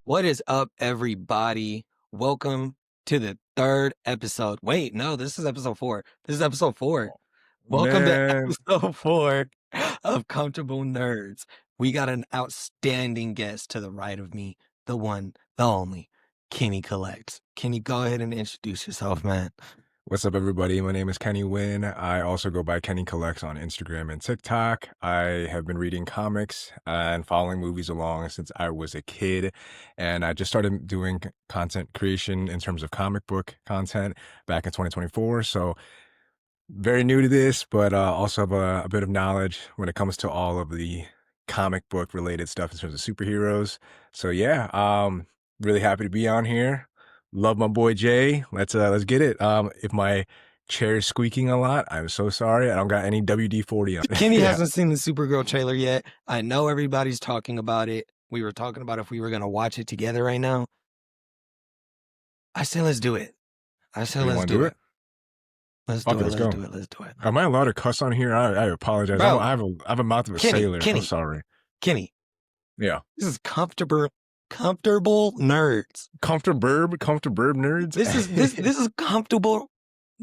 What is up, everybody? Welcome to the third episode. Wait, no, this is episode 4. This is episode 4. Welcome to Man, episode 4 of Comfortable Nerds. We got an outstanding guest to the right of me, the one, the only, Kenny Collects. Kenny, go ahead and introduce yourself, man. what's up, everybody? My name is Kenny Wynn. I also go by Kenny Collects on Instagram and TikTok. I have been reading comics and following movies along since I was a kid. And I just started doing content creation in terms of comic book content back in 2024. So very new to this, but also have a bit of knowledge when it comes to all of the comic book related stuff in terms of superheroes. So yeah, really happy to be on here. Love my boy Jay. Let's get it. If my chair is squeaking a lot, I'm so sorry. I don't got any WD-40 on. Kenny Yeah. hasn't seen the Supergirl trailer yet. I know everybody's talking about it. We were talking about if we were going to watch it together right now. I said, let's do it. You wanna do it? Let's Fuck do it, it. let's Let's go. do it. Let's do it. Am I allowed to cuss on here? I apologize. Bro. I have a mouth of a Kenny, sailor. Kenny. I'm sorry. Kenny, Yeah. this is comfortable nerds. Comfortable nerds. This is comfortable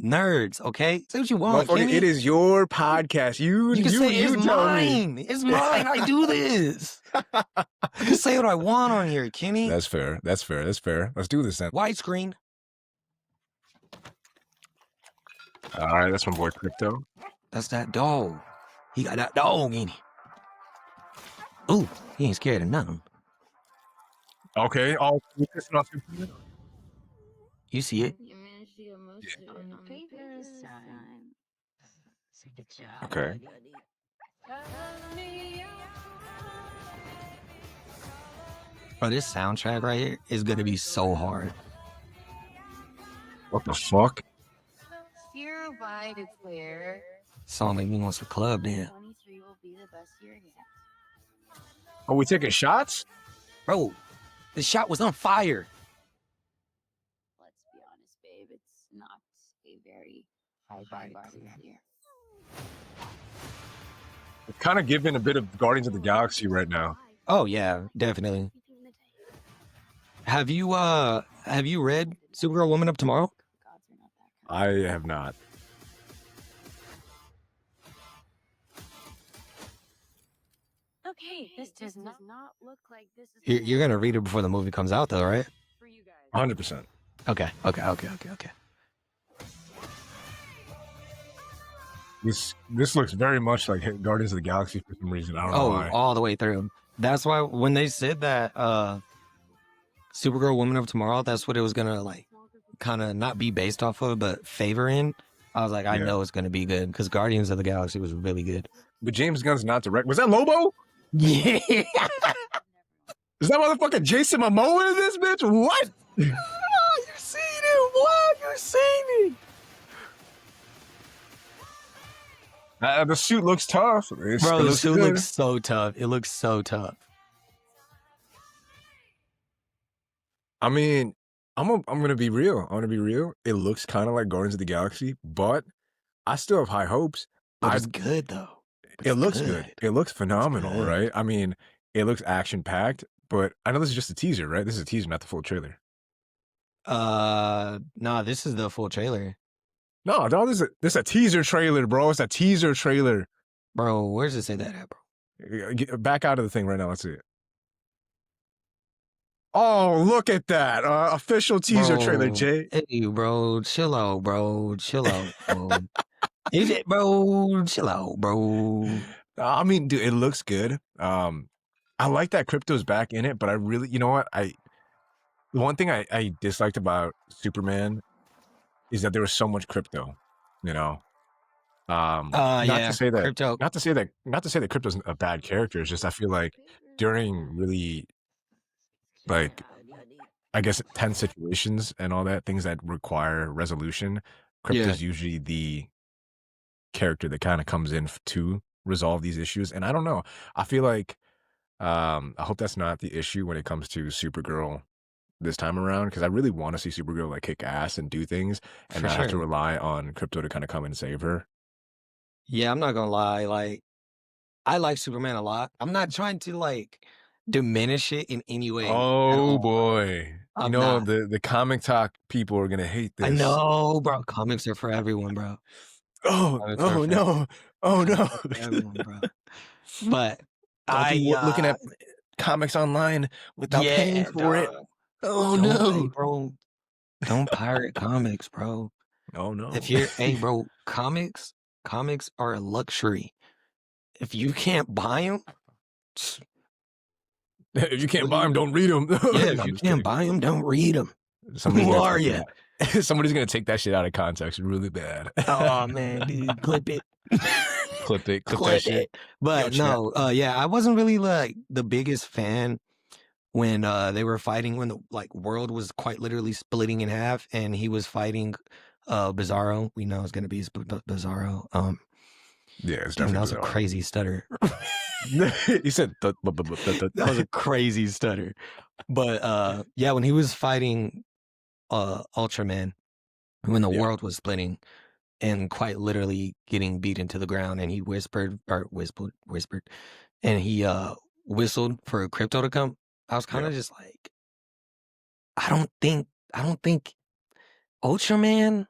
nerds. Okay, say what you want. Motherfucker, Kenny. it is your podcast. You You can say it's tell mine. me. It's mine. I do this. I can say what I want on here, Kenny. That's fair. Let's do this then. Widescreen. All right, that's my boy Crypto. That's that dog. He got that dog in it. Ooh, he ain't scared of nothing. Okay, all focusing on Superman. You see it. You managed to get most of it on the paper this time. Good job. Okay. Bro, this soundtrack right here is gonna be so hard. What the fuck? Your vibe is clear. Song make me want to club then. 23 will be the best year yet. Are we taking shots? Bro, the shot was on fire. Let's be honest, babe. It's not a very high bar this year. We're kind of giving a bit of Guardians of the Galaxy right now. Oh yeah, definitely. Have you read Supergirl Woman of Tomorrow? Gods are not that kind. I have not. Okay, this does not look like this is. You're gonna read it before the movie comes out, though, right? For you guys. 100%. Okay. This looks very much like Guardians of the Galaxy for some reason. I don't know Oh, why. all the way through. That's why when they said that Supergirl Woman of Tomorrow, that's what it was gonna like kind of not be based off of, but favor in. I was like, I Yeah. know it's gonna be good because Guardians of the Galaxy was really good. But James Gunn's not direct. Was that Lobo? Yeah. Is that motherfucker Jason Momoa in this bitch? What? Oh, you seen it? What? You seen it? The suit looks tough. Bro, the looks suit good. looks so tough. It looks so tough. I mean, I'm gonna be real. I'm gonna be real. It looks kind of like Guardians of the Galaxy, but I still have high hopes. But it's good though. But It it's looks good. It looks phenomenal, good. right? I mean, it looks action packed, but I know this is just a teaser, right? This is a teaser, not the full trailer. Nah, this is the full trailer. No, this is a teaser trailer, bro. It's a teaser trailer. Bro, where does it say that at, bro? Back out of the thing right now. Let's see it. Oh, look at that. Official teaser trailer, Bro, Jay. Hey, bro, chill out, bro. Chill out, bro. Is it, bro? Chill out, bro. I mean, dude, it looks good. I like that Crypto's back in it, but I really, you know what? The one thing I disliked about Superman is that there was so much Crypto, you know? Not Yeah, to say that Crypto. not to say that Crypto's a bad character. It's just I feel like during really, like, I guess, tense situations and all that, things that require resolution, Crypto's usually the character that kind of comes in to resolve these issues. And I don't know. I feel like I hope that's not the issue when it comes to Supergirl this time around, because I really want to see Supergirl like kick ass and do things and For not have to sure. rely on Crypto to kind of come and save her. Yeah, I'm not gonna lie. Like, I like Superman a lot. I'm not trying to like diminish it in any way at Oh all, bro. boy. You I'm know, not. the comic talk people are gonna hate I this. know, bro. Comics are for everyone, bro. Oh, Comics are oh for no. Oh no. comics are for everyone, bro. But Don't be I looking at comics online without paying yeah, for it. dog. Oh Hey, no. bro, don't pirate comics, bro. Oh no. If you're hey, bro, comics are a luxury. If you can't buy them, If you can't what do buy them, you don't read them. yeah, No, if I'm you just can't kidding. buy them, don't read them. Somebody's Who gonna are take you? that. Somebody's gonna take that shit out of context really bad. Oh, man, dude, clip it. Clip it. Clip that Clip shit. it. But chat. no, yeah, I wasn't really, like, the biggest fan when, they were fighting when the, like, world was quite literally splitting in half, and he was fighting, Bizarro. We know it's gonna be Bizarro. Yeah, it's Damn, that definitely was a bizarre. crazy stutter. He said That was a crazy stutter. But, yeah, when he was fighting, Ultraman, when the Yeah. world was splitting and quite literally getting beaten to the ground, and he whispered, and he whistled for Crypto to come. I was kind Yeah. of just like, I don't think Ultraman.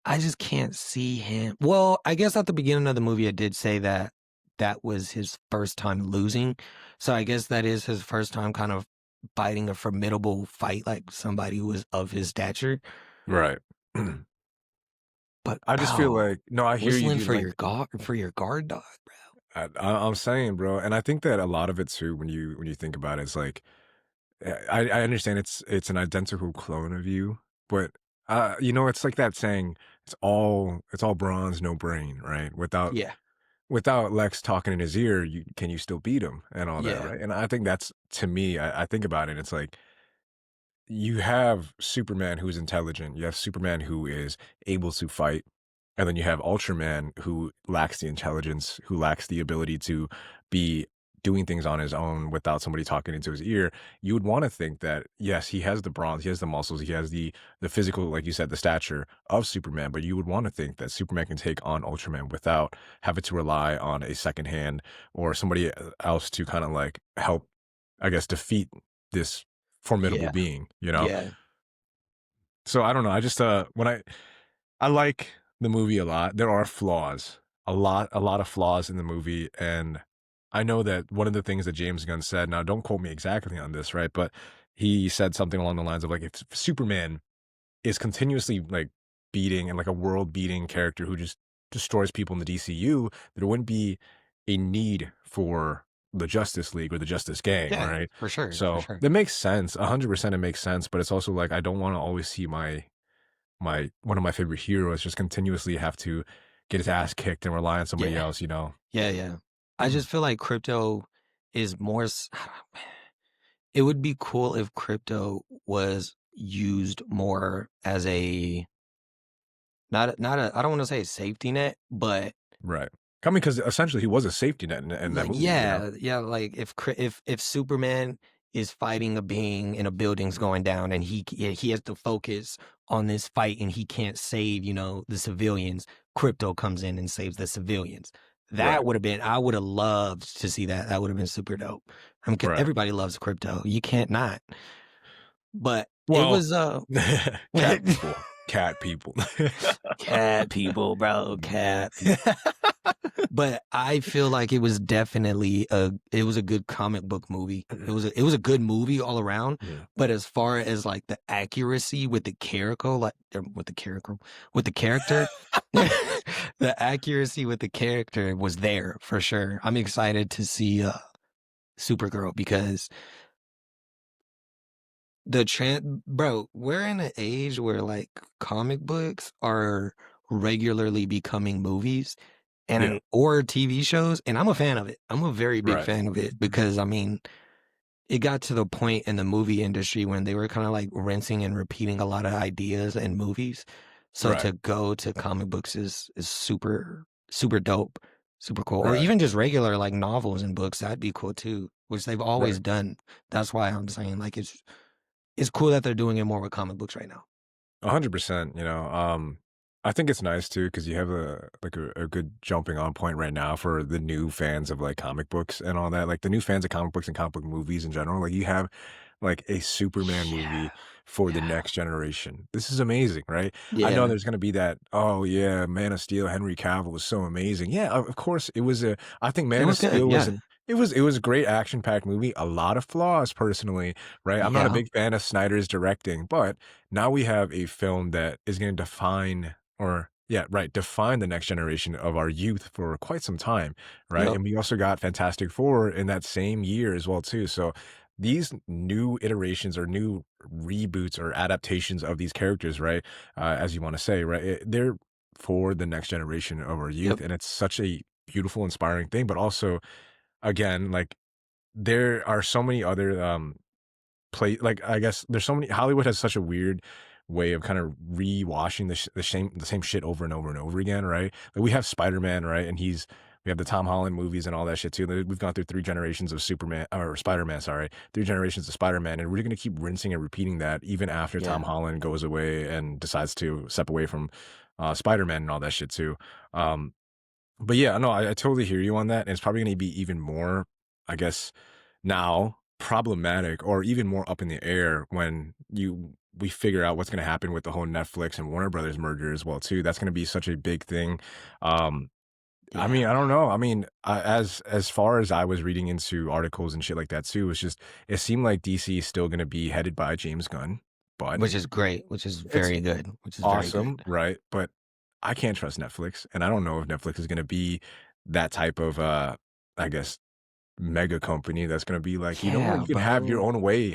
I just can't see him. Well, I guess at the beginning of the movie, it did say that that was his first time losing. So I guess that is his first time kind of fighting a formidable fight, like somebody who was of his stature. Right. But I just feel bro, like no, I hear you, whistling dude. for Like your guard dog, bro. I'm saying, bro, and I think that a lot of it too, when you think about it, it's like I understand it's an identical clone of you, but you know, it's like that saying, it's all bronze, no brain, right? Yeah, Without Lex talking in his ear, can you still beat him and all that, yeah, right? And I think that's to me, I think about it, it's like you have Superman who's intelligent, you have Superman who is able to fight, and then you have Ultraman who lacks the intelligence, who lacks the ability to be doing things on his own without somebody talking into his ear. You would want to think that yes, he has the bronze, he has the muscles, he has the physical, like you said, the stature of Superman, but you would want to think that Superman can take on Ultraman without having to rely on a second hand or somebody else to kind of like help, I guess, defeat this formidable yeah, being, you know? yeah, So I don't know. I just when I like the movie a lot. There are flaws, a lot of flaws in the movie, and I know that one of the things that James Gunn said. Now, don't quote me exactly on this, right? But he said something along the lines of like, if Superman is continuously like beating and like a world beating character who just destroys people in the DCU, there wouldn't be a need for the Justice League or the Justice Gang, yeah, right? for sure, for So sure. that makes sense. 100% it makes sense, but it's also like I don't want to always see my one of my favorite heroes just continuously have to get his ass kicked and rely on somebody Yeah, else, you know? yeah, yeah. I just feel like Crypto is more. It would be cool if Crypto was used more as a not a I don't want to say a safety net, but Right. I mean, because essentially he was a safety net in that like movie, you know? yeah, like if Superman is fighting a being and a building's going down and he has to focus on this fight and he can't save, the civilians, Crypto comes in and saves the civilians. That Right. would have been I would have loved to see that. That would have been super dope. I mean, Right. everybody loves Crypto. You can't not. But it Well, was cat people. Cat people. cat people, bro, cat. But I feel like it was definitely it was a good comic book movie. It was a good movie all around. Yeah. But as far as like the accuracy with the character, with the character, the accuracy with the character was there for sure. I'm excited to see Supergirl because bro, we're in an age where like comic books are regularly becoming movies Yeah. or TV shows, and I'm a fan of it. I'm a very big Right. fan of it because I mean, it got to the point in the movie industry when they were kind of like rinsing and repeating a lot of ideas in movies. So Right. to go to comic books is super super dope, super cool. Or Right. even just regular like novels and books, that'd be cool too, which they've always Right. done. That's why I'm saying like it's cool that they're doing it more with comic books right now. 100%, you know. I think it's nice too because you have a good jumping on point right now for the new fans of like comic books and all that. Like the new fans of comic books and comic book movies in general. Like you have like a Superman Yeah, movie for the yeah, next generation. This is amazing, right? I know yeah. there's gonna be that, oh yeah, Man of Steel, Henry Cavill was so amazing. Yeah, of course it was a I think It Man of was good. Steel was Yeah, an it was a great action-packed movie, a lot of flaws personally, right? I'm not a yeah. big fan of Snyder's directing, but now we have a film that is going to define or yeah, right, define the next generation of our youth for quite some time, right? Yep. And we also got Fantastic Four in that same year as well too. So these new iterations or new reboots or adaptations of these characters, right? As you want to say, right? They're for the next generation of our youth, Yep. and it's such a beautiful, inspiring thing. But also, again, like there are so many other play like, I guess there's so many Hollywood has such a weird way of kind of rewashing the same shit over and over and over again, right? Like, we have Spider-Man, right? And we have the Tom Holland movies and all that shit too. We've gone through 3 generations of Superman or Spider-Man, sorry, 3 generations of Spider-Man, and we're gonna keep rinsing and repeating that even after Tom Yeah. Holland goes away and decides to step away from, Spider-Man and all that shit too. Um, but yeah, no, I totally hear you on that, and it's probably gonna be even more, I guess, now problematic or even more up in the air when we figure out what's gonna happen with the whole Netflix and Warner Brothers merger as well too. That's gonna be such a big thing. Um, I mean, Yeah. I don't know. I mean, as far as I was reading into articles and shit like that too, it's just it seemed like DC is still gonna be headed by James Gunn, but Which is great. Which is it's very good. Which is very awesome, good. right? But I can't trust Netflix, and I don't know if Netflix is gonna be that type of, I guess, mega company that's gonna be like, "You know what? Yeah, You can bro. have your own way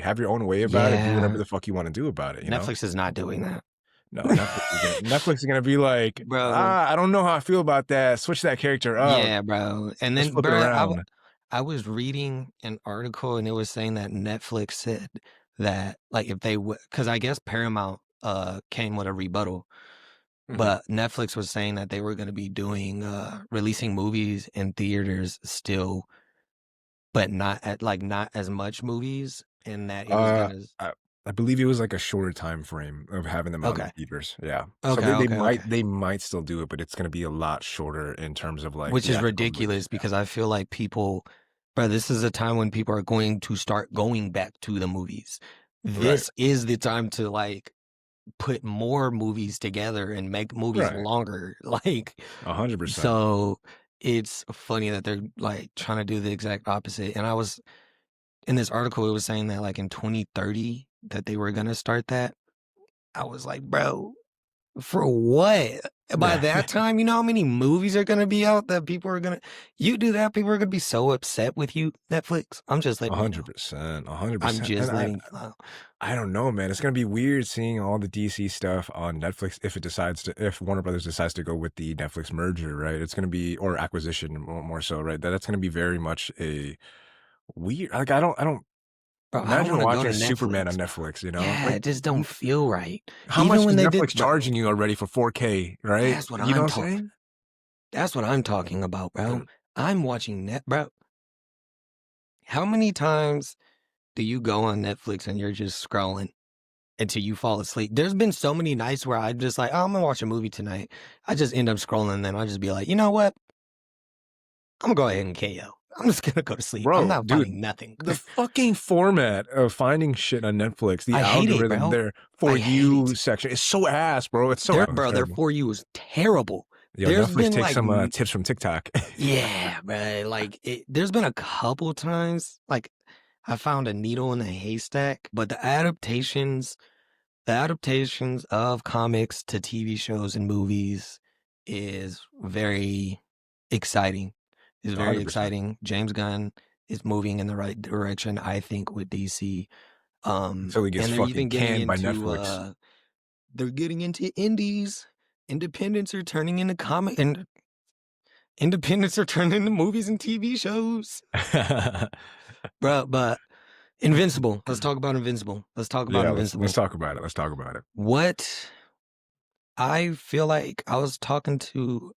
about it, do whatever Yeah. the fuck you wanna do about it," you know? Netflix is not doing that. No, Netflix is gonna be like, Bro. "Ah, I don't know how I feel about that. Switch that character up. Yeah, bro. And Let's then, flip it bro, around." I was reading an article and it was saying that Netflix said that like if they would, because I guess Paramount came with a rebuttal, Mhm. but Netflix was saying that they were going to be doing releasing movies in theaters still, but not as much movies, and that it was Uh, gonna. I believe it was like a shorter time frame of having them out in Okay, theaters, yeah. So okay, okay, okay. they might still do it, but it's gonna be a lot shorter in terms of, like, Which is theatrical release, ridiculous yeah. because I feel like people, bro, this is a time when people are going to start going back to the movies. Right, This is the time to like put more movies together and make movies right. longer. Like, 100%. so it's funny that they're like trying to do the exact opposite. And I was in this article, it was saying that like in 2030 that they were gonna start that. I was like, bro, for what? By that time, you know how many movies are gonna be out that people are gonna you do that, people are gonna be so upset with you, Netflix. I'm just letting you know. 100%, I'm 100%, and just letting you know. I don't know, man, it's gonna be weird seeing all the DC stuff on Netflix if Warner Brothers decides to go with the Netflix merger, right? It's gonna be or acquisition more so, right? That's gonna be very much a weird like, I don't Bro, I don't imagine wanna go watching to Superman on Netflix, bro. Netflix, you know? Yeah, Like, it just don't feel right. how Even much when is they did Netflix bro, charging you already for 4K, right? that's what You know I'm what I'm talking saying? that's what I'm talking about, bro. I'm watching Net bro, how many times do you go on Netflix and you're just scrolling until you fall asleep? There's been so many nights where I'm just like, "Oh, I'm gonna watch a movie tonight." I just end up scrolling, and then I'll just be like, "You know what? I'm gonna go ahead and KO. I'm just gonna go to sleep. I'm Bro, not dude, finding nothing." the fucking format of finding shit on Netflix, the I hate it, algorithm, bro. their For I hate You it. section is so ass, bro. It's so Bro, their terrible. For You is terrible. Yo, There's Netflix been takes like some, tips from TikTok. yeah, bro. Like there's been a couple times like I found a needle in a haystack, but the adaptations of comics to TV shows and movies is very exciting. Is very 100%. exciting. James Gunn is moving in the right direction, I think, with DC. Until he gets And they're fucking even getting canned by into Netflix. they're getting into indies. Independents are turning into comic and independents are turning into movies and TV shows. Bro, but Invincible. Let's talk about Invincible. Let's talk about Yeah, let's Invincible. talk about it. Let's talk about it. What I feel like I was talking to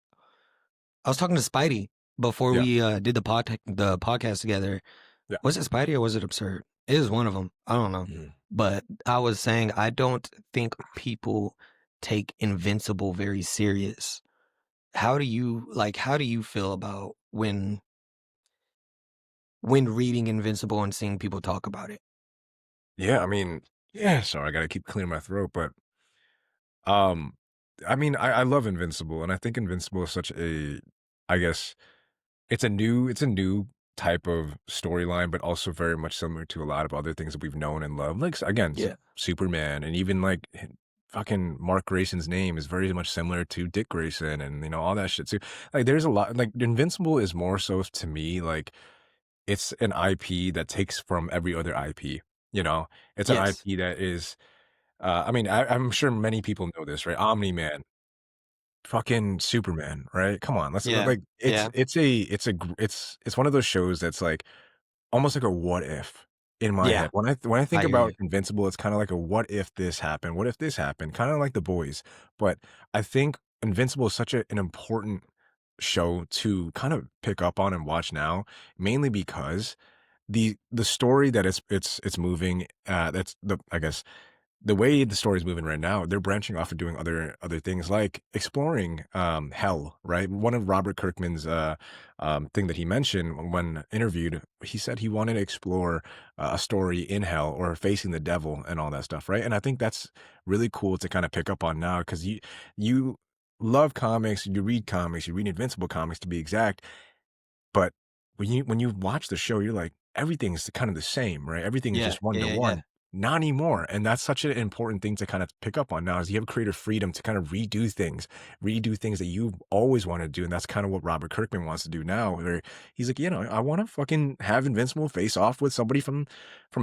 Spidey before Yeah, we did the podcast together. yeah. Was it Spidey or was it Absurd? It was one of them. I don't know. Mhm. But I was saying I don't think people take Invincible very serious. How do you feel about when reading Invincible and seeing people talk about it? Yeah, I mean, yeah, sorry, I gotta keep clearing my throat, but um, I mean, I love Invincible, and I think Invincible is such a, I guess, it's a new type of storyline, but also very much similar to a lot of other things that we've known and loved. Like again, Yeah. Superman, and even like fucking Mark Grayson's name is very much similar to Dick Grayson, and all that shit too. Like, there's a lot. Like, Invincible is more so to me like it's an IP that takes from every other IP. You know, it's an Yes. IP that is. I mean, I'm sure many people know this, right? Omni Man, fucking Superman, right? Come on, let's Yeah. like Yeah. it's one of those shows that's like almost like a what if in my Yeah. head. When I I think hear about you. Invincible, it's kind of like a what if this happened? What if this happened? Kind of like The Boys. But I think Invincible is such an important show to kind of pick up on and watch now, mainly because the story that it's moving, that's the I guess the way the story's moving right now, they're branching off and doing other things like exploring hell, right? One of Robert Kirkman's thing that he mentioned when interviewed, he said he wanted to explore a story in hell or facing the devil and all that stuff, right? And I think that's really cool to kind of pick up on now because you love comics, you read Invincible comics to be exact, but when you watch the show, you're like, everything's kind of the same, right? Everything is Yeah. just one Yeah. to Yeah. Yeah. one. Not anymore. And that's such an important thing to kind of pick up on now is you have creative freedom to kind of redo things that you've always wanted to do. And that's kind of what Robert Kirkman wants to do now, where he's like, I want to fucking have Invincible face off with somebody from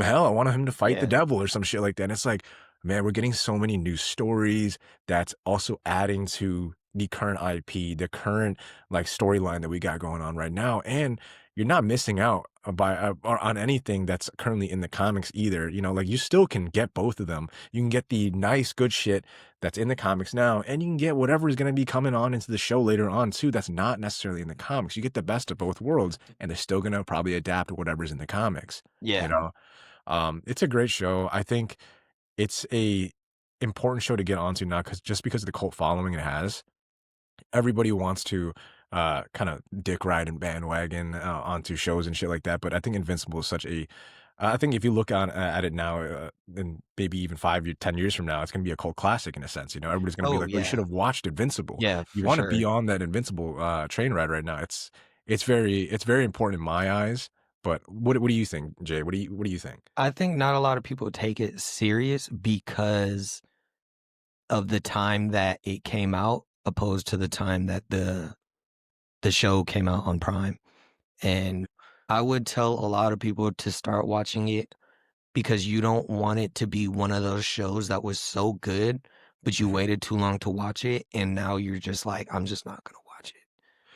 hell. I want him to fight the Yeah. devil or some shit like that. And it's like, man, we're getting so many new stories that's also adding to the current IP, the current like storyline that we got going on right now. And you're not missing out or on anything that's currently in the comics either. Like you still can get both of them. You can get the nice, good shit that's in the comics now, and you can get whatever is going to be coming on into the show later on too. That's not necessarily in the comics. You get the best of both worlds, and they're still going to probably adapt whatever's in the comics. You Yeah. know, it's a great show. I think it's a important show to get onto now because of the cult following it has. Everybody wants to kind of dick ride and bandwagon onto shows and shit like that. But I think Invincible is such a. I think if you look on at it now, and maybe even 5 years, 10 years from now, it's going to be a cult classic in a sense. Everybody's going to be Oh like, "Well, you should yeah. have watched Invincible. Yeah. You For want to be sure. on that Invincible train ride right now." It's very important in my eyes. But what do you think, Jay? What do you think? I think not a lot of people take it serious because of the time that it came out, opposed to the time that the show came out on Prime. And I would tell a lot of people to start watching it because you don't want it to be one of those shows that was so good, but you Mhm. waited too long to watch it, and now you're just like, I'm just not gonna watch it.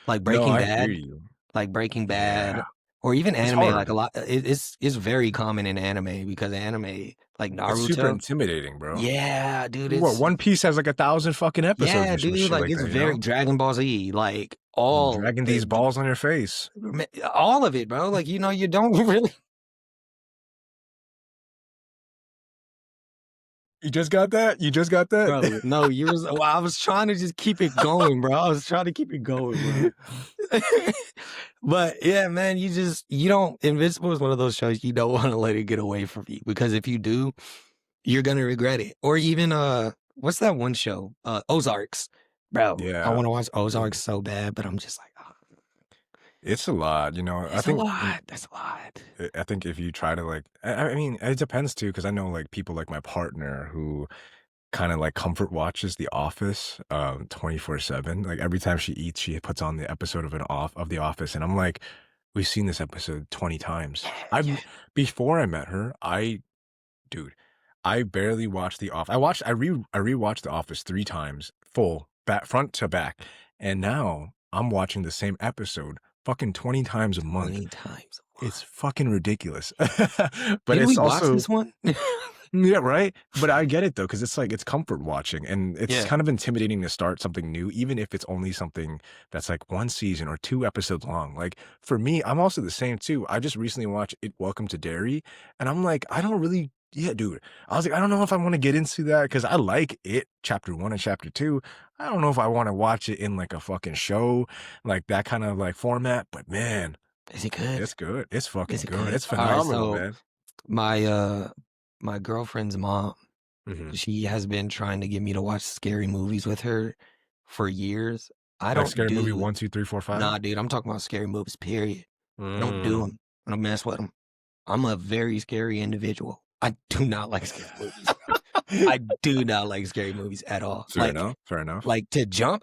Like No, Breaking I hear Bad, you. like Breaking Yeah, Bad, or even it's anime. Like hard. a lot, it's very common in anime because anime, like It's super Naruto. intimidating, bro. Yeah, dude, What, it's One Piece has like 1,000 fucking episodes yeah, or some dude, shit like like it's that, very Dragon Ball Z, like all Dragging these balls on your face. all of it, bro. Like you don't really. You just got that? You just got that? Bro, no, well, I was trying to just keep it going, bro. I was trying to keep it going, bro. But yeah, man, you don't Invincible is one of those shows you don't want to let it get away from you because if you do, you're gonna regret it. Or even what's that one show? Ozarks. Bro, I Yeah, want to watch Ozarks so bad, but I'm just like, oh, it's a lot, I it's a think lot. That's a lot. I think if you try to, like I mean, it depends too, because I know, like, people like my partner who kinda, like, comfort watches The Office, 24/7. Like, every time she eats, she puts on the episode of The Office, and I'm like, "We've seen this episode 20 times." Yeah, I've yeah. Before I met her, dude, I barely watched I rewatched The Office 3 times, full, back front to back, and now I'm watching the same episode fucking 20 times a month. 20 times a It's month. fucking ridiculous. But Did we it's watch also this one? yeah, right? But I get it though, because it's like it's comfort watching, and it's Yeah. kind of intimidating to start something new, even if it's only something that's like 1 season or 2 episodes long. Like, for me, I'm also the same too. I just recently watched Welcome to Derry, and I'm like, I don't really yeah, dude. I was like, I don't know if I want to get into that because I like it, chapter 1 and chapter 2. I don't know if I want to watch it in like a fucking show, like that kind of like format. But man, Is it good? it's good. It's fucking Is it good. good? It's All right, phenomenal, so man. my girlfriend's mom, Mhm. she has been trying to get me to watch scary movies with her for years. I Like don't Scary Movie do 1, 2, 3, 4, 5. Nah, dude, I'm talking about scary movies, period. I don't do Mm, them. I don't mess with them. I'm a very scary individual. I do not like scary movies. I do not like scary movies at all. fair enough. Fair enough. Like to jump,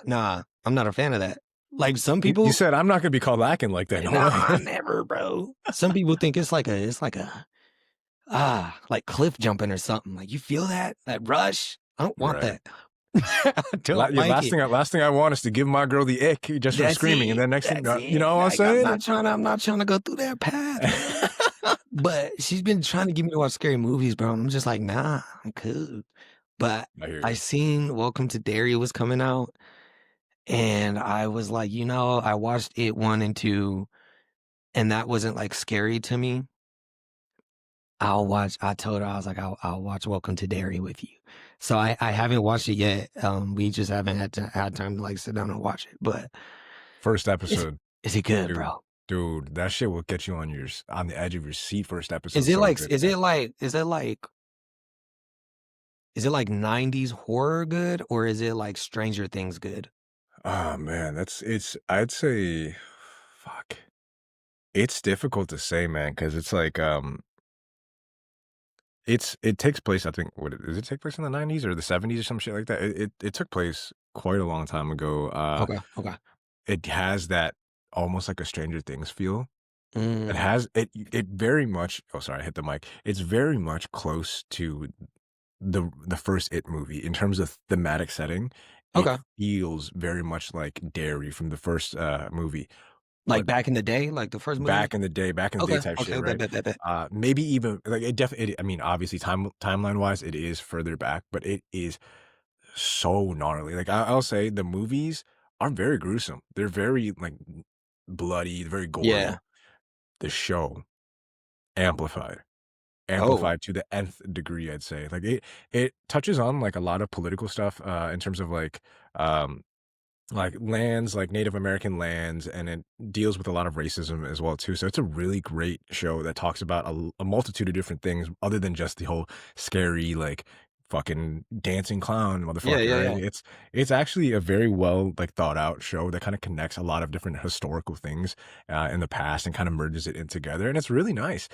nah, I'm not a fan of that. Like some You people, said I'm not gonna be called lacking like that. No nah, way. never, bro. Some people think it's like like cliff jumping or something. Like you feel that rush. I don't want Right. that. I don't Yeah, like it. last thing I want is to give my girl the ick just for That's screaming, and it. then next thing That's you it. know what I'm Like, saying? I'm not trying to go through that path. But she's been trying to get me to watch scary movies, bro. And I'm just like, nah, I'm cool. But I hear I you. seen Welcome to Derry was coming out, and I was like, I watched it 1 and 2, and that wasn't like scary to me. I told her, I was like, I'll watch Welcome to Derry with you. So I haven't watched it yet. We just haven't had time to like sit down and watch it. But First episode, is it good, dude. bro? Dude, that shit will get you on the edge of your seat. First episode, Is it so like good, is man. it like is it like is it like 90s horror good, or is it like Stranger Things good? Oh man, I'd say, fuck. It's difficult to say, man, because it's like it takes place. I think does it take place in the 90s or the 70s or some shit like that? It took place quite a long time ago. Okay. It has that almost like a Stranger Things feel. It Mm, has it very much. Oh, sorry, I hit the mic. It's very much close to the first It movie in terms of thematic setting. It okay. feels very much like Derry from the first movie, Like but back in the day, like the first movie? back in the day Okay. type shit, Okay. Bet, right? bet, bet, bet. Maybe even like it definitely. I mean, obviously, timeline wise, it is further back, but it is so gnarly. Like I'll say, the movies are very gruesome. They're very like bloody, very gory. Yeah. The show amplified. Oh. Amplified to the nth degree, I'd say. Like it touches on like a lot of political stuff in terms of um like lands, like Native American lands, and it deals with a lot of racism as well too. So it's a really great show that talks about a multitude of different things other than just the whole scary like fucking dancing clown Yeah, motherfucker, yeah, right? yeah. It's actually a very well like thought out show that kind of connects a lot of different historical things in the past and kind of merges it in together, and it's really nice.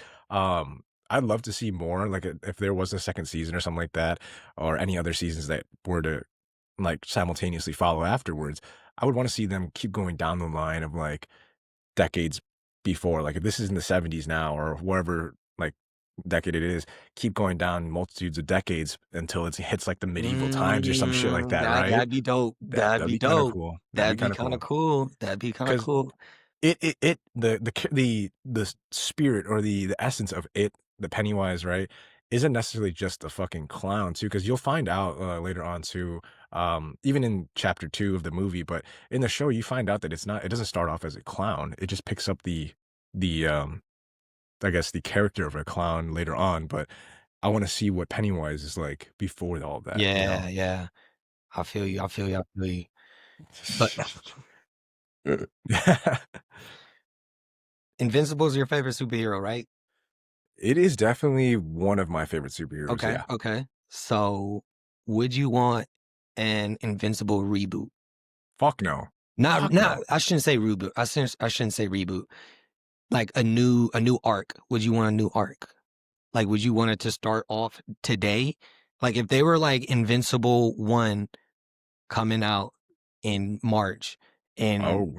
I'd love to see more like if there was a second season or something like that, or any other seasons that were to like simultaneously follow afterwards. I would want to see them keep going down the line of like decades before. Like if this is in the 70s now or wherever like decade it is, keep going down multitudes of decades until it hits like the medieval times or some shit like that, right? That'd be dope. That'd That'd be be kind of dope. cool. That'd be That'd be kind of kind of cool. cool. That'd be kind of Because cool. the spirit or the essence of it, the Pennywise, right, isn't necessarily just a fucking clown too, because you'll find out later on too, even in chapter 2 of the movie, but in the show you find out that it doesn't start off as a clown. It just picks up the I guess the character of a clown later on, but I want to see what Pennywise is like before all that, you know? Yeah, yeah. I feel you. I feel you. I feel you. But Invincible's your favorite superhero, right? It is definitely one of my favorite superheroes, Okay. yeah. Okay. So, would you want an Invincible reboot? Fuck no. Not, Fuck not. no. I shouldn't say reboot. I shouldn't say reboot. Like a new arc. Would you want a new arc? Like, would you want it to start off today? Like, if they were like Invincible 1 coming out in March, and Oh.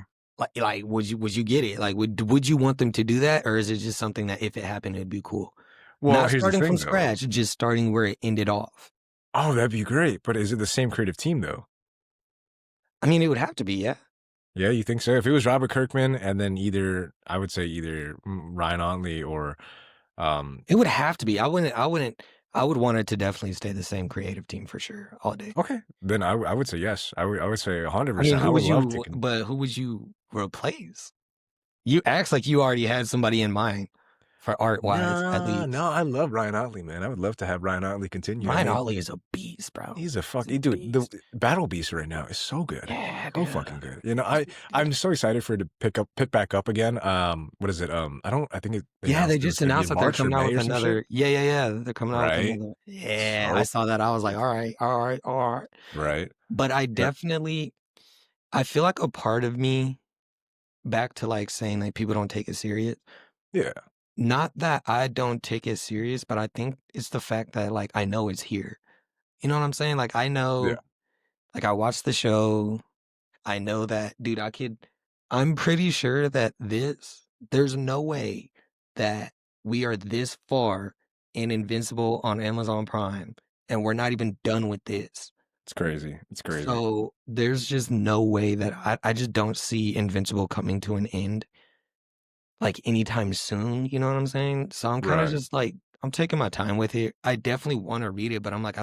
like would you get it? Like, would you want them to do that, or is it just something that if it happened, it'd be cool? Well, Not here's the starting thing from though. scratch, just starting where it ended off. Oh, that'd be great, but is it the same creative team though? I mean, it would have to be, yeah. Yeah, you think so? If it was Robert Kirkman and then I would say either Ryan Ontley or It would have to be. I would want it to definitely stay the same creative team for sure, all day. okay, then I would say yes. I would say 100%. I mean, I who would would love you? to. But who would you replace? You acts like you already had somebody in mind. for art wise, at No, least. I love Ryan Otley, man. I would love to have Ryan Otley continue. I Ryan mean, Otley is a beast, bro. he's a He's fucking a dude. The beast. Battle Beast right now is so good, Yeah, so dude. fucking good. You know, I'm so excited for it to pick back up again. What is it? I think they Yeah, announced they it was just gonna be announced in that they're March or coming out May with or some shit, another. Yeah. They're coming out with right? another. Yeah, I So saw that. I was like, all right. right, But I but definitely, I feel like a part of me, back to like saying like people don't take it serious. yeah, Not that I don't take it serious, but I think it's the fact that like I know it's here. You know what I'm saying? Like I yeah, know, like I watched the show. I know that, dude, I'm pretty sure that there's no way that we are this far in Invincible on Amazon Prime and we're not even done with this. it's crazy. It's crazy. So there's just no way that I just don't see Invincible coming to an end like anytime soon. You know what I'm saying? So I'm kind of Right. just like, I'm taking my time with it. I definitely want to read it, but I'm like,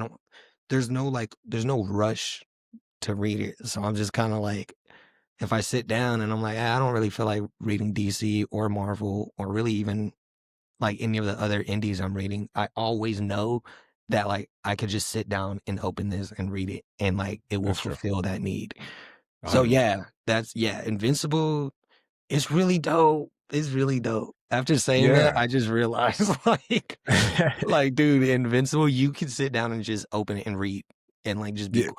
there's no rush to read it. So I'm just kind of like, if I sit down and I'm like, I don't really feel like reading DC or Marvel or really even like any of the other indies I'm reading, I always know that like I could just sit down and open this and read it and like it will That's true. fulfill that need. So 100%. yeah, Invincible is really dope. It's really dope. After saying that, Yeah. I just realized like dude, Invincible, you can sit down and just open it and read and like just be Yeah.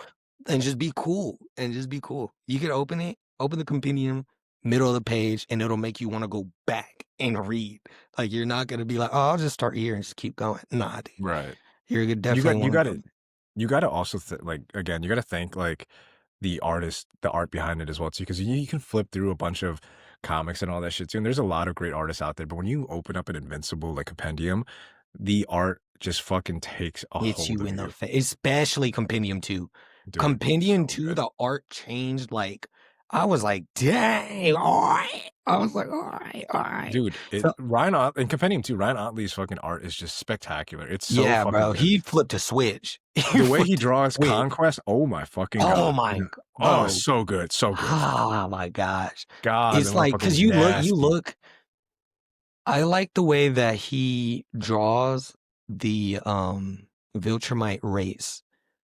and just be cool and just be cool. You can open the compendium, middle of the page, and it'll make you want to go back and read. Like you're not gonna be like, oh, I'll just start here and just keep going. Nah, dude. Right. You're You definitely got want to to. you gotta also like again, you gotta thank like the art behind it as well too, because you can flip through a bunch of comics and all that shit too, and there's a lot of great artists out there. But when you open up an Invincible like compendium, the art just fucking takes a Hits hold you of in the you, face, especially Compendium 2. dude. Compendium So 2, good, the art changed. Like, I was like, dang, all right. I was like, all right. dude. So, In compendium too, Ryan Otley's fucking art is just spectacular. It's so yeah, fucking bro, good. he flipped a switch. The way he Flipped a draws switch. Conquest, oh my fucking Oh god. my, You know, bro. oh, so good, so good. Oh my gosh. God, the It's like, motherfucker cause was you nasty. look, I like the way that he draws the Viltrumite race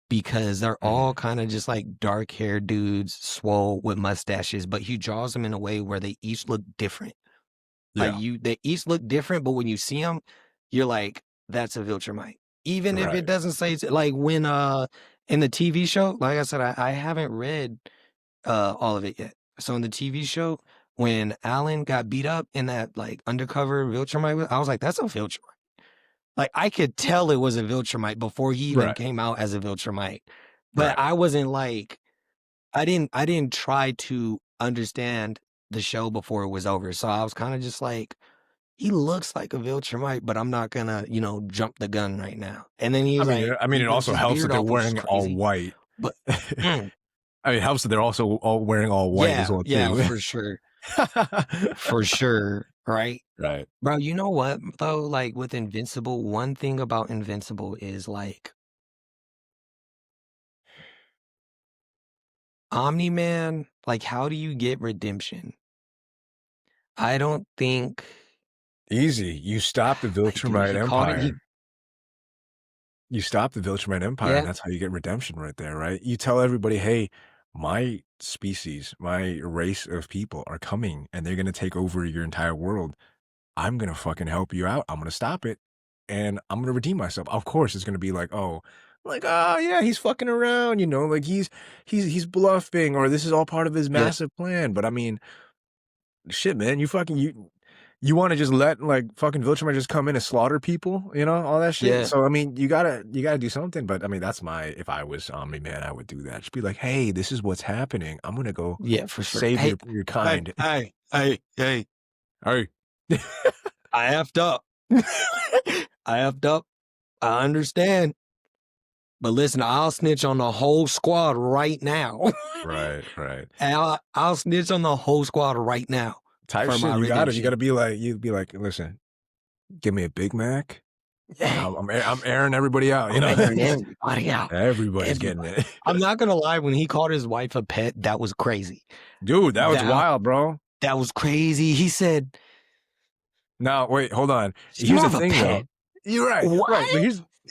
because they're all kind of just like dark haired dudes, swole with mustaches, but he draws them in a way where they each look different. Like Yeah, they each look different, but when you see them, you're like, that's a Viltrumite. Even if right. it doesn't say like when in the TV show, like I said, I haven't read all of it yet. So in the TV show, when Alan got beat up in that like undercover Viltrumite, I was like, that's a Viltrumite. Like I could tell it was a Viltrumite before he even Right. came out as a Viltrumite. But Right. I wasn't like I didn't try to understand the show before it was over. So I was kind of just like, he looks like a Viltrumite, but I'm not gonna, jump the gun right now. And then he was like, I mean, he it rips also his helps that beard they're off, which is wearing all crazy. white. But I mean, it helps that they're also all wearing all white as well yeah, too. for sure. For sure. Right. Right. Bro, you know what though? Like with Invincible, one thing about Invincible is like Omni-Man, like how do you get redemption? I don't think Easy. You stop the like dude, Viltrumite he called it Empire. You stop the Viltrumite Empire, and yeah, that's how you get redemption right there, right? You tell everybody, hey, my species, my race of people are coming and they're gonna take over your entire world. I'm gonna fucking help you out. I'm gonna stop it and I'm gonna redeem myself. Of course, it's gonna be like, oh yeah, he's fucking around, like he's bluffing, or this is all part of his yeah, massive plan. But I mean, shit, man, you want to just let like fucking Viltrumer just come in and slaughter people, all that shit. yeah, So I mean, you gotta do something. But I mean, if I was Omni Man, I would do that. Just be like, hey, this is what's happening. I'm gonna go yeah, for sure. save Hey, your kind. hey, Hey, I effed up. I effed up. I understand. But listen, I'll snitch on the whole squad right now. right. And I'll snitch on the whole squad right now Type for shit. my You gotta redemption. you'd be like, listen, give me a Big Mac. Hey, I'm airing everybody out. I'm airing everybody out. Everybody's getting it. I'm not gonna lie, when he called his wife a pet, that was crazy. Dude, that was That- wild, bro. That was crazy. He said, Now, wait, hold on. She's Here's more the of a thing, though. pet. You're right, right. But What?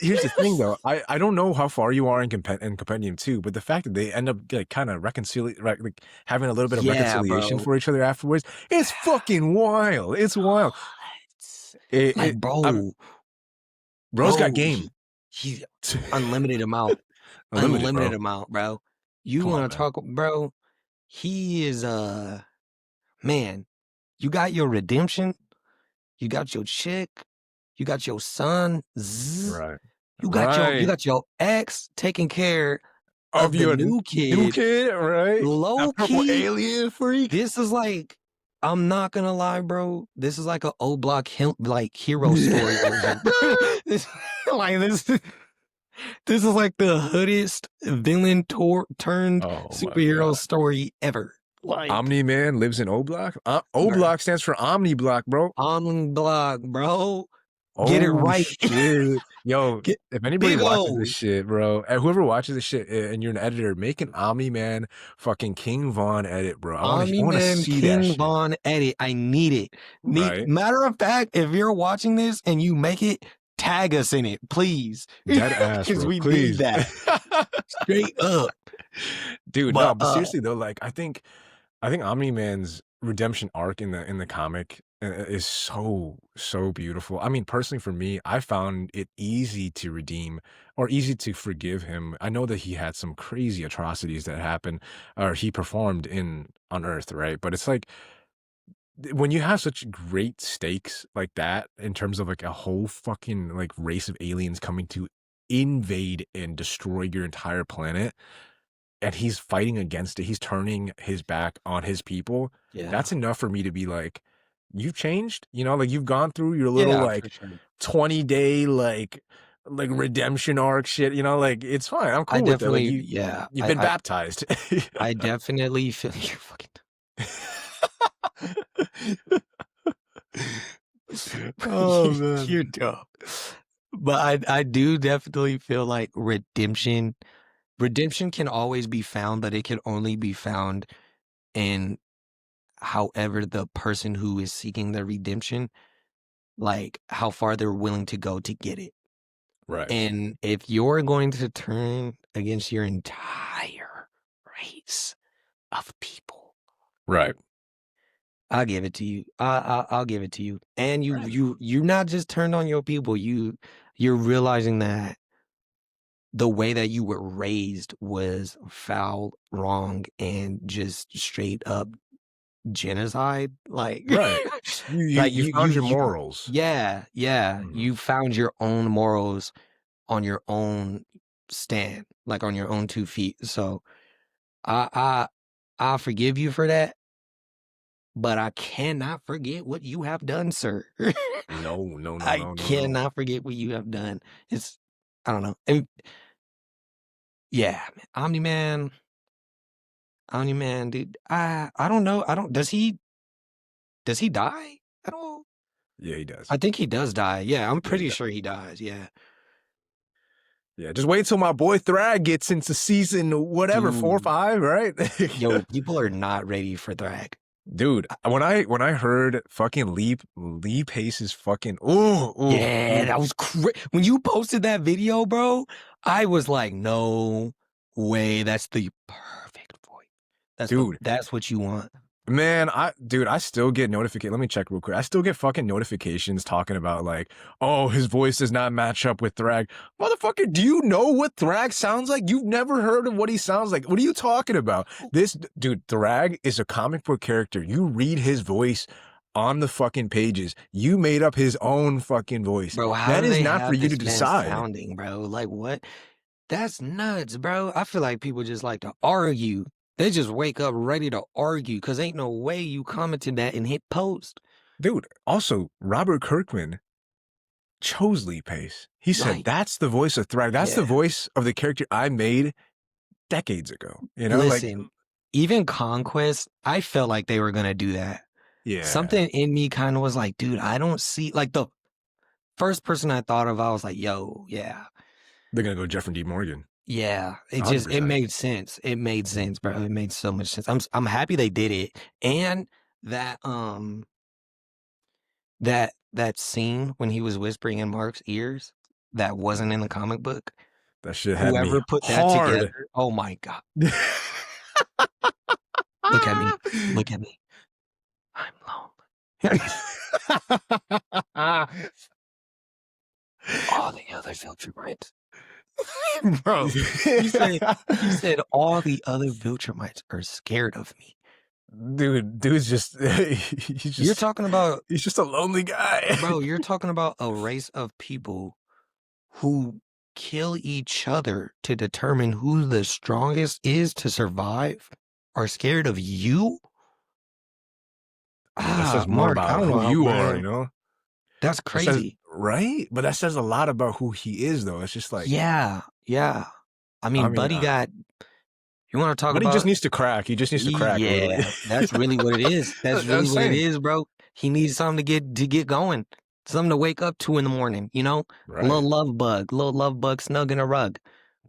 here's the thing, though. I don't know how far you are in Compendium 2, but the fact that they end up like kind of like having a little bit of Yeah, reconciliation bro. for each other afterwards, it's fucking wild. It's wild. What? Like, Bro's got bro, game. he's unlimited amount. Unlimited, Unlimited bro. amount, bro. You Come on, want to man. talk, bro? He is man. You got your redemption. You got your chick. You got your son. Right. You Right. got your ex taking care Of of the your new new kid. kid, right? Low That purple key, alien freak. this is like, I'm not gonna lie, bro. This is like a O Block like hero story version. This is like the hoodest villain turned Oh my superhero God. story ever. Like Omni-Man lives in O-Block? O-Block stands for Omni-Block, bro. Block, bro. Get it Oh, right. shit. Yo, if anybody Big watches this O's. shit, bro, and whoever watches this shit and you're an editor, make an Omni-Man fucking King Von edit, bro. I want to Omni-Man see that King shit. Von edit. I need it. Right. Matter of fact, if you're watching this and you make it, tag us in it, please. Dead ass, Because bro. we Please. need that. Straight up. Dude, But, no, but seriously though, like I think Omni-Man's redemption arc in the comic is so beautiful. I mean, personally for me, I found it easy to redeem or easy to forgive him. I know that he had some crazy atrocities that happened or he performed on Earth, right? But it's like when you have such great stakes like that in terms of like a whole fucking like race of aliens coming to invade and destroy your entire planet and he's fighting against it. He's turning his back on his people. yeah. That's enough for me to be like, you've changed, you know, like you've gone through your little Yeah, like for sure. 20-day like redemption arc shit, you know, like it's fine. I'm cool with it. Like you've been baptized. I definitely feel you're fucking. Oh man. You're dumb. But I do definitely feel like redemption can always be found, but it can only be found in however the person who is seeking the redemption, like how far they're willing to go to get it. Right. And if you're going to turn against your entire race of people, Right. I'll give it to you. I'll give it to you. And you're not just turned on your people. You're realizing that the way that you were raised was foul, wrong, and just straight up genocide. Like, Right. like you found your morals. Yeah. Mhm. You found your own morals on your own stand, like on your own 2 feet. So I forgive you for that, but I cannot forget what you have done, sir. No. I cannot forget what you have done. I don't know. And yeah, Omni-Man, dude. I don't know. Does he die at all? Yeah, he does. I think he does die. Yeah, I'm he pretty does. sure he dies. Yeah. Yeah, just wait till my boy Thrag gets into season whatever, 4 or Dude. 5, right? Yo, people are not ready for Thrag. Dude, when I heard fucking Lee Pace's fucking Yeah, that was when you posted that video, bro. I was like, no way, that's the perfect voice. That's what you want. Man, I still get notifications. Let me check real quick. I still get fucking notifications talking about like, oh, his voice does not match up with Thrag. Motherfucker, do you know what Thrag sounds like? You've never heard of what he sounds like. What are you talking about? This dude, Thrag is a comic book character. You read his voice on the fucking pages. You made up his own fucking voice. Bro, how that do is they not have for you this to man decide. sounding, bro? Like what? That's nuts, bro. I feel like people just like to argue. They just wake up ready to argue because ain't no way you commented that and hit post. Dude, also, Robert Kirkman chose Lee Pace. He said, Right. that's the voice of Thrag. That's the Yeah. voice of the character I made decades ago. You know, Listen, even Conquest, I felt like they were going to do that. yeah. Something in me kind of was like, dude, I don't see, like the first person I thought of, I was like, yo, yeah. They're going to go Jeffrey D. Morgan. Yeah, it 100%. made sense. It made sense, bro. It made so much sense. I'm happy they did it, and that that scene when he was whispering in Mark's ears that wasn't in the comic book? That shit had me Whoever put that hard. together, oh my God. Look at me. Look at me. I'm lonely. All the other Viltrumites. Bro, you said all the other Viltrumites are scared of me. Dude's just You're talking about, he's just a lonely guy. bro, you're talking about a race of people who kill each other to determine who the strongest is to survive are scared of you? That says more Mark, about I don't know who how, you are, man. you know? That's That says, crazy. right? But that says a lot about who he is, though. It's just like, Yeah. I mean, Buddy got. You want to talk but about? he just needs to crack. He just needs to crack. Yeah, that's really what it is. That's really what it is, bro. He needs something to get going, something to wake up to in the morning. You know, Right. little love bug snug in a rug.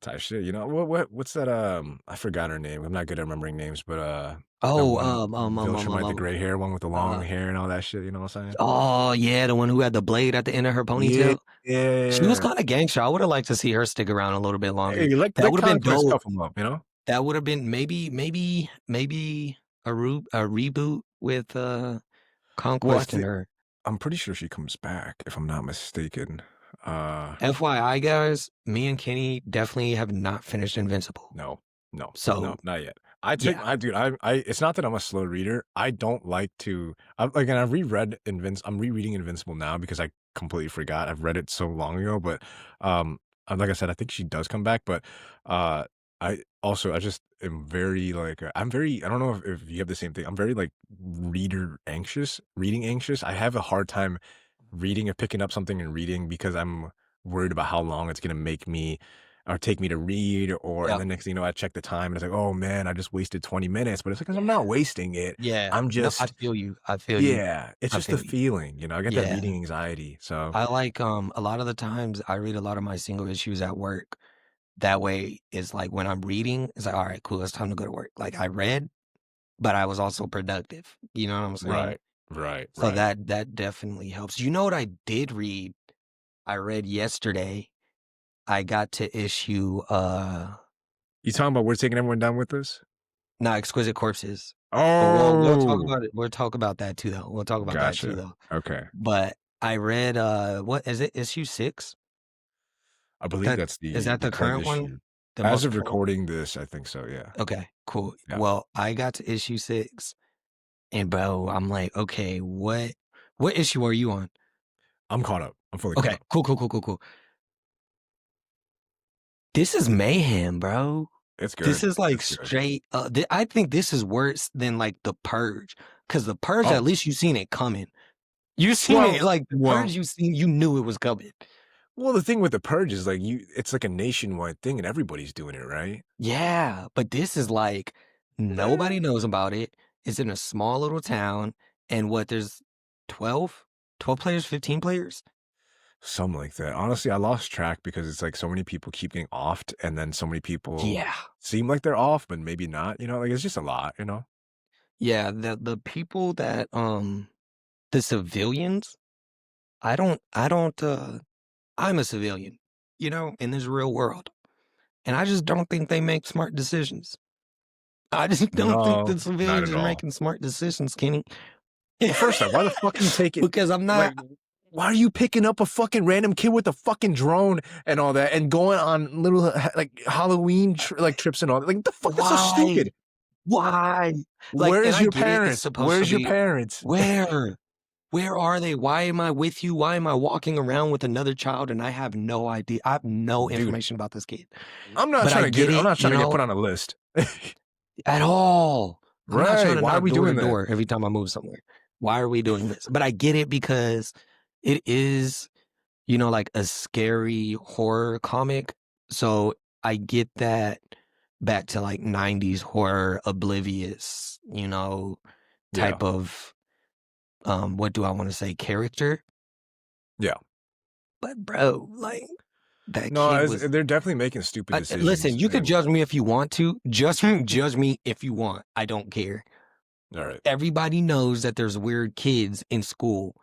Type shit. You know what's that? I forgot her name. I'm not good at remembering names, but Viltrumite, the gray hair one with the long hair and all that shit. You know what I'm saying? Oh yeah, the one who had the blade at the end of her ponytail. Yeah. She was kind of gangster. I would have liked to see her stick around a little bit longer. Hey, like that would have been dope. Scuff him up, you know? That would have been maybe a reboot with Conquest and her. I'm pretty sure she comes back, if I'm not mistaken. FYI, guys, me and Kenny definitely have not finished Invincible. No, So not yet. It's not that I'm a slow reader. I don't like to. I'm rereading Invincible now because I completely forgot. I've read it so long ago, but like I said, I think she does come back. But I just am very like I don't know if you have the same thing. I'm very like reading anxious. I have a hard time reading or picking up something and reading because I'm worried about how long it's gonna make me or take me to read, and the next thing you know, I check the time and it's like, oh man, I just wasted 20 minutes. But it's like, I'm not wasting it. yeah, I'm just I feel you. yeah, it's just the feeling, you know. I get that Yeah. reading anxiety. So I like a lot of the times I read a lot of my single issues at work. That way it's like when I'm reading, it's like, all right, cool, it's time to go to work. Like I read, but I was also productive. You know what I'm saying? Right. So that definitely helps. You know what I did read? I read yesterday. I got to issue You talking about We're Taking Everyone Down With Us? Exquisite Corpses. Oh, we'll talk about it. We'll talk about that too, though. We'll talk about that too, though. Okay. But I read what is it? Issue 6? I believe that's the is that the current issue. one? As of recording this, I think so. Yeah. Okay, cool. Yeah. Well, I got to issue 6, and bro, I'm like, okay, what issue are you on? I'm caught up. I'm fully caught Okay, up. cool. This is mayhem, bro. It's good. This is like It's good. straight. I think this is worse than like The Purge, because The Purge, at least you seen it coming. You seen it like The Purge. You knew it was coming. Well, the thing with The Purge is like it's like a nationwide thing, and everybody's doing it, right? Yeah, but this is like nobody knows about it. It's in a small little town, and there's 12 players, 15 players. Something like that. Honestly, I lost track because it's like so many people keep getting offed, and then so many people seem like they're off, but maybe not. You know, like it's just a lot. You know. Yeah, the people that the civilians. I'm a civilian, you know, in this real world, and I just don't think they make smart decisions. I just don't think the civilians are making smart decisions, Kenny. Well, first off, why the fuck you take it? Because I'm not. Like, why are you picking up a fucking random kid with a fucking drone and all that and going on little like Halloween trips and all that? Like the fuck? That's so stupid. Why? Like, Where's your parents? Where's your parents? Where are they? Why am I with you? Why am I walking around with another child and I have no idea? I have no information about this kid. I'm not trying to get put on a list at all. Right? Why are we doing that? Every time I move somewhere? Why are we doing this? But I get it because it is, you know, like a scary horror comic. So I get that back to like 90s horror, oblivious, you know, type of, what do I want to say, character? Yeah. But bro, like that no, kid was, they're definitely making stupid decisions. Listen, you could judge me if you want to. Judge me if you want. I don't care. All right. Everybody knows that there's weird kids in school.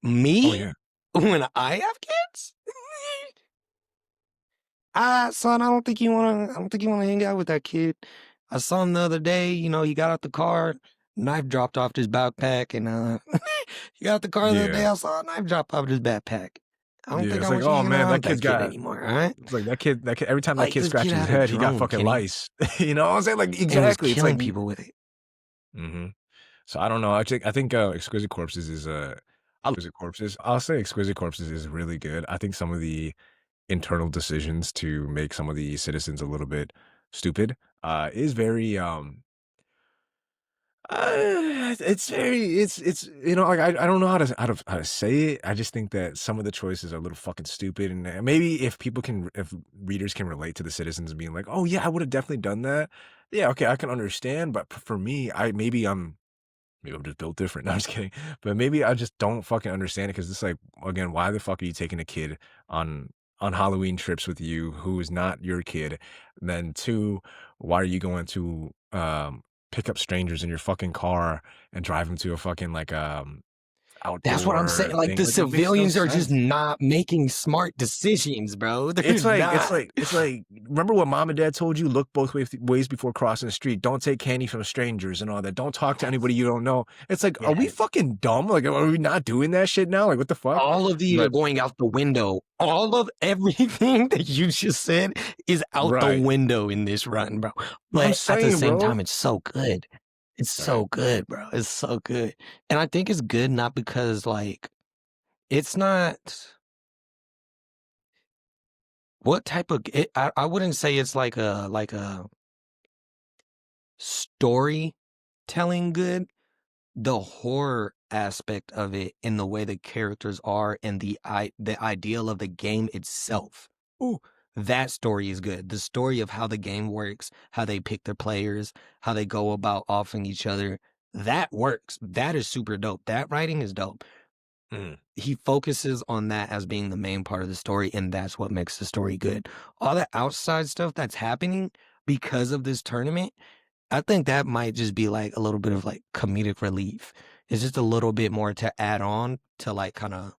Oh Me? yeah. When I have kids? Son, I don't think you wanna hang out with that kid. I saw him the other day, he got out the car, knife dropped off his backpack, and he got out the car the other day, Yeah. I saw a knife drop off his backpack. I don't Yeah. think It's I like, want you oh hanging man, around that with that kid's kid got. anymore, alright? It's like that kid. Every time that Like, kid this kid scratches his had a head, he got drone, fucking Kenny, lice. You know what I'm saying? Like and was exactly. It's like. killing people with it. Hmm. So I don't know. I think Exquisite Corpses is I love Exquisite Corpses. I'll say Exquisite Corpses is really good. I think some of the internal decisions to make some of the citizens a little bit stupid is very it's very it's like I don't know how to say it. I just think that some of the choices are a little fucking stupid, and maybe if readers can relate to the citizens being like, oh yeah, I would have definitely done that. Yeah, okay, I can understand, but for me, maybe I'm just built different. No, I'm just kidding. But maybe I just don't fucking understand it because it's like, again, why the fuck are you taking a kid on Halloween trips with you who is not your kid? And then two, why are you going to pick up strangers in your fucking car and drive them to a fucking like That's what I'm outdoor saying, like, thing? the Like it makes no civilians are just sense. not making smart decisions, bro, they're It's like it's not. like it's like remember what mom and dad told you? Look both ways before crossing the street. Don't take candy from strangers and all that. Don't talk to anybody Yes, you don't know. It's like, are we yes. fucking dumb? Like, are we not doing that shit now? Like, what the fuck? All of these are But going out the window. All of everything that you just said is out the right, window in this run, bro. I'm But at the saying, same bro. time, it's so good. It's Right, so good, bro. It's so good. And I think it's good not because like it's not what type of I wouldn't say it's like a storytelling good. The horror aspect of it and the way the characters are and the ideal of the game itself. Ooh, that story is good. The story of how the game works, how they pick their players, how they go about offing each other, that works. That is super dope. That writing is dope. mm, He focuses on that as being the main part of the story, and that's what makes the story good. All the outside stuff that's happening because of this tournament, I think that might just be like a little bit of like comedic relief. It's just a little bit more to add on to like kind of,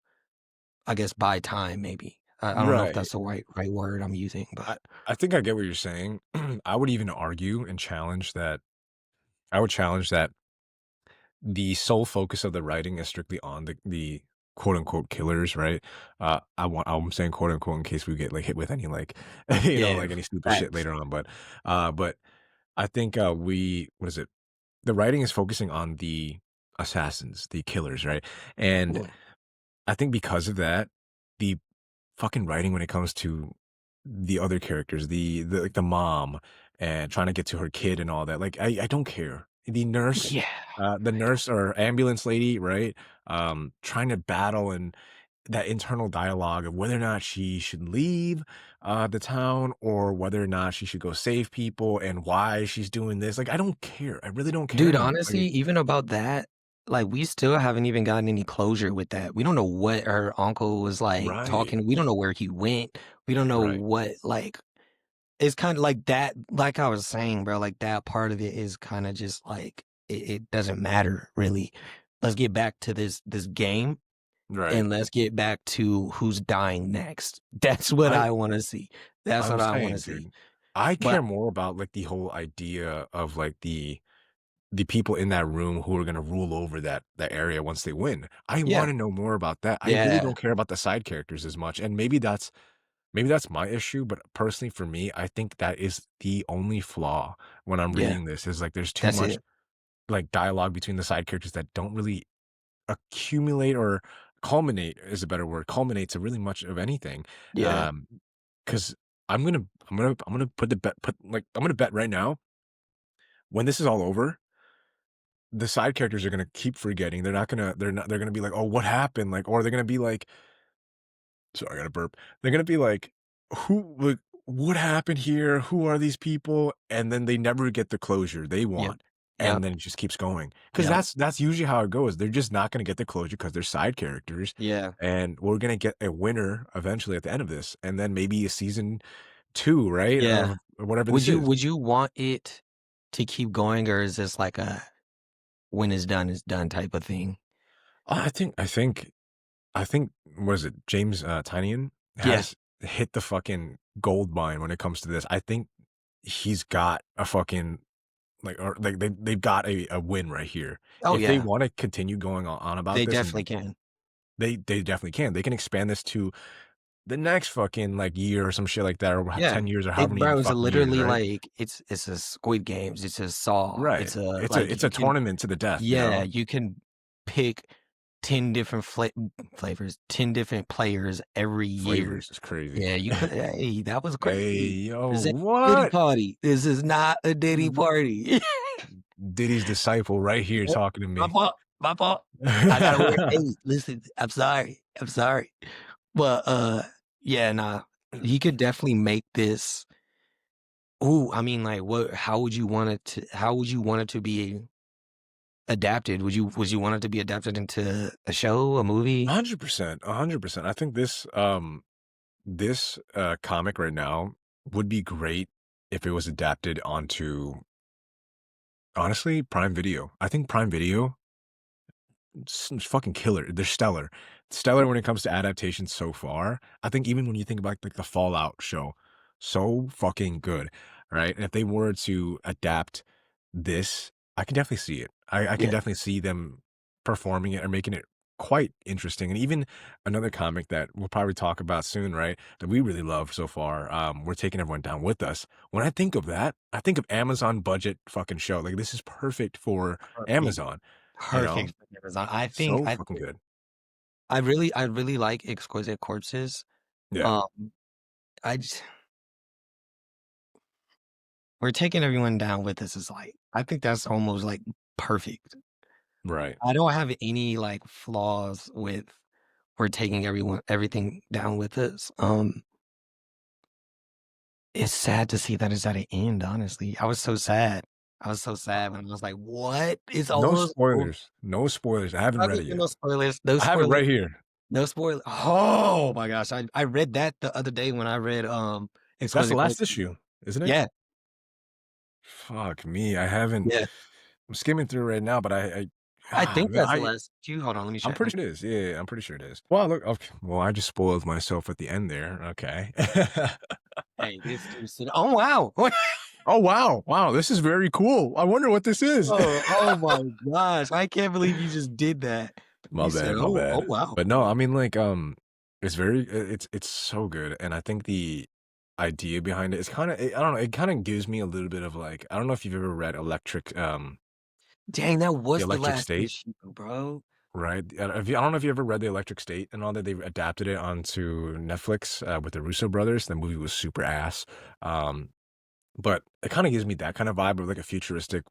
I guess, buy time maybe. I don't know if right. that's the right word I'm using, I but I think I get what you're saying. I would even argue and challenge that. I would challenge that the sole focus of the writing is strictly on the quote unquote killers, right? I'm saying quote unquote in case we get like hit with any like yeah, like any stupid shit facts. later on. But I think we what is it? The writing is focusing on the assassins, the killers, right? And Yeah, I think because of that, the fucking writing when it comes to the other characters, the like the mom and trying to get to her kid and all that, like I don't care. yeah, The nurse or ambulance lady, right? Trying to battle and that internal dialogue of whether or not she should leave the town or whether or not she should go save people and why she's doing this. Like I don't care. I really don't care dude. anymore. Honestly, Like, even about that, like we still haven't even gotten any closure with that. We don't know what her uncle was like right, talking. We don't know where he went. We don't know right, what like. It's kind of like that. Like I was saying, bro. Like that part of it is kind of just like it doesn't matter really. Let's get back to this game right. and let's get back to who's dying next. That's what I I want to see. That's I'm what I want to saying, see. dude, I But care more about like the whole idea of like the people in that room who are gonna rule over that area once they win. I yeah, wanna know more about that. I really yeah, don't care about the side characters as much, and maybe that's my issue, but personally for me, I think that is the only flaw when I'm yeah. reading this is like there's too That's much it. like dialogue between the side characters that don't really accumulate or culminate is a better word, culminate to really much of anything. Yeah, Um, because I'm gonna I'm gonna bet right now when this is all over, the side characters are gonna keep forgetting. They're gonna be like, oh, what happened? Like, or they're gonna be like, sorry, I got to burp. They're gonna be like, like, what happened here? Who are these people? And then they never get the closure they yep, want. yep, And then it just keeps going. Because yep. that's usually how it goes. They're just not gonna get the closure because they're side characters. Yeah, And we're gonna get a winner eventually at the end of this. And then maybe a season two, right? yeah. Of whatever Would this you is. would you want it to keep going, or is this like a when it's done type of thing? I think I think what is it? James Tynion Yeah. has hit the fucking gold mine when it comes to this. I think he's got a fucking like they've got a win right here. Oh If they yeah. want to continue going on about They this, definitely and can. they definitely can. They can expand this to the next fucking like year or some shit like that, or Yeah. 10 years or It however many bro, it's fucking years, literally right? like it's a Squid Games, it's a Saw, Right. it's a It's like a you can tournament to the death, you yeah, know? you can pick 10 different flavors, 10 different players every year. Flavors is crazy. Yeah, you could hey, that was Hey, crazy. yo, This ain't a Diddy what? party. This is not a Diddy party. Diddy's disciple right here Oh, talking to my me. fault. My fault. I gotta wear hey, listen, I'm sorry. I'm sorry. But yeah, nah. He could definitely make this. Ooh, I mean, like, what? How would you want it to? How would you want it to be adapted? Would you want it to be adapted into a show, a movie? 100%, 100%. I think this comic right now would be great if it was adapted onto, honestly, Prime Video. I think Prime Video is fucking killer. They're stellar. Stellar when it comes to adaptations so far. I think even when you think about like the Fallout show, so fucking good, right? And if they were to adapt this, I can definitely see it. I can Yeah, definitely see them performing it or making it quite interesting. And even another comic that we'll probably talk about soon, right? That we really love so far. We're taking everyone down with us. When I think of that, I think of Amazon budget fucking show. Like this is perfect for perfect, Amazon, you know? perfect for Amazon. I think So fucking good. I really like Exquisite Corpses. Yeah, Um, I just we're taking everyone down with us is like I think that's almost like perfect. right. I don't have any like flaws with we're taking everything down with us. It's sad to see that it's at an end, honestly. I was so sad. I was so sad when I was like, "What? It's No almost over." spoilers. No spoilers. I haven't read Okay, it yet. no spoilers. No I have it spoilers. right here. No spoil Oh my gosh. I read that the other day when I read That's the Exquisite last Corpses. issue, isn't it? Yeah, Fuck me. I haven't. yeah. I'm skimming through right now, but I think man, that's the last issue. Hold on, let me I'm check. pretty sure it is. Yeah, yeah, I'm pretty sure it is. Well, look. Okay. Well, I just spoiled myself at the end there. Okay. Hey, this dude said, "Oh wow." Oh wow, wow. This is very cool. I wonder what this is. Oh my gosh. I can't believe you just did that. My You said, bad, my "Oh bad. wow." But no, I mean, like, it's very, it's so good, and I think the idea behind it is kind of, I don't know, it kind of gives me a little bit of like, I don't know if you've ever read Dang, that The was the Electric last State, issue, bro. right? I don't know if you ever read The Electric State and all that. They adapted it onto Netflix with the Russo brothers. The movie was super ass. Um, but it kind of gives me that kind of vibe of like a futuristic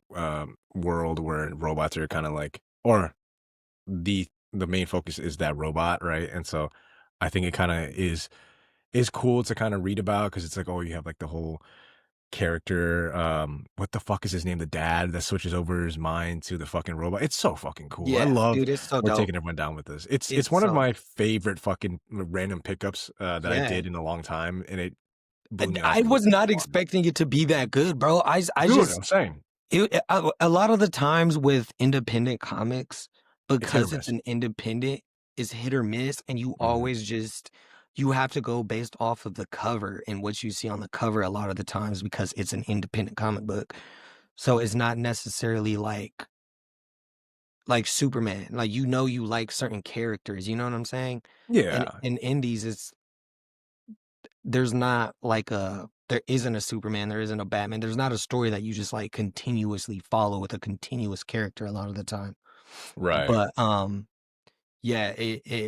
world where robots are kind of like, or the main focus is that robot, right? And so I think it kind of is cool to kind of read about because it's like, oh, you have like the whole character. What the fuck is his name? The dad that switches over his mind to the fucking robot. It's so fucking cool. I Yeah, love dude, it's so we're dope. taking everyone down with this. It's It's one of so my favorite fucking random pickups that I yeah. did in a long time, and it blew me off I the was fucking not wall. expecting it to be that good, bro. I Dude, just I'm saying a lot of the times with independent comics, it's hit or because it's miss. an independent, is hit or miss, and you Mhm. always just you have to go based off of the cover and what you see on the cover a lot of the times because it's an independent comic book. So it's not necessarily like Superman. Like you like certain characters, you know what I'm saying? And Yeah, in indies, there's not like there isn't a Superman, there isn't a Batman. There's not a story that you just like continuously follow with a continuous character a lot of the time. right. But yeah,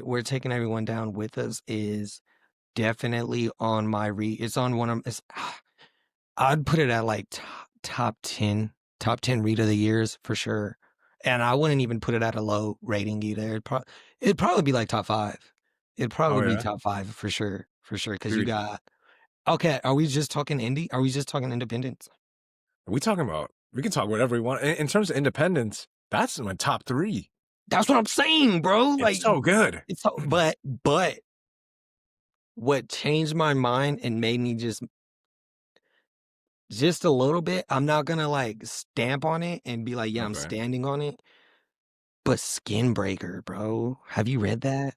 we're taking everyone down with us is definitely on my it's on one of it's I'd put it at like top 10 read of the years for sure. And I wouldn't even put it at a low rating either. It'd probably be like top 5. It'd Oh probably be yeah. top 5 for sure. For sure. Cause you Dude, got okay, are we just talking indie? Are we just talking independence? we talking about we can talk whatever we want. In terms of independence, that's in my top 3. That's what I'm saying, bro. It's Like so good. it's so but what changed my mind and made me just a little bit, I'm not gonna like stamp on it and be like, yeah, I'm Okay. standing on it. But Skin Breaker, bro. Have you read that?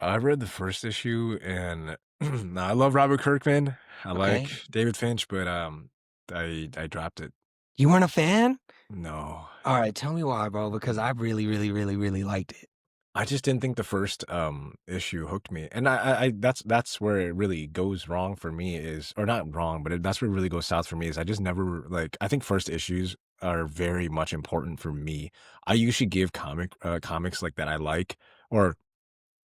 I read the first issue and I love Robert Kirkman. I like Okay. David Finch, but I dropped it. You weren't a fan? No. All right, tell me why, bro, because I really, really, really, really liked it. I just didn't think the first issue hooked me. And I that's where it really goes wrong for me is or not wrong, but that's where it really goes south for me is I just never like I think first issues are very much important for me. I usually give comics like that I like or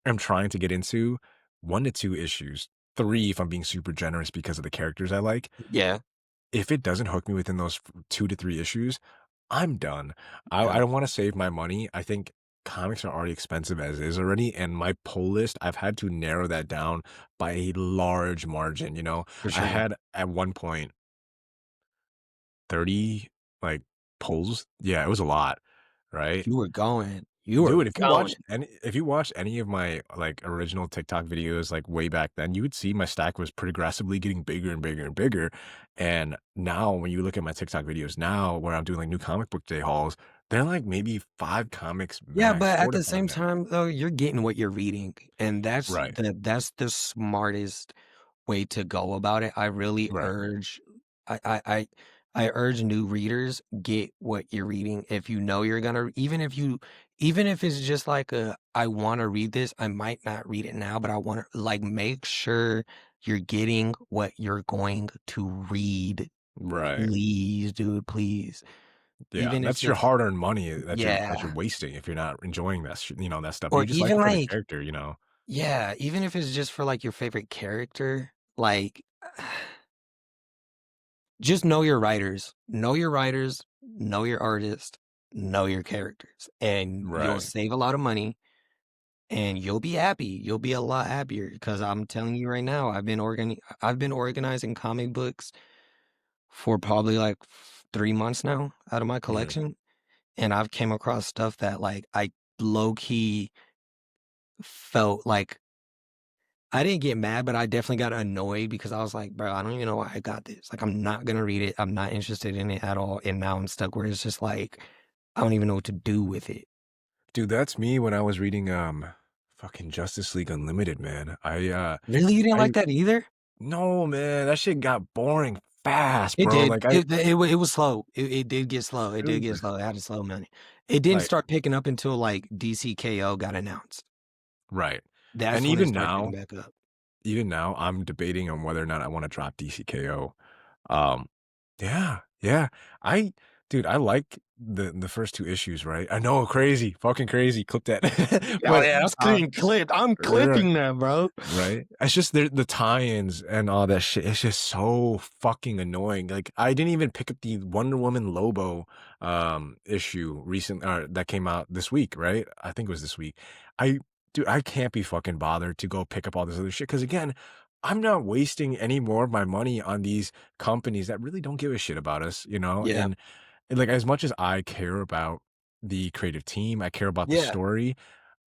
I'm trying to get into 1 to 2 issues, 3 if I'm being super generous because of the characters I like. Yeah. If it doesn't hook me within those 2 to 3 issues, I'm done. I Gotcha. don't wanna save my money. I think comics are already expensive as is already, and my pull list, I've had to narrow that down by a large margin, you know? For I sure. had at one point 30, like, pulls. Yeah, it was a lot, right? You were going. You were Dude, going. if you watched any of my, like, original TikTok videos, like, way back then, you would see my stack was progressively getting bigger and bigger and bigger, and now when you look at my TikTok videos now where I'm doing, like, new comic book day hauls, they're, like, maybe 5 comics Yeah, max, but 4 at to the 5 same max. time, though, you're getting what you're reading, and Right, that's the smartest way to go about it. I really right, urge I I I I urge new readers, get what you're reading. If you know you're gonna even if it's just like a, "I wanna read this, I might not read it now, but I wanna" like, make sure you're getting what you're going to read. right. Please, dude, please. Yeah, Even if that's your it's hard-earned money that you're yeah. wasting if you're not enjoying that stuff. Or You just like even, it for the like character, you know? yeah, even if it's just for, like, your favorite character, like, just know your writers. Know your writers, know your artists, know your characters, and you'll Right. save a lot of money, and you'll be happy. You'll be a lot happier because 'cause I'm telling you right now, I've been organizing comic books for probably, like, 3 months now out of my Mhm. collection, and I've came across stuff that, like, I low key felt like I didn't get mad, but I definitely got annoyed because I was like, "Bro, I don't even know why I got this. Like, I'm not gonna read it. I'm not interested in it at all." And now I'm stuck where it's just like, I don't even know what to do with it. Dude, that's me when I was reading, fucking Justice League Unlimited, man. Really? You didn't I like that either? no, man, that shit got boring fast, It bro. did. Like, It was slow. It did get slow. It did get dude, slow. It had a slow money. It didn't like start picking up until like DCKO got announced. right. And That's when it started picking back up. even now, I'm debating on whether or not I wanna drop DCKO. Um, yeah, yeah. I dude, I like the first 2 issues, right? I know, crazy, fucking crazy, clip that. Oh But, yeah, that's uh clean clipped. I'm right. clipping that, bro. Right? It's just the tie-ins and all that shit, it's just so fucking annoying, like, I didn't even pick up the Wonder Woman Lobo, issue that came out this week, right? I think it was this week. I dude, I can't be fucking bothered to go pick up all this other shit because again, I'm not wasting any more of my money on these companies that really don't give a shit about us, you know? Yeah. And, like, as much as I care about the creative team, I care about the Yeah. story,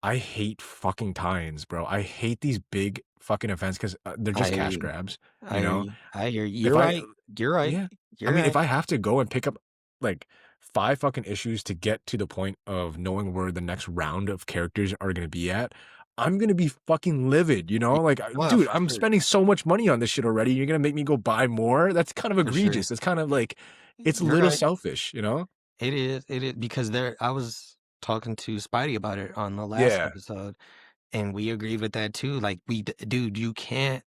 I hate fucking tie-ins, bro. I hate these big fucking events 'cause, they're I just hear cash you. grabs, I you hear know? you. I hear you. If You're I right. You're right. yeah. I You're mean, if right. I have to go and pick up, like, 5 fucking issues to get to the point of knowing where the next round of characters are gonna be at, I'm gonna be fucking livid, you know? Yeah. Like, Oh, dude, for I'm sure. spending so much money on this shit already, you're gonna make me go buy more? That's kind of For sure. egregious. It's kind of like it's a You're little right. selfish, you know? It is because I was talking to Spidey about it on the last Yeah. episode, and we agreed with that too. Like, dude, you can't.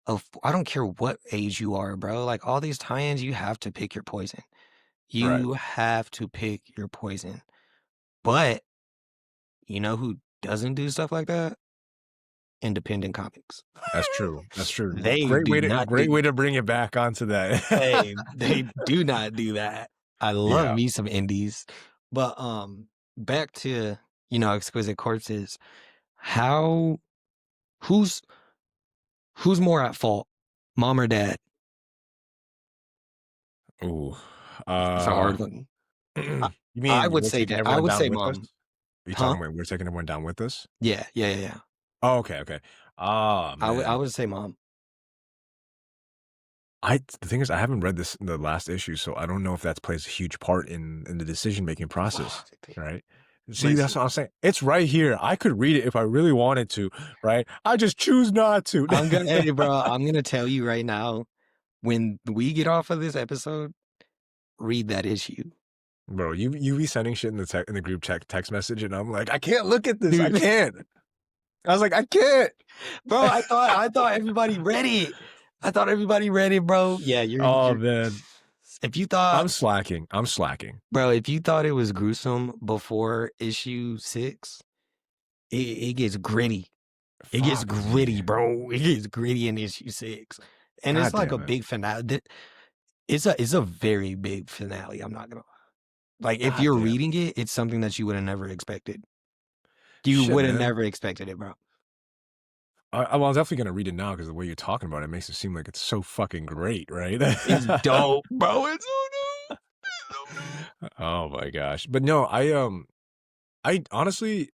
I don't care what age you are, bro. Like all these tie-ins, you have to pick your poison. Right. You have to pick your poison. But you know who doesn't do stuff like that? Independent comics. That's true. That's true. They do not Great do. way to bring it back onto that. Hey, they do not do that. I love Yeah. me some indies. But, back to, Exquisite Corpses. How who's who's more at fault? Mom or dad? Ooh. It's a Uh, hard one. I you I mean would we're say taking that I everyone would down say with us? mom. Are you Huh? talking about we're taking everyone down with us? Yeah, yeah, yeah, yeah. Oh, okay, okay. Oh, I man. would say mom. The thing is I haven't read the last issue, so I don't know if that plays a huge part in the decision-making process, right? See, that's what I'm saying. It's right here. I could read it if I really wanted to, right? I just choose not to. Hey, bro, I'm gonna tell you right now. When we get off of this episode, read that issue. Bro, you be sending shit in the group chat text message, and I'm like, I can't look at this. I Dude. can't. I was like, I can't. Bro, I thought everybody read it. I thought everybody read it, bro. Yeah, Oh man, if you thought I'm slacking. bro, if you thought it was gruesome before issue 6, it gets gritty. It gets Fuck, gritty, man. bro. It gets gritty in issue 6. And it's God like a damn it. big finale. It's a very big finale. I'm not gonna like if God you're damn. reading it, it's something that you would have never expected. You Shit, would have man. never expected it, bro. I'm definitely gonna read it now because the way you're talking about it makes it seem like it's so fucking great, right? It's dope, bro. It's so dope. Oh my gosh. But no, I honestly,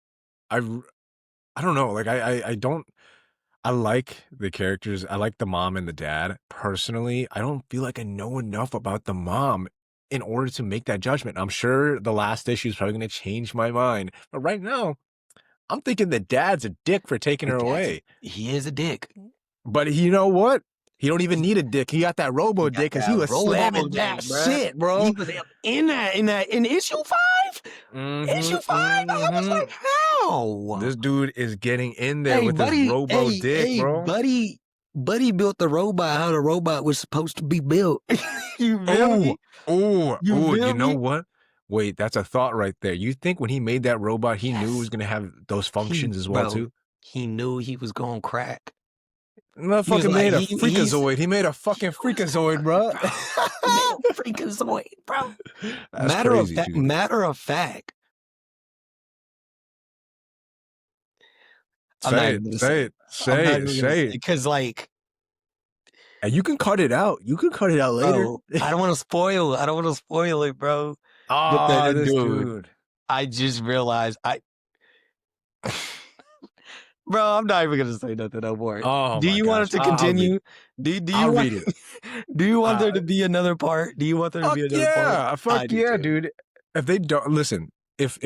I don't know. Like I like the characters. I like the mom and the dad. Personally, I don't feel like I know enough about the mom in order to make that judgment. I'm sure the last issue is probably going to change my mind. But right now, I'm thinking the dad's a dick for taking her away. He is a dick. But you know what? He don't even need a dick. He got that robo dick because he was slamming that shit, bro. He was in issue 5? Issue 5? I was like, how? This dude is getting in there with buddy, his robo dick, bro. Buddy built the robot how the robot was supposed to be built. You feel me? Oh, You you know me? what? Wait, that's a thought right there. You think when he made that robot, he knew it was gonna have those functions as well bro, too? He knew he was gonna crack. Motherfucker made a freakazoid. He made a fucking freakazoid, bro. Freakazoid, bro. That's Matter crazy, of dude. matter of fact. Say it. Because like, And you can cut it out. You can cut it out later. bro, I don't want to spoil it, bro. Oh, this dude. dude. I just realized bro, I'm not even gonna say nothing no more. Oh, do my you want it gosh. to continue? Do you I'll want read it. Do you want there to be another part? Do you want there to Fuck be another yeah, part? fuck I do yeah, too. dude. If they don't listen, if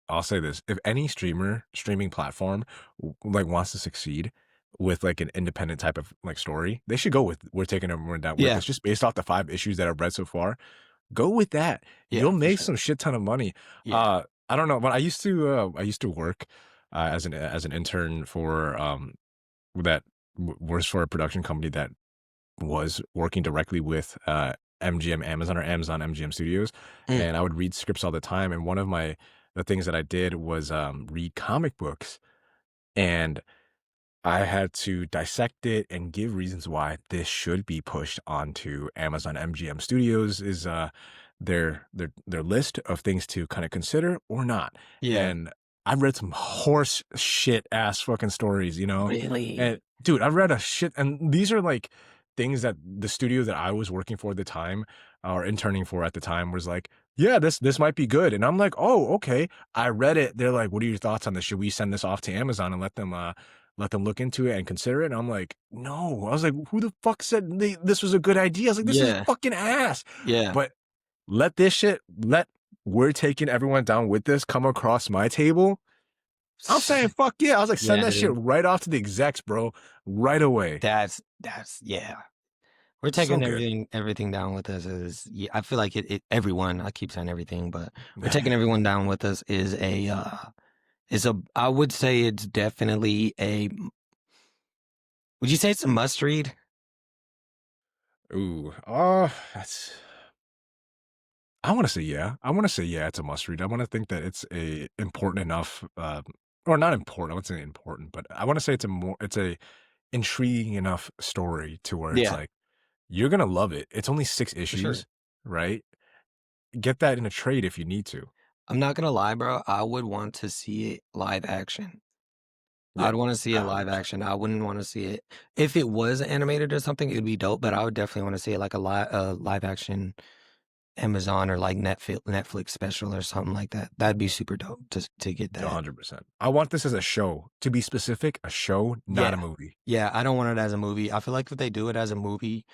I'll say this, if any streaming platform like wants to succeed with like an independent type of like story, they should go with We're Taking Everyone Down. Yeah. It's just based off the 5 issues that I've read so far. Go with that. Yeah, You'll for make sure. some shit ton of money. Yeah. I don't know, but I used to work as an intern for that was for a production company that was working directly with MGM Amazon or Amazon MGM Studios, and I would read scripts all the time. And one of the things that I did was read comic books, and I had to dissect it and give reasons why this should be pushed onto Amazon MGM Studios is their list of things to kind of consider or not. Yeah. And I've read some horse shit ass fucking stories, you know? Really? And dude, I've read a shit, and these are like things that the studio that I was working for at the time or interning for at the time was like, yeah, this might be good. And I'm like, oh, okay. I read it. They're like, what are your thoughts on this? Should we send this off to Amazon and let them look into it and consider it? And I'm like, no. I was like, who the fuck said this was a good idea? I was like, this is fucking ass. Yeah. But let We're Taking Everyone Down with this come across my table. I'm saying fuck yeah. I was like, send that shit right off to the execs, bro. Right away. That's yeah. We're taking good. everything down with us is I feel like everyone, I keep saying everything, but We're Taking Everyone Down with us is I would say it's definitely would you say it's a must read? Ooh. That's I want to say yeah. It's a must read. I want to think that it's a important enough or not important. I wouldn't say important, but I want to say it's a intriguing enough story to where it's like you're going to love it. It's only 6 issues, right? Get that in a trade if you need to. I'm not going to lie, bro. I would want to see it live action. Yeah, I'd want to see it live action. I wouldn't want to see it if it was animated or something. It would be dope, but I would definitely want to see it like a live action Amazon or like Netflix special or something like that. That'd be super dope to get that. 100%. I want this as a show. To be specific, a show, not a movie. Yeah, I don't want it as a movie. I feel like if they do it as a movie,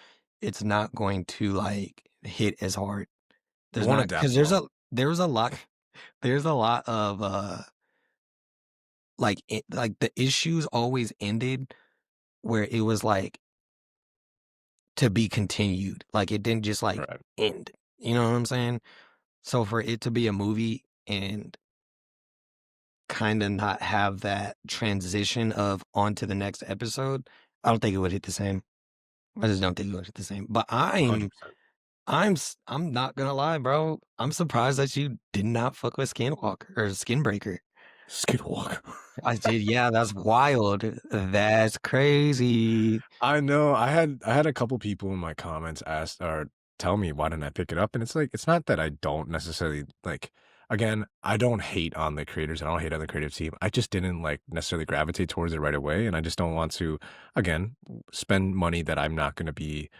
it's not going to like hit as hard. Because there was a lot. there's a lot of like the issues always ended where it was like to be continued. Like it didn't just like Right. end. You know what I'm saying? So for it to be a movie and kind of not have that transition of on to the next episode, I don't think it would hit the same. I just don't think it would hit the same. But 100%. I'm not gonna lie, bro. I'm surprised that you did not fuck with Skinwalker or Skinbreaker. Skinwalker. I did, yeah, that's wild. That's crazy. I know. I had a couple people in my comments ask or tell me why didn't I pick it up, and it's like it's not that I don't necessarily like. Again, I don't hate on the creators. I don't hate on the creative team. I just didn't like necessarily gravitate towards it right away, and I just don't want to, again, spend money that I'm not going to be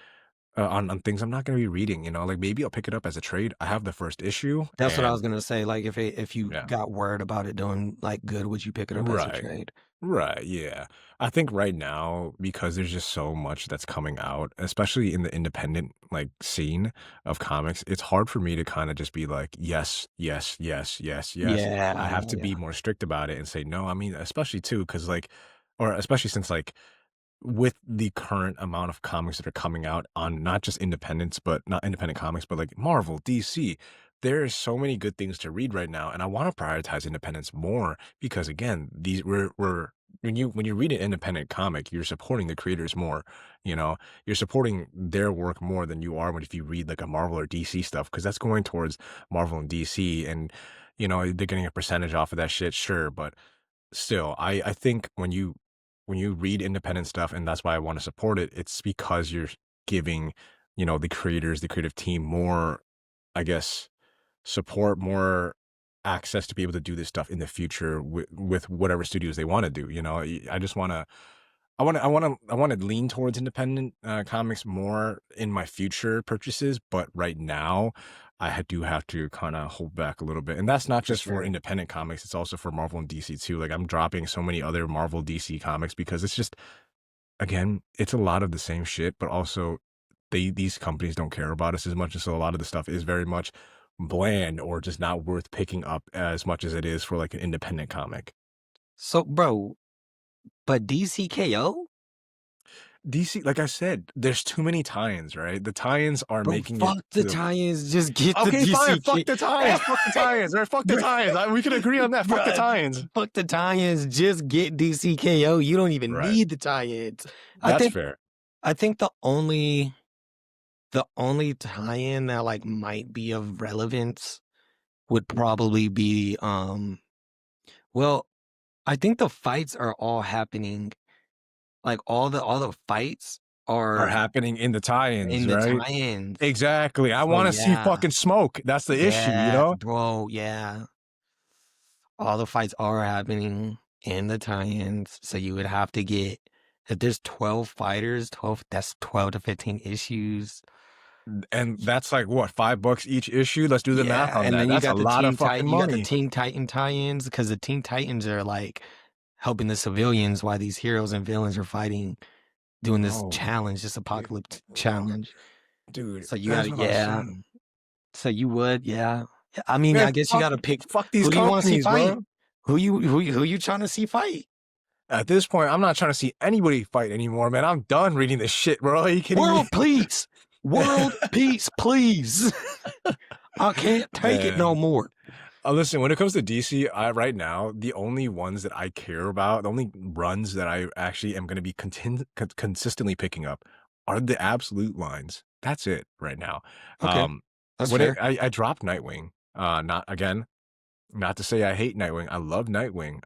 on things I'm not going to be reading. You know, like maybe I'll pick it up as a trade. I have the first issue, That's what I was and gonna say. Like if you yeah, got word about it doing like good, would you pick it up as a right. trade? Right, yeah. I think right now, because there's just so much that's coming out, especially in the independent like scene of comics, it's hard for me to kind of just be like, yes, yes, yes, yes, yes. I Yeah, have to yeah. be more strict about it and say no. I mean, especially too, because like, or especially since like with the current amount of comics that are coming out on not just independents, but not independent comics, but like Marvel, DC, there is so many good things to read right now, and I want to prioritize independence more because again, these we're when you read an independent comic, you're supporting the creators more. You know, you're supporting their work more than you are when if you read like a Marvel or DC stuff because that's going towards Marvel and DC, and you know they're getting a percentage off of that shit, sure, but still, I think when you read independent stuff, and that's why I want to support it, it's because you're giving, you know, the creators, the creative team more, I guess, support, more access to be able to do this stuff in the future with whatever studios they want to do. You know, I just want to I want to lean towards independent comics more in my future purchases, but right now do have to kind of hold back a little bit, and that's not For just for sure. independent comics; it's also for Marvel and DC too. Like I'm dropping so many other Marvel DC comics because it's just again, it's a lot of the same shit, but also these companies don't care about us as much, and so a lot of the stuff is very much bland or just not worth picking up as much as it is for like an independent comic. So, bro, but DCKO? DC, like I said, there's too many tie-ins, right? The tie-ins are Bro, making it fuck to the the tie-ins. Just get the okay, fine. DCK. Fuck the tie-ins. Fuck the tie-ins. Right? Fuck the Bruh, tie-ins. We can agree on that. Fuck the bruh, tie-ins. fuck the tie-ins. Just get DCKO. You don't even Right. need the tie-ins. I That's think fair. the only tie-in that like might be of relevance would probably be well, I think the fights are all happening. Like all the fights Are are happening in the tie-ins, in the right? tie-ins. Exactly. I So want to see yeah. fucking smoke. That's the issue, you Yeah, know? bro, yeah. All the fights are happening in the tie-ins. So you would have to get if there's 12 fighters, 12 that's 12 to 15 issues. And that's like what, $5 each issue? Let's do the math Yeah, on and that. then you That's a got the lot of fucking money. Teen Titan tie-ins because the Teen Titans are like helping the civilians while these heroes and villains are fighting, doing this Oh, challenge, this apocalypse challenge. dude, So you that's gotta, what I'm yeah. saying. So you would, yeah. I mean, Man, I guess you gotta pick fuck these who do you want to see companies, fight? bro. Who you trying to see fight? At this point, I'm not trying to see anybody fight anymore, man. I'm done reading this shit, bro. Are you kidding World me? peace, world peace, please. I can't take it no Man. more. Listen, when it comes to DC, right now, the only ones that I care about, the only runs that I actually am going to be consistently picking up are the absolute lines. That's it right now. Okay, that's When fair. I dropped Nightwing, not to say I hate Nightwing. I love Nightwing.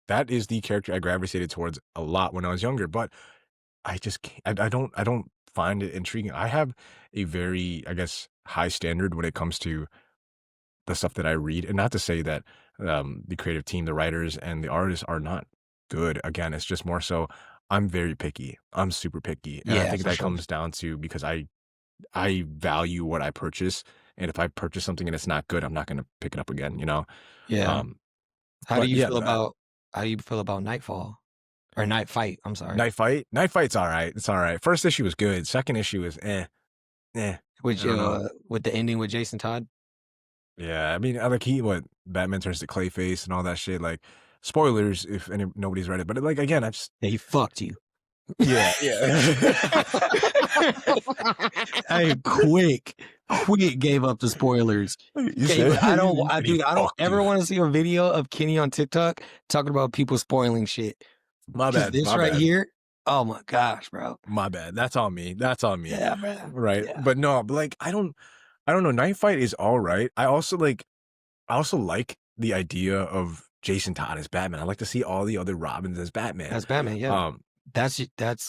That is the character I gravitated towards a lot when I was younger, but I just can't, I don't find it intriguing. I have a very, I guess, high standard when it comes to the stuff that I read, and not to say that the creative team, the writers, and the artists are not good. Again, it's just more so I'm very picky. I'm super picky, and I Yeah, think for that sure. comes down to because I value what I purchase, and if I purchase something and it's not good, I'm not going to pick it up again. You know. Yeah. Um, How do but you yeah, feel about Nightfall or Night Fight? I'm sorry. Night Fight's all right. It's all right. First issue was good. Second issue is I Which don't know. with the ending with Jason Todd? Yeah, I mean, like Batman turns to Clayface and all that shit. Like, spoilers if nobody's read it, but like again, I just He fucked you. yeah. Hey, quick gave up the spoilers. You said I he don't fucked ever you. want to see a video of Kenny on TikTok talking about people spoiling shit. My 'Cause bad. this My right bad. here, oh my gosh, bro. My bad. That's on me. That's on me. Yeah, man. Right. Yeah. But no, but like I don't know. Night Fight is all right. I also like the idea of Jason Todd as Batman. I like to see all the other Robins as Batman. That's Batman, yeah. Um, That's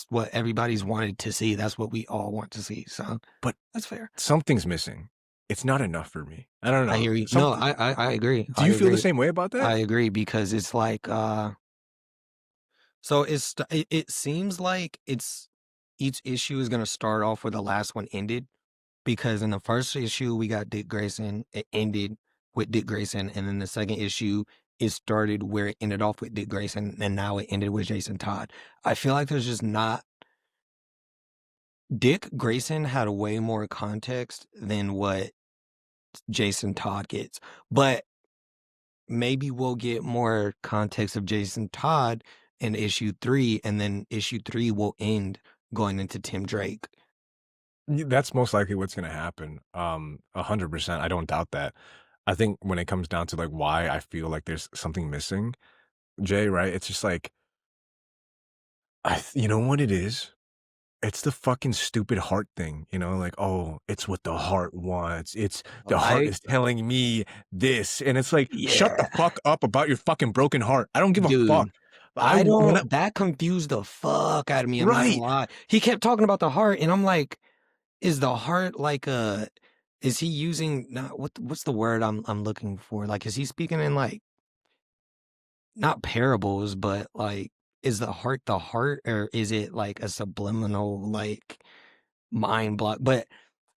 what everybody's wanted to see. That's what we all want to see. So, but that's fair. something's missing. It's not enough for me. I don't know. I hear you. No, I agree. Do you feel the same way about that? I agree because it's like so it seems like each issue is gonna start off where the last one ended, because in the first issue we got Dick Grayson. It ended with Dick Grayson, and then the second issue it started where it ended off with Dick Grayson, and now it ended with Jason Todd. I feel like there's just not. Dick Grayson had way more context than what Jason Todd gets, but maybe we'll get more context of Jason Todd in issue 3, and then issue 3 will end going into Tim Drake. That's most likely what's going to happen. 100%. I don't doubt that. I think when it comes down to like why I feel like there's something missing, Jay, right? It's just like, you know what it is? It's the fucking stupid heart thing, you know, like, oh, it's what the heart wants. It's the heart is telling me this. And it's like, shut the fuck up about your fucking broken heart. I don't give a fuck. That confused the fuck out of me. I'm not gonna lie. He kept talking about the heart, and I'm like, is the heart like is he using what's the word I'm looking for? Like, is he speaking in like not parables, but like, is the heart, or is it like a subliminal like mind block? But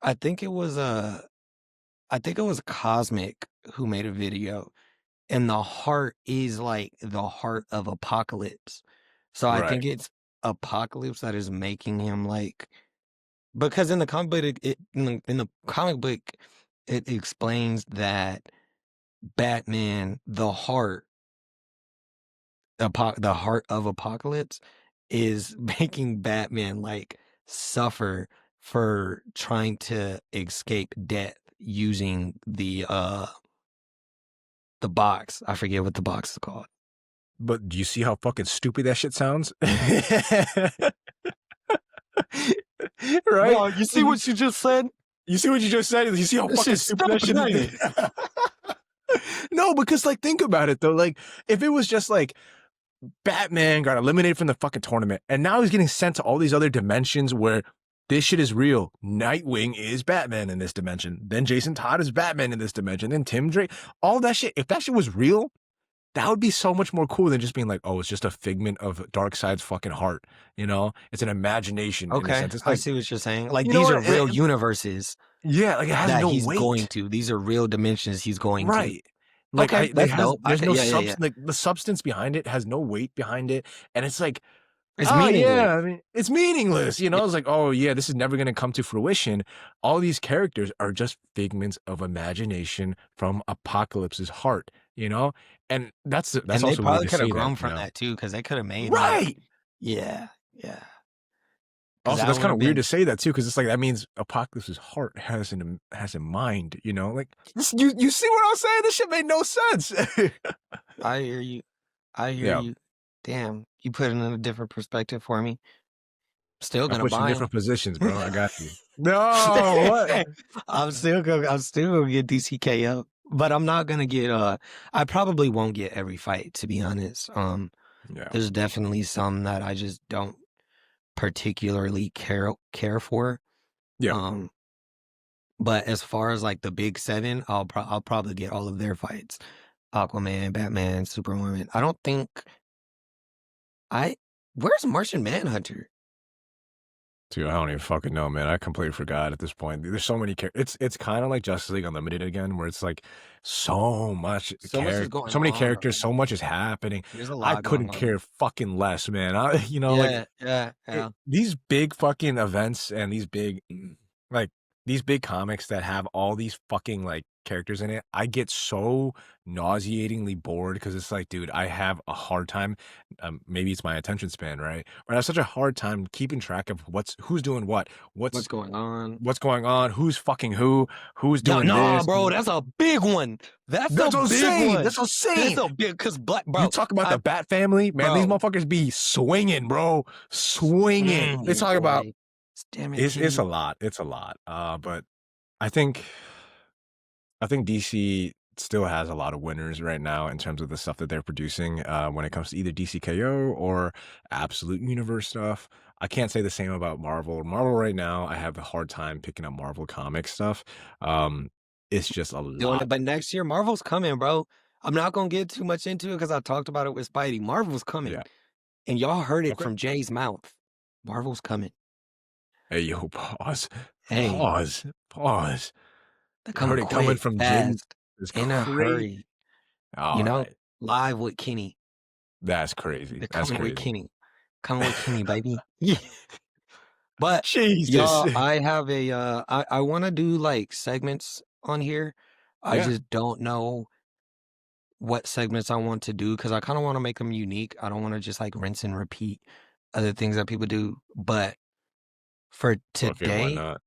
I think it was Cosmic who made a video, and the heart is like the heart of Apocalypse. So I think it's Apocalypse that is making him like, because in the comic book, in the comic book, it explains that Batman, the heart of Apocalypse, is making Batman like suffer for trying to escape death using the box. I forget what the box is called. But do you see how fucking stupid that shit sounds? Right? Wow, you see what you just said? You see what you just said? You see how fucking stupid that shit is? No, because like, think about it though. Like, if it was just like Batman got eliminated from the fucking tournament, and now he's getting sent to all these other dimensions where this shit is real. Nightwing is Batman in this dimension. Then Jason Todd is Batman in this dimension. Then Tim Drake. All that shit. If that shit was real, that would be so much more cool than just being like, oh, it's just a figment of Darkseid's fucking heart. You know, it's an imagination. Okay, it's I like, see what you're saying. Like, these are real universes. Yeah, like it has that no he's weight. going to. These are real dimensions he's going to. Right. Like, okay, that's dope. There's no substance. Like, the substance behind it has no weight behind it, and it's like, it's meaningless. Yeah, I mean, it's meaningless. You know, it's like, oh yeah, this is never gonna come to fruition. All these characters are just figments of imagination from Apocalypse's heart. You know, and that's and also they probably weird to could have say grown that, from you know? that too, because they could have made right. Like, yeah. Also, that's kind of weird to say that too, because it's like that means Apocalypse's heart has a mind. You know, like you see what I'm saying? This shit made no sense. I hear you. You. Damn, you put it in a different perspective for me. Still gonna buy different positions, bro. I got you. No, what? I'm still gonna get DCKO, but I'm not gonna get. I probably won't get every fight, to be honest. There's definitely some that I just don't particularly care for. Yeah. But as far as like the big 7, I'll probably get all of their fights: Aquaman, Batman, Superwoman. I don't think. Where's Martian Manhunter? Dude, I don't even fucking know, man. I completely forgot at this point. There's so many characters. It's kind of like Justice League Unlimited again, where it's like so much so many characters, so much is happening. There's a lot. I couldn't care fucking less, man. Yeah. These big fucking events and these big like these big comics that have all these fucking like characters in it, I get so nauseatingly bored because it's like, dude, I have a hard time. Maybe it's my attention span, right? But I have such a hard time keeping track of who's doing what, What's going on? what's going on, who's fucking who's Yo, doing nah, this. bro, that's a big one. That's That's a what I'm big saying. one. That's what I'm saying. That's a big, cause black, bro. You talk about the Bat Family, man. These bro. motherfuckers be swinging, bro, swinging. They talk about Damn it, it's a lot. It's a lot. But I think DC still has a lot of winners right now in terms of the stuff that they're producing. When it comes to either DCKO or Absolute Universe stuff, I can't say the same about Marvel. Marvel right now, I have a hard time picking up Marvel comic stuff. It's just a doing lot. it, but next year Marvel's coming, bro. I'm not gonna get too much into it because I talked about it with Spidey. Marvel's coming, Yeah. and y'all heard it Okay. from Jay's mouth. Marvel's coming. Hey, yo, pause. Hey. Pause. They're I heard coming it coming quick, from Jim. fast, It's in a crazy. hurry. All You know, right. live with Kenny. That's crazy. They're That's coming with crazy. Kenny. Coming with Kenny, baby. Yeah. But Jesus. y'all, I have a I want to do like segments on here. I Yeah. just don't know what segments I want to do because I kind of want to make them unique. I don't want to just like rinse and repeat other things that people do. But for Fuck it, why today, not?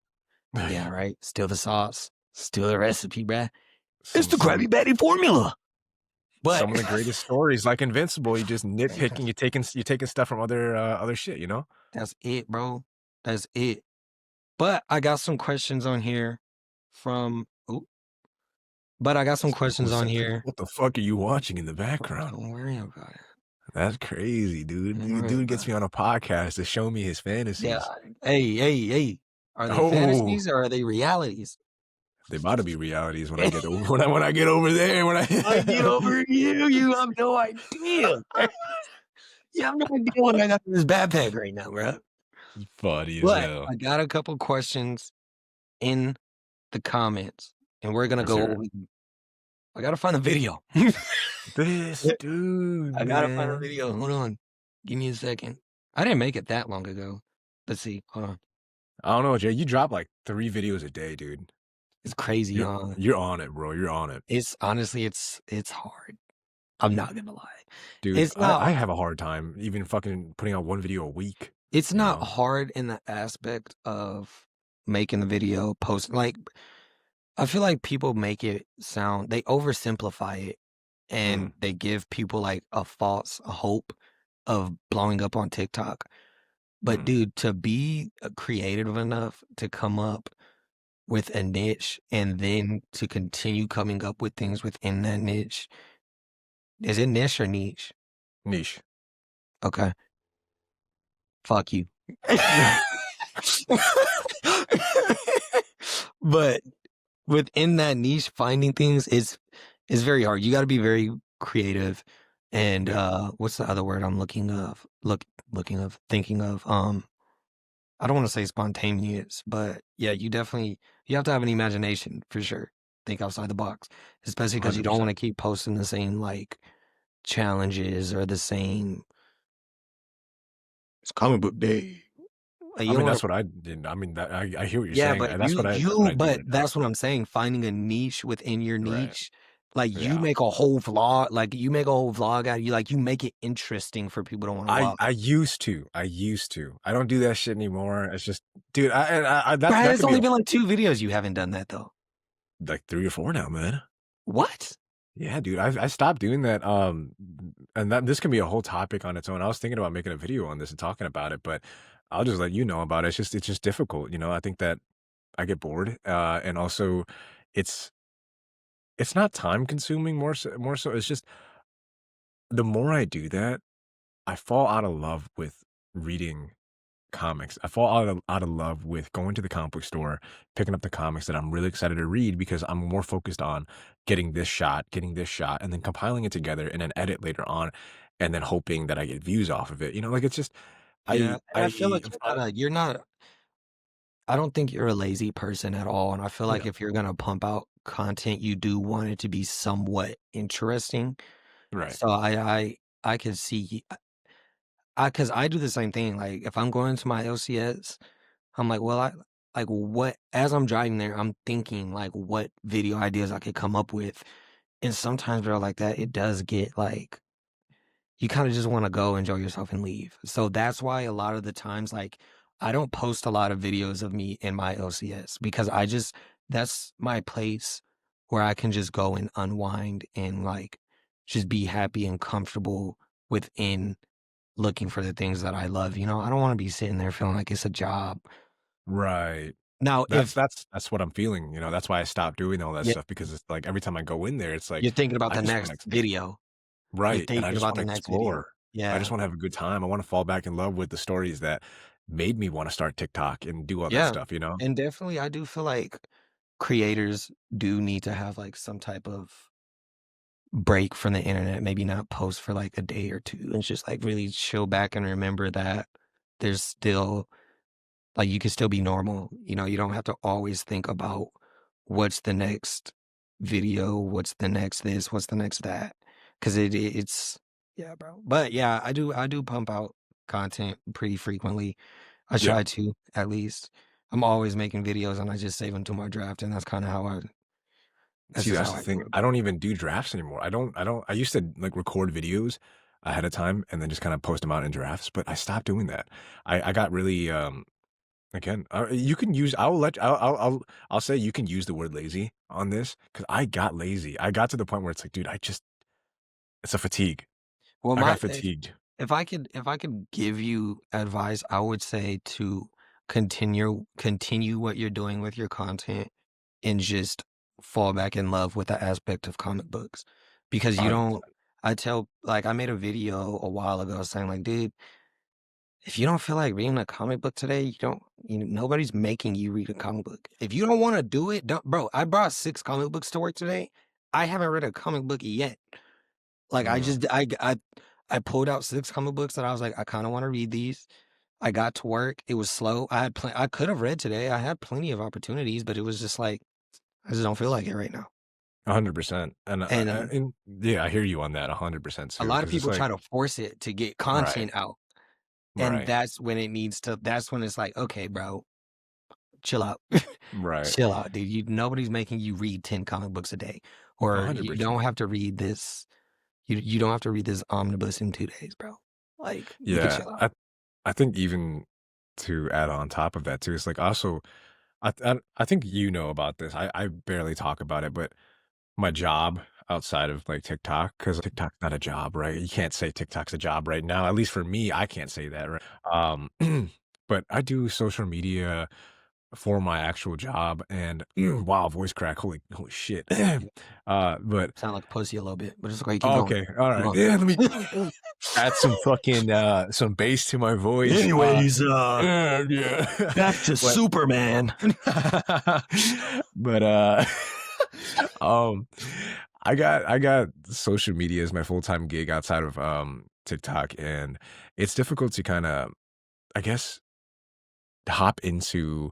yeah, right. Still the sauce, still the recipe, bruh. Some- It's the some- Krabby Patty formula. But some of the greatest stories, like Invincible, you just nitpicking, you're taking stuff from other shit, you know? that's it, bro. That's it. But I got some questions on here from. But I got some questions on here. What the fuck are you watching in the background? Don't worry about it. That's crazy, dude. Don't worry Dude gets about me on a podcast to show me his fantasies. Yeah. Hey. Are they Oh. fantasies or are they realities? They about to be realities when I get over when I get over there. When I get over you have no idea. You have no idea what I got in this backpack right now, bro. Funny as But hell. I got a couple questions in the comments, and we're gonna Yes, go. sir. I gotta find a video. This dude. I gotta find a man. video. Hold on. Give me a second. I didn't make it that long ago. Let's see. Hold on. I don't know, Jay. You drop like 3 videos a day, dude. It's crazy, huh? You're on it, bro. You're on it. It's honestly, it's hard. I'm not gonna lie. Dude, It's not. I have a hard time even fucking putting out 1 video a week. It's you not know? hard in the aspect of making the video, post. Like, I feel like people make it sound, they oversimplify it, and they give people like a false hope of blowing up on TikTok. But dude, to be creative enough to come up with a niche and then to continue coming up with things within that niche. Is it niche or niche? Niche. Okay. Fuck you. But within that niche, finding things is very hard. You got to be very creative. And what's the other word I'm thinking of? I don't want to say spontaneous, but yeah, you have to have an imagination for sure. Think outside the box, especially because you don't 100%. want to keep posting the same like challenges or the same. It's comic book day. Like, I mean, that's what I did. I mean, that I hear what you're saying. but That's what I do but right now. that's what I'm saying. Finding a niche within your Right. niche, like you Yeah. make a whole vlog, out. You make it interesting for people to want to watch. I used to. I don't do that shit anymore. It's just, dude. Bruh, That it's could only be been like 2 videos you haven't done that though. like 3 or 4 now, man. What? Yeah, dude. I stopped doing that. And this can be a whole topic on its own. I was thinking about making a video on this and talking about it, but I'll just let you know about it. It's just difficult, you know. I think that I get bored, and also it's not time consuming. More so, it's just the more I do that, I fall out of love with reading comics. I fall out of love with going to the comic book store, picking up the comics that I'm really excited to read because I'm more focused on getting this shot, and then compiling it together and then edit later on, and then hoping that I get views off of it. You know, like it's just Yeah, and I feel like I you're not. I don't think you're a lazy person at all, and I feel like No. if you're gonna pump out content, you do want it to be somewhat interesting. right. So I can see, because I do the same thing. Like if I'm going to my LCS, I'm like, well, like what as I'm driving there, I'm thinking like what video ideas I could come up with. And sometimes, bro, like that, it does get like you kind of just want to go enjoy yourself and leave. So that's why a lot of the times, like, I don't post a lot of videos of me in my LCS because that's my place where I can just go and unwind and like just be happy and comfortable within looking for the things that I love. I don't want to be sitting there feeling like it's a job. Right. Now, That's if that's that's what I'm feeling, that's why I stopped doing all that y- stuff because it's like every time I go in there, it's like you're thinking about I the just wanna next video, you're right, and I thinking just about wanna the next video. explore. I just Yeah. wanna have a good time. I wanna fall back in love with the stories that made me wanna start TikTok and do all that Yeah. stuff, you know? And definitely, I do feel like creators do need to have like some type of break from the internet, maybe not post for like a day or two and just like really chill back and remember that there's still like you can still be normal. You don't have to always think about what's the next video, what's the next this, what's the next that. Cause it's yeah, bro. But yeah, I do pump out content pretty frequently. I Yeah. try to at least. I'm always making videos and I just save them to my draft and that's See, just that's how the I do thing. it, I bro. don't even do drafts anymore. I used to like record videos ahead of time and then just kind of post them out in drafts, but I stopped doing that. I got really again, you can use I'll say you can use the word lazy on this because I got lazy. I got to the point where it's like, dude, it's a fatigue. Well, I got my fatigued. if I could give you advice, I would say to continue what you're doing with your content and just fall back in love with the aspect of comic books because you don't 100%. I tell like I made a video a while ago saying like, dude, if you don't feel like reading a comic book today, nobody's making you read a comic book. If you don't want to do it, don't, bro. I brought 6 comic books to work today. I haven't read a comic book yet. Like I Mm, just I pulled out 6 comic books that I was like, I kind of want to read these. I got to work. It was slow. I could have read today. I had plenty of opportunities, but it was just like I just don't feel like it right now. 100%. And And yeah, I hear you on that 100% a too. lot of Because it's people like, try to force it to get right, content out. And right, that's when it's like, okay, bro, chill out. right. Chill out, dude. Nobody's making you read 10 comic books a day. Or you don't 100%. have to read this. You don't have to read this omnibus in 2 days, bro. Like you can Yeah. chill out. I think even to add on top of that too, it's like also I think you know about this. I barely talk about it, but my job outside of like TikTok, because TikTok's not a job, right? You can't say TikTok's a job right now. At least for me, I can't say that, right? But I do social media for my actual job, and wow, voice crack, holy shit. But Sound like a pussy a little bit, but it's okay. Keep going. okay, all Keep right, going. yeah. Let me add some fucking some bass to my voice. Anyways, Yeah, back to but Superman. but um I got social media as my full-time gig outside of TikTok, and it's difficult to kind of, I guess, hop into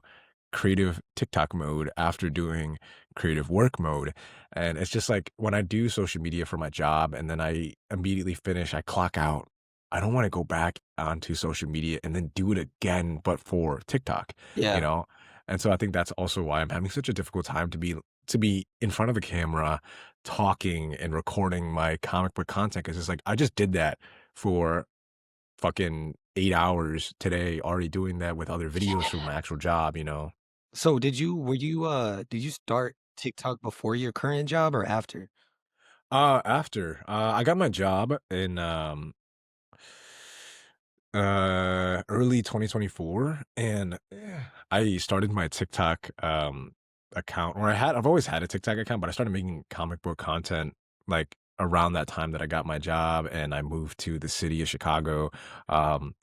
creative TikTok mode after doing creative work mode. And it's just like when I do social media for my job and then I immediately finish, I clock out. I don't want to go back onto social media and then do it again, but for TikTok, you Yeah. know? And so I think that's also why I'm having such a difficult time to be in front of a camera talking and recording my comic book content. Cause it's like I just did that for fucking 8 hours today, already doing that with other videos from my actual job, you know? So did you start TikTok before your current job or after? After, I got my job in, early 2024, and I started my TikTok, account, or I've always had a TikTok account, but I started making comic book content, like, around that time that I got my job and I moved to the city of Chicago. Um,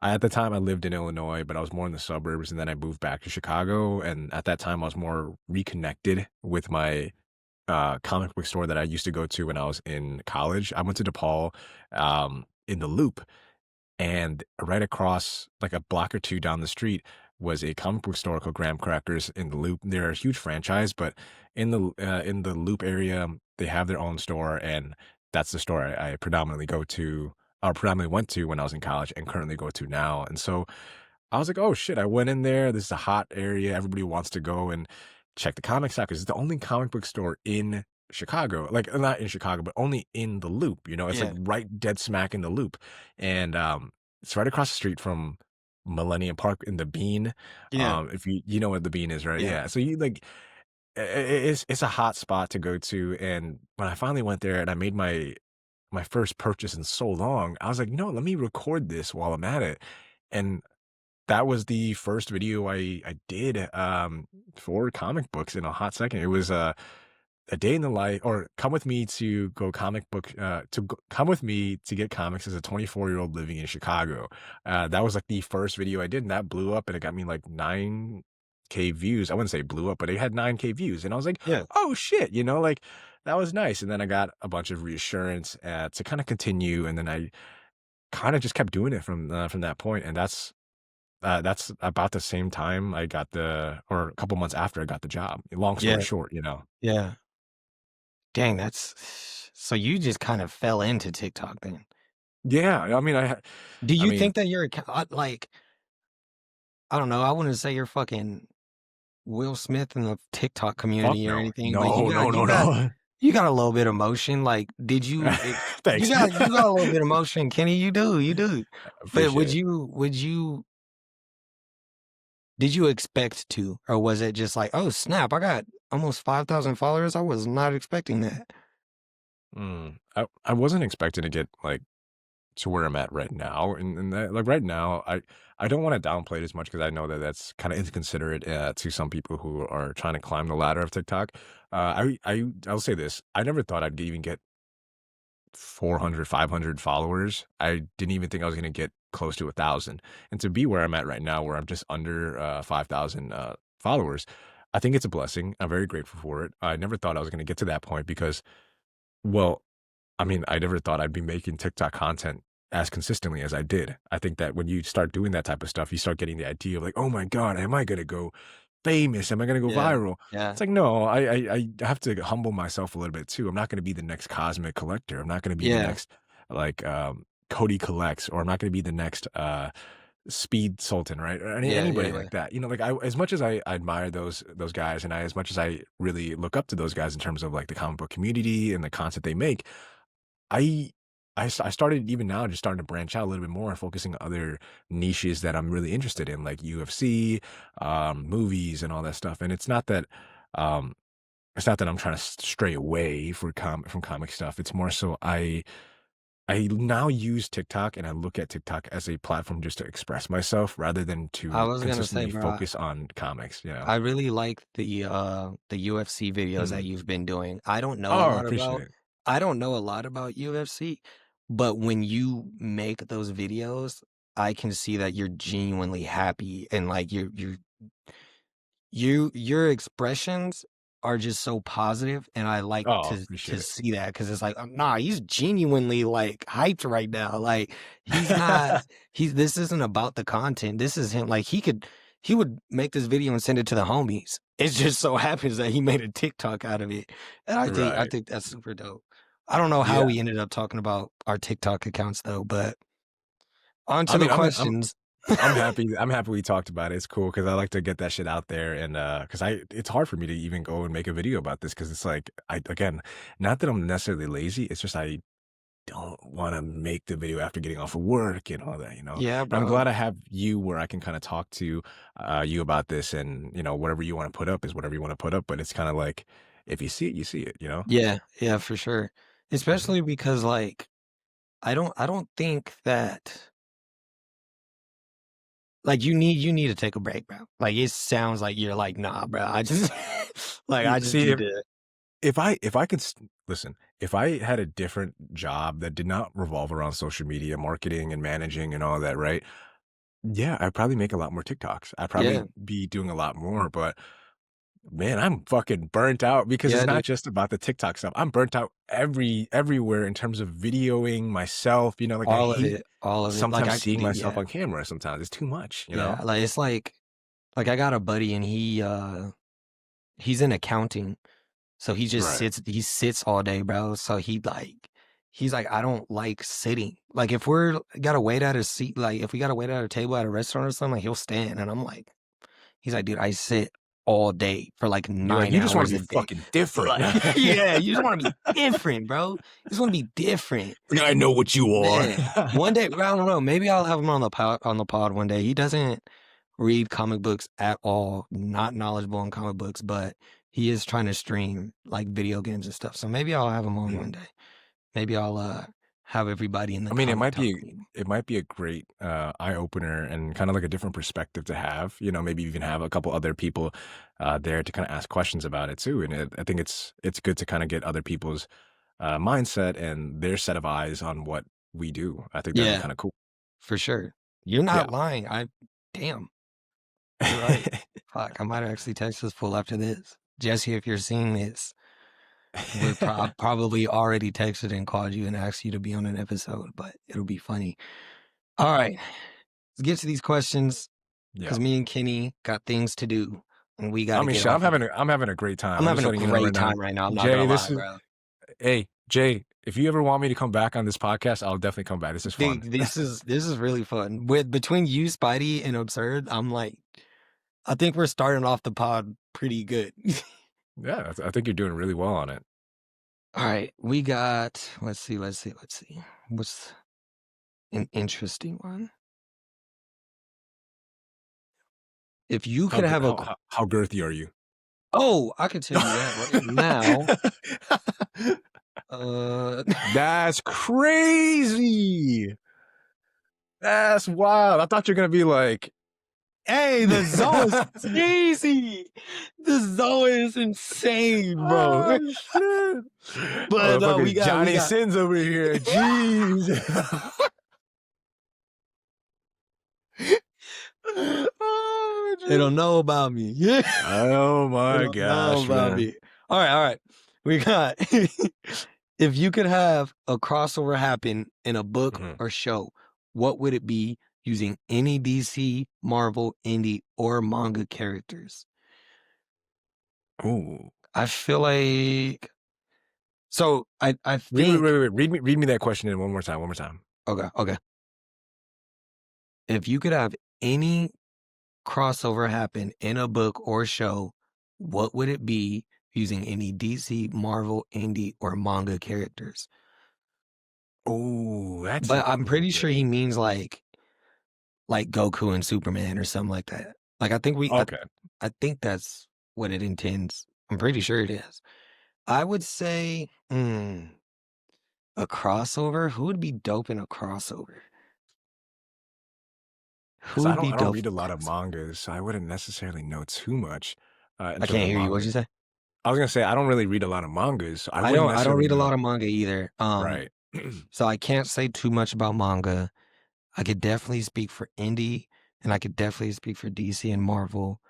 at the time, I lived in Illinois, but I was more in the suburbs, and then I moved back to Chicago, and at that time, I was more reconnected with my, comic book store that I used to go to when I was in college. I went to DePaul, in the Loop, and right across, like a block or 2 down the street, was a comic book store called Graham Crackers in the Loop. They're a huge franchise, but in the Loop area, they have their own store, and that's the store I predominantly go to or predominantly went to when I was in college and currently go to now. And so I was like, "Oh, shit." I went in there. This is a hot area. Everybody wants to go and check the comics out 'cause it's the only comic book store in Chicago. Like, not in Chicago, but only in the Loop, you know? It's, like, Yeah. right dead smack in the Loop, and, it's right across the street from Millennium Park in the Bean. Yeah. If you know what the Bean is, right? Yeah. Yeah. So you, like it's a hot spot to go to, and when I finally went there and I made my first purchase in so long, I was like, "No, let me record this while I'm at it." And that was the first video I did, for comic books in a hot second. It was, a day in the life or come with me to go comic book, come with me to get comics as a 24-year-old living in Chicago. That was, like, the first video I did, and that blew up, and it got me, like, 9K views. I wouldn't say blew up, but it had 9K views, and I was like, Yeah. "Oh, shit," you know, like, that was nice, and then I got a bunch of reassurance, to kinda continue, and then I kinda just kept doing it from that point, and that's about the same time I got or a couple months after I got the job. Long story Yeah. short, you know? Yeah. Dang, that's so you just kind of fell into TikTok then. Yeah, I mean, Do I you mean, think that you're like, I don't know, I wouldn't say you're fucking Will Smith in the TikTok fuck community or no. anything, but No, no, no, no. you got a little bit of motion. Like, did you Thanks. you got a little bit of motion, Kenny, you do. But Appreciate it. did you expect to, or was it just like, "Oh, snap, I got almost 5,000 followers. I was not expecting that." I wasn't expecting to get, like, to where I'm at right now, and that like, right now, I don't wanna downplay it as much because I know that that's kinda inconsiderate, to some people who are trying to climb the ladder of TikTok. I'll say this, I never thought I'd even get 400, 500 followers. I didn't even think I was gonna get close to 1,000, and to be where I'm at right now, where I'm just under, 5,000, followers, I think it's a blessing. I'm very grateful for it. I never thought I was gonna get to that point because, well, I mean, I never thought I'd be making TikTok content as consistently as I did. I think that when you start doing that type of stuff, you start getting the idea of like, "Oh my god, am I gonna go famous? Am I gonna go Yeah. viral?" Yeah. It's like, no, I have to humble myself a little bit too. I'm not gonna be the next Cosmic Collector. I'm not gonna be the Yeah. next, like, Cody Collects, or I'm not gonna be the next, Speed Sultan, right? Or anybody Yeah. like that. You know, like, as much as I admire those guys, and as much as I really look up to those guys in terms of, like, the comic book community and the content they make, I I started even now just starting to branch out a little bit more and focusing on other niches that I'm really interested in, like UFC, movies, and all that stuff. And um, it's not that I'm trying to stray away from comic stuff. It's more so I now use TikTok and I look at TikTok as a platform just to express myself rather than I to was gonna say, consistently bro, focus on comics. You know? I really like the UFC videos that Mhm. you've been doing. Oh, I appreciate it. I don't know a lot about UFC, but when you make those videos, I can see that you're genuinely happy and like your expressions are just so positive, and I like Oh, to appreciate it. see that because it's like, nah, he's genuinely like hyped right now. Like he's not this isn't about the content. This is him. Like he would make this video and send it to the homies. It just so happens that he made a TikTok out of it. And I Right. think that's super dope. I don't know how Yeah. we ended up talking about our TikTok accounts though, but on to I the mean, questions. I'm happy we talked about it. It's cool because I like to get that shit out there, and because it's hard for me to even go and make a video about this because it's like again, not that I'm necessarily lazy. It's just I don't want to make the video after getting off of work and all that, you know. Yeah, And I'm glad bro. I have you where I can kind of talk to you about this, and whatever you want to put up is whatever you want to put up. But it's kind of like if you see it, you see it, you know. Yeah, yeah, for sure. Mhm. Especially because like I don't think that like you need to take a break, bro. Like it sounds like you're like, nah, bro. I just I just See, need to if I could listen, if I had a different job that did not revolve around social media marketing and managing and all that, right? Yeah, I'd probably make a lot more TikToks. I'd yeah, probably be doing a lot more, but man, I'm fucking burnt out because it's yeah, not dude. just about the TikTok stuff. I'm burnt out everywhere in terms of videoing myself, like I hate All of it. Like sometimes I seeing myself yeah, on camera sometimes. It's too much, you yeah. know? Like it's like I got a buddy and he's in accounting. So he Right. sits all day, bro. So he's like, I don't like sitting. Like if we're gotta wait at a seat, like if we gotta wait at a table at a restaurant or something, like he'll stand. And I'm like, he's like, dude, I sit all day for like You're like, 9 you just want hours to a be day. fucking different. Like, yeah, you just want to be different, bro. You just want to be different. I know what you are. Man, one day, I don't know. Maybe I'll have him on the pod one day. He doesn't read comic books at all. Not knowledgeable in comic books, but he is trying to stream like video games and stuff. So maybe I'll have him on one day. Maybe I'll have everybody in the. I mean, it comic might be a great eye opener and kind of like a different perspective to have. You know, maybe even have a couple other people there to kind of ask questions about it too. And I think it's good to kind of get other people's mindset and their set of eyes on what we do. I think that'd be kind of cool. For sure. You're not lying. Damn. You're right. Fuck, I might actually text this fool after this. Jesse, if you're seeing this, we're probably already texted and called you and asked you to be on an episode, but it'll be funny. All right. Let's get to these questions because me and Kenny got things to do. And we got. I mean, shit, I'm having a great time. I'm having a great time right now. I'm not gonna lie, bro. Hey, Jay, if you ever want me to come back on this podcast, I'll definitely come back. This is fun. This is really fun. Between you, Spidey, and Absurd, I'm like, I think we're starting off the pod pretty good. Yeah, I think you're doing really well on it. All right, we got. Let's see. What's an interesting one? If you could have how girthy are you? Oh, I can tell you that right now. That's crazy. That's wild. I thought you're gonna be like, hey, the Zoe is crazy. The Zoe is insane, bro. Oh, shit. But we got Johnny Sins over here. Jeez. They don't know about me. Yeah. Oh my gosh, man. All right. We got if you could have a crossover happen in a book or show, what would it be using any DC, Marvel, indie, or manga characters? Ooh. I feel like so I think wait. Read me that question in one more time. Okay. If you could have any crossover happen in a book or show, what would it be using any DC, Marvel, indie, or manga characters? Oh, that's. But I'm pretty sure he means like Goku and Superman or something like that. Like I think I think that's what it intends. I'm pretty sure it is. I would say a crossover. Who would be dope in a crossover? I don't read a lot of mangas, so I wouldn't necessarily know too much. I can't hear you. What'd you say? I was gonna say I don't really read a lot of mangas. So I don't read a lot of manga either. Right. So I can't say too much about manga. I could definitely speak for indie, and I could definitely speak for DC and Marvel.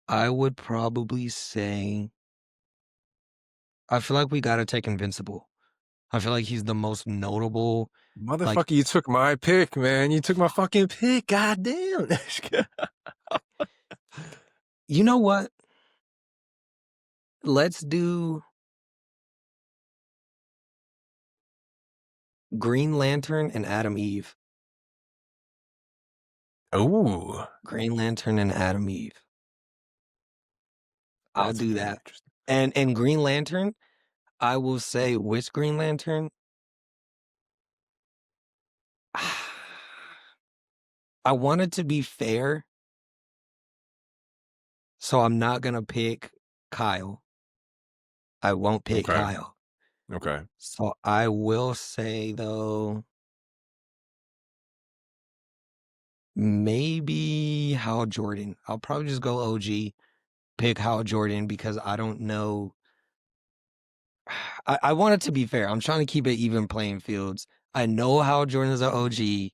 I would probably say I feel like we gotta take Invincible. I feel like he's the most notable. Motherfucker, you took my pick, man. You took my fucking pick. God damn. You know what? Let's do Green Lantern and Adam Eve. Oh. Green Lantern and Adam Eve. I'll do that. And Green Lantern, I will say which Green Lantern? I want it to be fair. So I'm not going to pick Kyle. I won't pick Kyle. Okay. So I will say, though, maybe Hal Jordan. I'll probably just go OG, pick Hal Jordan because I don't know. I want it to be fair. I'm trying to keep it even playing fields. I know Hal Jordan is an OG.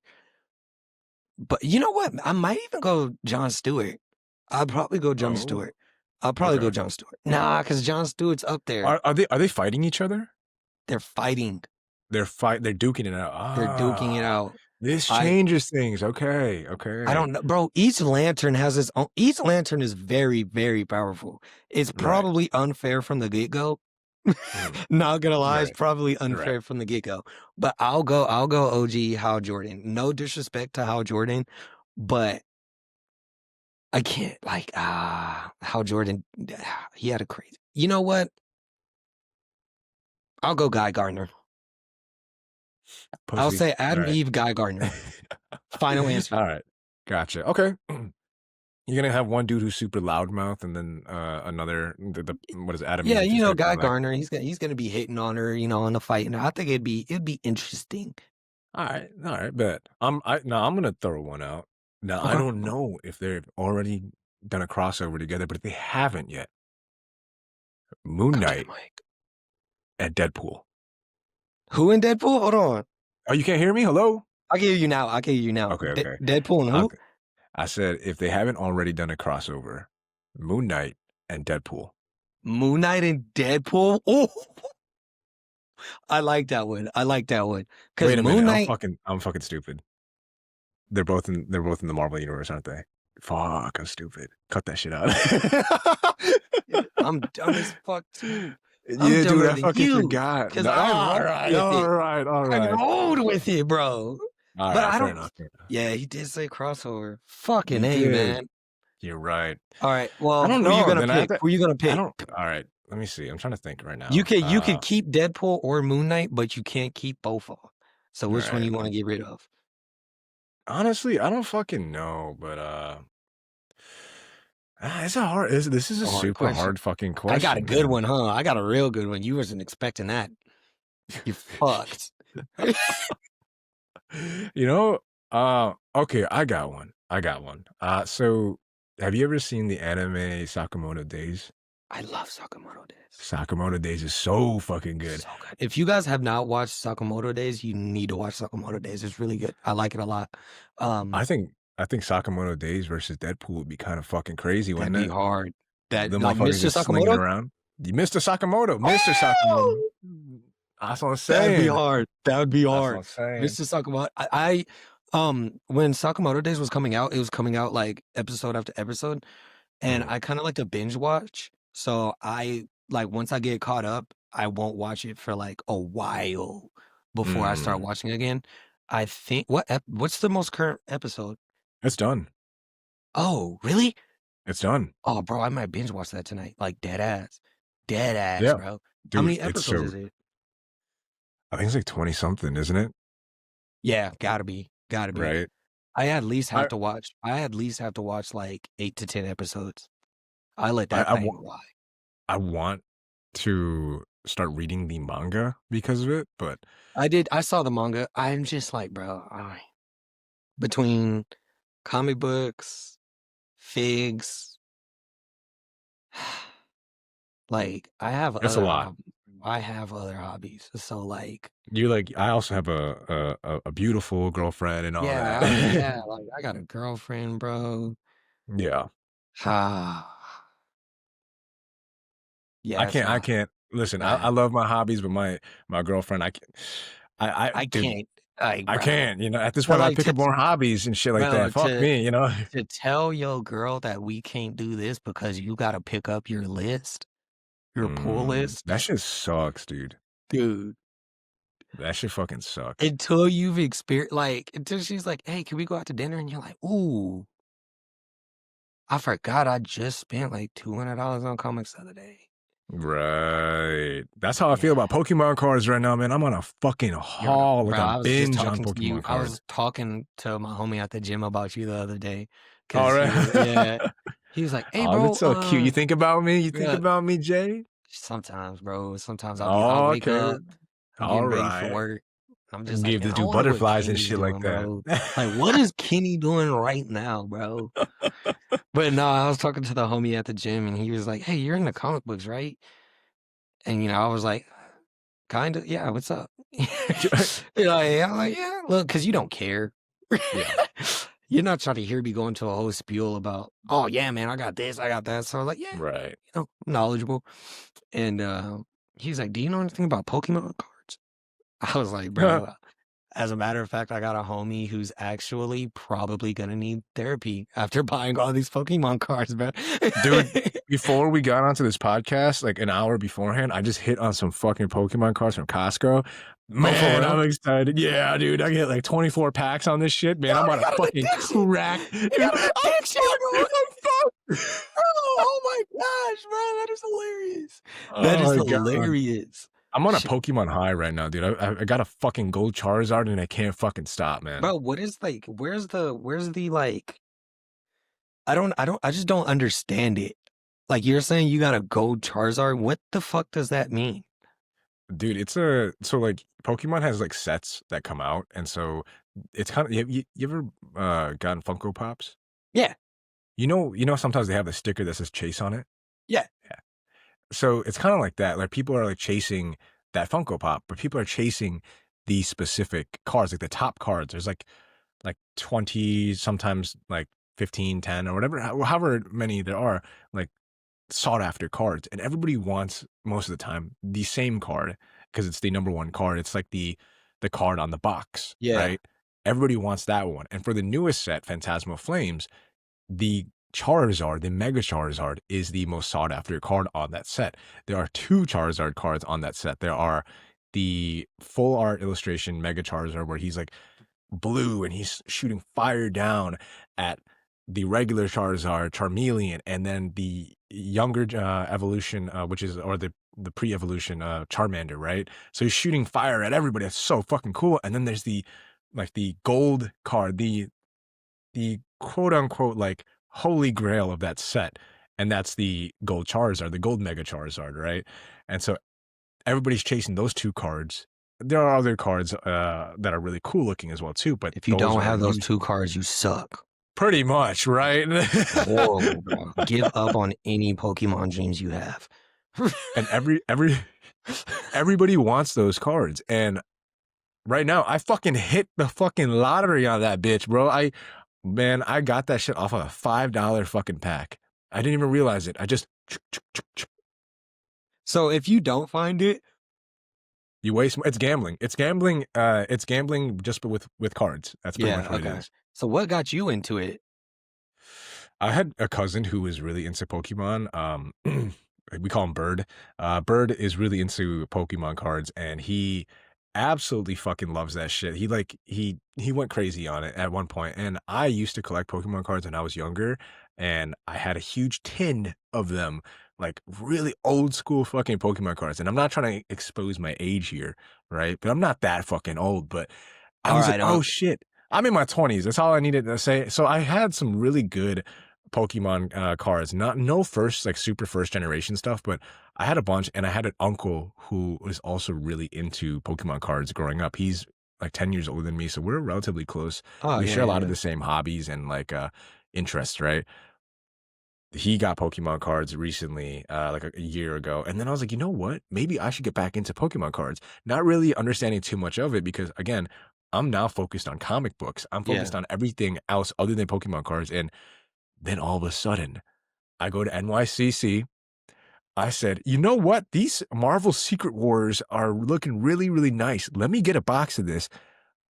But you know what? I might even go Jon Stewart. I'll probably go Jon Stewart. I'll probably go Jon Stewart. Nah, because Jon Stewart's up there. Are they fighting each other? They're fighting. They're duking it out. They're duking it out. This changes things. Okay. I don't know, bro. Each lantern has its own. Each lantern is very, very powerful. It's probably unfair from the get-go, Not gonna lie, it's Right. probably Right. unfair from the get go. But I'll go OG Hal Jordan. No disrespect to Hal Jordan, but I can't like Hal Jordan. He had a crazy. You know what? I'll go Guy Gardner. I'll Pussy. say Adam Right. Eve, Guy Gardner. Final answer. All right. Gotcha. Okay. You're gonna have one dude who's super loudmouth, and then another. What is it, Adam? Yeah, Eve you just know gonna Guy kinda like, Gardner. He's gonna be hitting on her, you know, in the fight. And I think it'd be interesting. all right, bet. I'm gonna throw one out. Now I Okay. don't know if they've already done a crossover together, but if they haven't yet, Moon Come to the Knight mic. and Deadpool. Who in Deadpool? Hold on. Oh, you can't hear me? Hello? I'll give you now. Okay. Deadpool and who? Okay. I said if they haven't already done a crossover, Moon Knight and Deadpool. Moon Knight and Deadpool. Oh, I like that one. Because Wait a Moon minute, Knight. I'm fucking stupid. They're both in the Marvel universe, aren't they? Fuck, I'm stupid. Cut that shit out. I'm dumb as fuck too. Yeah, I'm dude, dumber I than fucking you, forgot. 'cause No, I all rolled right, with all it. right, all I right. rolled with it, bro. All But right, I fair don't. enough. Yeah, he did say crossover. Fucking You A, did. man. You're right. All right. I Well, don't who you know. gonna Then I have pick? to. Who you gonna I pick? don't. All right, let me see. I'm trying to think right now. You could keep Deadpool or Moon Knight, but you can't keep both of them. So which one Right. you want to get rid of? Honestly, I don't fucking know, but it's a hard. This is a Hard super question. hard fucking question. I got a good man. one, huh? I got a real good one. You wasn't expecting that. You fucked. You know, okay, I got one. So have you ever seen the anime Sakamoto Days? I love Sakamoto Days. Sakamoto Days is so fucking good. So good. If you guys have not watched Sakamoto Days, you need to watch Sakamoto Days. It's really good. I like it a lot. I think Sakamoto Days versus Deadpool would be kind of fucking crazy, That'd wouldn't be it? hard. That The like motherfuckers Mr. just slinging Sakamoto. around. Mr. Sakamoto. Sakamoto. That's what I'm saying. That'd be hard. That would be That's what hard. I'm saying. Mr. Sakamoto. I when Sakamoto Days was coming out, it was coming out like episode after episode, and Mhm. I kind of like to binge watch. So I like once I get caught up, I won't watch it for like a while before I start Mm. watching again. I think what's the most current episode? It's done. Oh, really? It's done. Oh, bro, I might binge watch that tonight. Like dead ass, Yeah. bro. How Dude, many it's episodes so. is it? I think it's like 20 something, isn't it? Yeah, gotta be. Right. I at least I have to watch like 8 to 10 episodes. I let I that I thing wa- ride. I want to start reading the manga because of it, but I saw the manga. I'm just like, bro, between comic books, figs, like I have That's a other lot. hobbies. I have other hobbies. So like, I also have a beautiful girlfriend and all yeah, that. like I got a girlfriend, bro. Yeah. Yeah, I it's can't not listen, I bad. love my hobbies, but my girlfriend, I can't. I Dude, can't. Like, I bro, can't. At this but point, I like pick up more hobbies and shit like bro, that. Fuck me. to tell your girl that we can't do this because you got to pick up your list, your pull list, That shit sucks, dude. dude. That shit fucking sucks. Until you've experienced, like, until she's like, "Hey, can we go out to dinner?" And you're like, "Ooh, I forgot I just spent like $200 on comics the other day." Right. That's how I feel about Pokemon cards right now, man. I'm on a fucking haul, like Bro, I a was just binge on talking to you. Pokemon I was cards. talking to my homie at the gym about you the other day. All 'Cause right. he was like, "Hey, Oh, bro, that's so cute. You think about me? You think yeah." about me, Jay? Sometimes, bro. Sometimes I'll Oh, wake okay. up, I'm All getting ready for right. work. I'm just like, Give man, the I dude wonder what butterflies and Kenny's shit like doing, bro. that. Like, what is Kenny doing right now, bro? But no, I was talking to the homie at the gym, and he was like, "Hey, you're in the comic books, right?" And I was like, "Kind of, yeah. What's up?" I'm like, "Yeah, look, because you don't care. Yeah. You're not trying to hear me go into a whole spiel about, oh yeah, man, I got this, I got that." So I was like, "Yeah, Right. I'm knowledgeable." And he's like, "Do you know anything about Pokemon cards?" I was like, "Bro, As a matter of fact, I got a homie who's actually probably gonna need therapy after buying all these Pokemon cards, man. Dude, before we got onto this podcast, like an hour beforehand, I just hit on some fucking Pokemon cards from Costco. Man, real? I'm excited. Yeah, dude, I get like 24 packs on this shit, man. Yo, I'm you about got to an fucking addiction. crack. You Dude, got an I'm addiction, bro. fucked. I'm fucked. Oh my gosh, bro, that is hilarious. That Oh is my God. hilarious. I'm on a Shit. Pokemon high right now, dude. I got a fucking gold Charizard and I can't fucking stop, man. Bro, what is like where's the like I just don't understand it. Like you're saying you got a gold Charizard. What the fuck does that mean? Dude, so like Pokemon has like sets that come out, and so it's kind of you ever gotten Funko Pops? Yeah. You know sometimes they have the sticker that says Chase on it. Yeah. So it's kind of like that. Like people are like chasing that Funko Pop, but people are chasing these specific cards, like the top cards. There's like 20, sometimes like 15, 10 or whatever, however many there are, like sought after cards. And everybody wants most of the time the same card because it's the number one card. It's like the card on the box, Yeah. right? Everybody wants that one. And for the newest set, Phantasmal Flames, the Charizard, the Mega Charizard, is the most sought after card on that set. There are 2 Charizard cards on that set. There are the full art illustration Mega Charizard, where he's like blue and he's shooting fire down at the regular Charizard, Charmeleon, and then the younger evolution, which is, or the pre-evolution Charmander, right? So he's shooting fire at everybody. That's so fucking cool. And then there's the gold card, the quote unquote like holy grail of that set, and that's the gold Charizard, the gold Mega Charizard, right? And so everybody's chasing those 2 cards. There are other cards that are really cool looking as well too, but If you those don't are have those usually- 2 cards, you suck. pretty much, right? Horrible, bro. Give up on any Pokemon dreams you have. And everybody wants those cards. And right now, I fucking hit the fucking lottery on that bitch, bro. I got that shit off of a $5 fucking pack. I didn't even realize it. I just So if you don't find it, you waste. It's gambling. It's gambling. It's gambling just with cards. That's pretty much what it is. So what got you into it? I had a cousin who was really into Pokemon. We call him Bird. Bird is really into Pokemon cards, and he absolutely fucking loves that shit. He went crazy on it at one point. And I used to collect Pokemon cards when I was younger, and I had a huge tin of them, like really old school fucking Pokemon cards. And I'm not trying to expose my age here, right? But I'm not that fucking old. But I All was right, like, oh shit. I'm in my 20s. That's all I needed to say. So I had some really good Pokemon cards. No first, like super first generation stuff, but I had a bunch, and I had an uncle who was also really into Pokemon cards growing up. He's like 10 years older than me, so we're relatively close. Oh, We yeah, share a lot yeah. of the same hobbies and like interests, right? He got Pokemon cards recently, like a year ago. And then I was like, you know what? Maybe I should get back into Pokemon cards. Not really understanding too much of it because, again, I'm now focused on comic books. I'm Yeah. focused on everything else other than Pokemon cards. And then all of a sudden, I go to NYCC. I said, you know what? These Marvel Secret Wars are looking really, really nice. Let me get a box of this.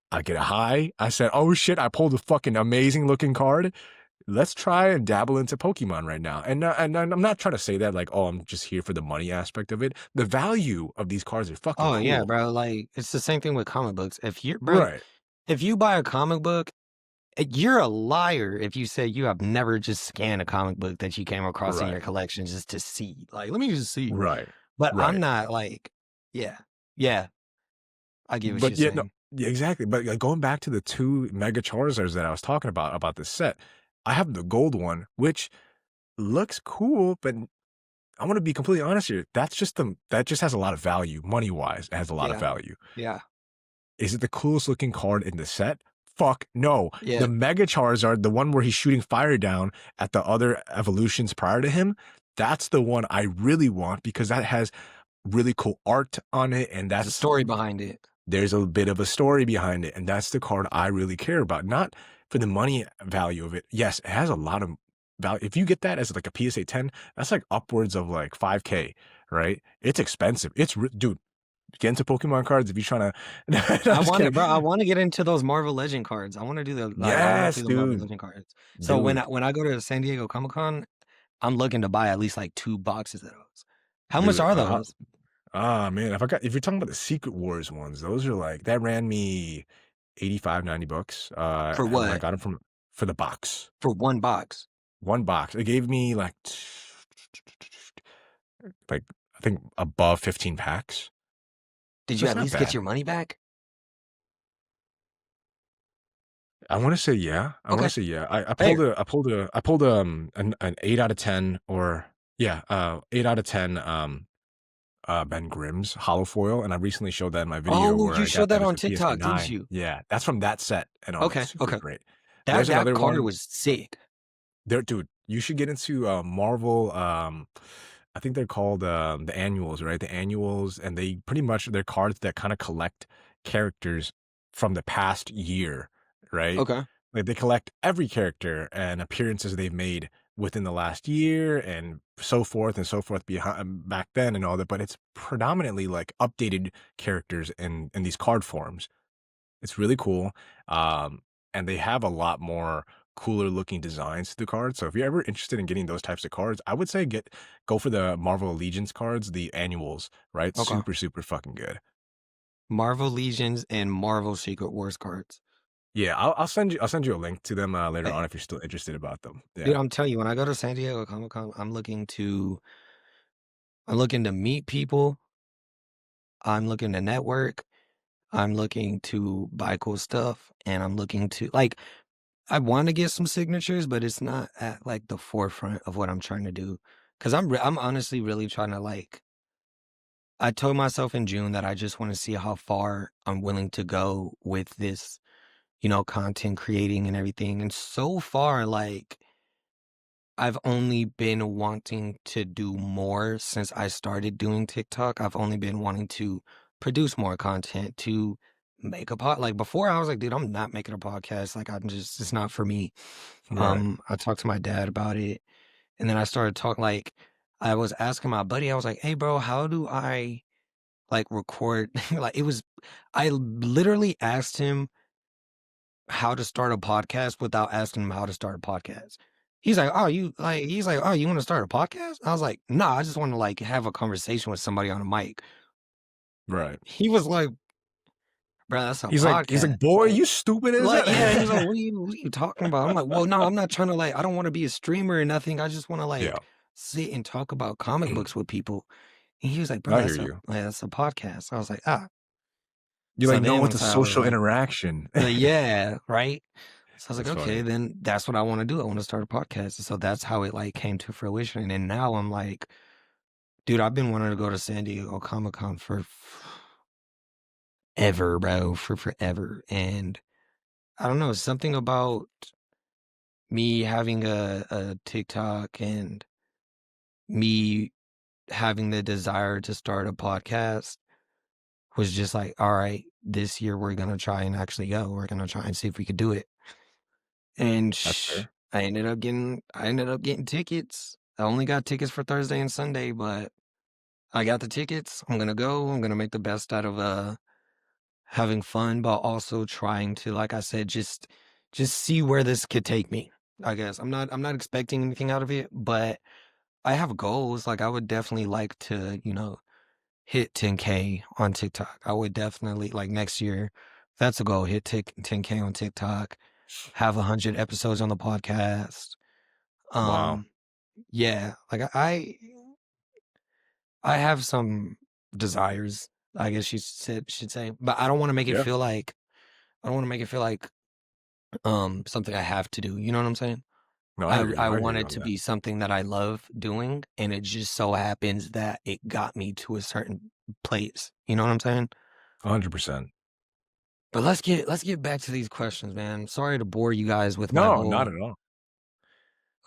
I get a high. I said, oh shit, I pulled a fucking amazing looking card. Let's try and dabble into Pokemon right now. And I'm not trying to say that like, oh, I'm just here for the money aspect of it. The value of these cards are fucking Oh cool. yeah, bro. Like it's the same thing with comic books. If you're bro, Right. if you buy a comic book, you're a liar if you say you have never just scanned a comic book that you came across in your Right. collection just to see. Like, let me just see. Right. But Right. I'm not like, yeah. I get what But you're yeah, no, saying. yeah, exactly. But like, going back to the 2 Mega Charizards that I was talking about this set, I have the gold one, which looks cool, but I want to be completely honest here. That just has a lot of value, money wise. It has a lot of Yeah. value. Yeah. Is it the coolest looking card in the set? Fuck no. Yeah. The Mega Charizard, the one where he's shooting fire down at the other evolutions prior to him, that's the one I really want because that has really cool art on it, and There's a that's story behind it. there's a bit of a story behind it, and that's the card I really care about. Not for the money value of it. Yes, it has a lot of value. If you get that as like a PSA 10, that's like upwards of like $5K, right? It's expensive. Dude, get into Pokemon cards if you're trying to. No, I'm I just want kidding. it, bro. I want to get into those Marvel Legend cards. I want to do I want to Yes, do the Marvel dude. Legend cards. So Do it, when I go to San Diego Comic Con, I'm looking to buy at least like 2 boxes of those. How do much it. are those? Man, if you're talking about the Secret Wars ones, those are like that ran me 85, $90. For And I what? got them for the box. For 1 box? One box. It gave me like I think above 15 packs. Did So you it's at not least get bad. your money back? I want to say yeah. I want to Okay, say yeah. fair. I pulled an 8 out of 10 or yeah, 8 out of 10 Ben Grimm's hollow foil, and I recently showed that in my video Oh, where you I got showed that that as on a PSP TikTok, didn't 9. you? Yeah, that's from that set, and oh, it's Okay, super okay. great. That There's that another card one was sick. there, dude. You should get into Marvel. I think they're called the annuals, right? The annuals, and they pretty much they're cards that kind of collect characters from the past year, right? Okay. Like they collect every character and appearances they've made within the last year and so forth behind back then and all that. But it's predominantly like updated characters in these card forms. It's really cool. Um, and they have a lot more cooler looking designs to the cards. So if you're ever interested in getting those types of cards, I would say go for the Marvel Allegiance cards, the annuals, right? Okay. Super, super fucking good. Marvel Legions and Marvel Secret Wars cards. Yeah, I'll send you a link to them later Hey, on if you're still interested about them. dude, Yeah. I'm telling you, when I go to San Diego Comic Con, I'm looking to meet people. I'm looking to network. I'm looking to buy cool stuff, and I'm looking to like I want to get some signatures, but it's not at like the forefront of what I'm trying to do. Cause I'm honestly really trying to like. I told myself in June that I just want to see how far I'm willing to go with this, content creating and everything. And so far, like I've only been wanting to do more since I started doing TikTok. I've only been wanting to produce more content, to make a like before I was like, dude, I'm not making a podcast. Like it's not for me. Right. I talked to my dad about it, and then I started talking like I was asking my buddy, I was like, hey bro, how do I like record like I literally asked him how to start a podcast without asking him how to start a podcast. He's like, oh, you want to start a podcast? I was like, no, I just want to like have a conversation with somebody on a mic. Right. He was like, bro, that's a He's podcast. like, boy, you stupid as Like, yeah, he's like, that. what are you talking about? I'm like, well, no, I'm not trying to like, I don't want to be a streamer or nothing. I just want to Yeah. like sit and talk about comic books with people. And he was like, bro, I hear you. that's a podcast. I was like, ah. You're So like, no, then it's a once I was social like, interaction. yeah, right. So I was like, That's okay, funny. then that's what I want to do. I want to start a podcast. So that's how it like came to fruition. And now I'm like, dude, I've been wanting to go to San Diego Comic Con for ever, bro, for forever. And I don't know, something about me having a TikTok and me having the desire to start a podcast was just like, all right, this year we're gonna try and actually go. We're gonna try and see if we could do it. And That's fair. I ended up getting tickets. I only got tickets for Thursday and Sunday, but I got the tickets. I'm gonna go. I'm gonna make the best out of having fun, but also trying to, like I said, just see where this could take me. I guess I'm not expecting anything out of it, but I have goals. Like I would definitely like to, hit 10K on TikTok. I would definitely like next year. That's a goal. Hit 10K on TikTok. Have 100 episodes on the podcast. Wow. Yeah, like I have some desires, I guess you should say, but I don't want to make it Yeah. feel like I don't want to make it feel like something I have to do. You know what I'm saying? No, I I hear you. I I hear want you it on to that. be something that I love doing, and it just so happens that it got me to a certain place. You know what I'm saying? 100%. But let's get back to these questions, man. Sorry to bore you guys with my No, not whole. at all.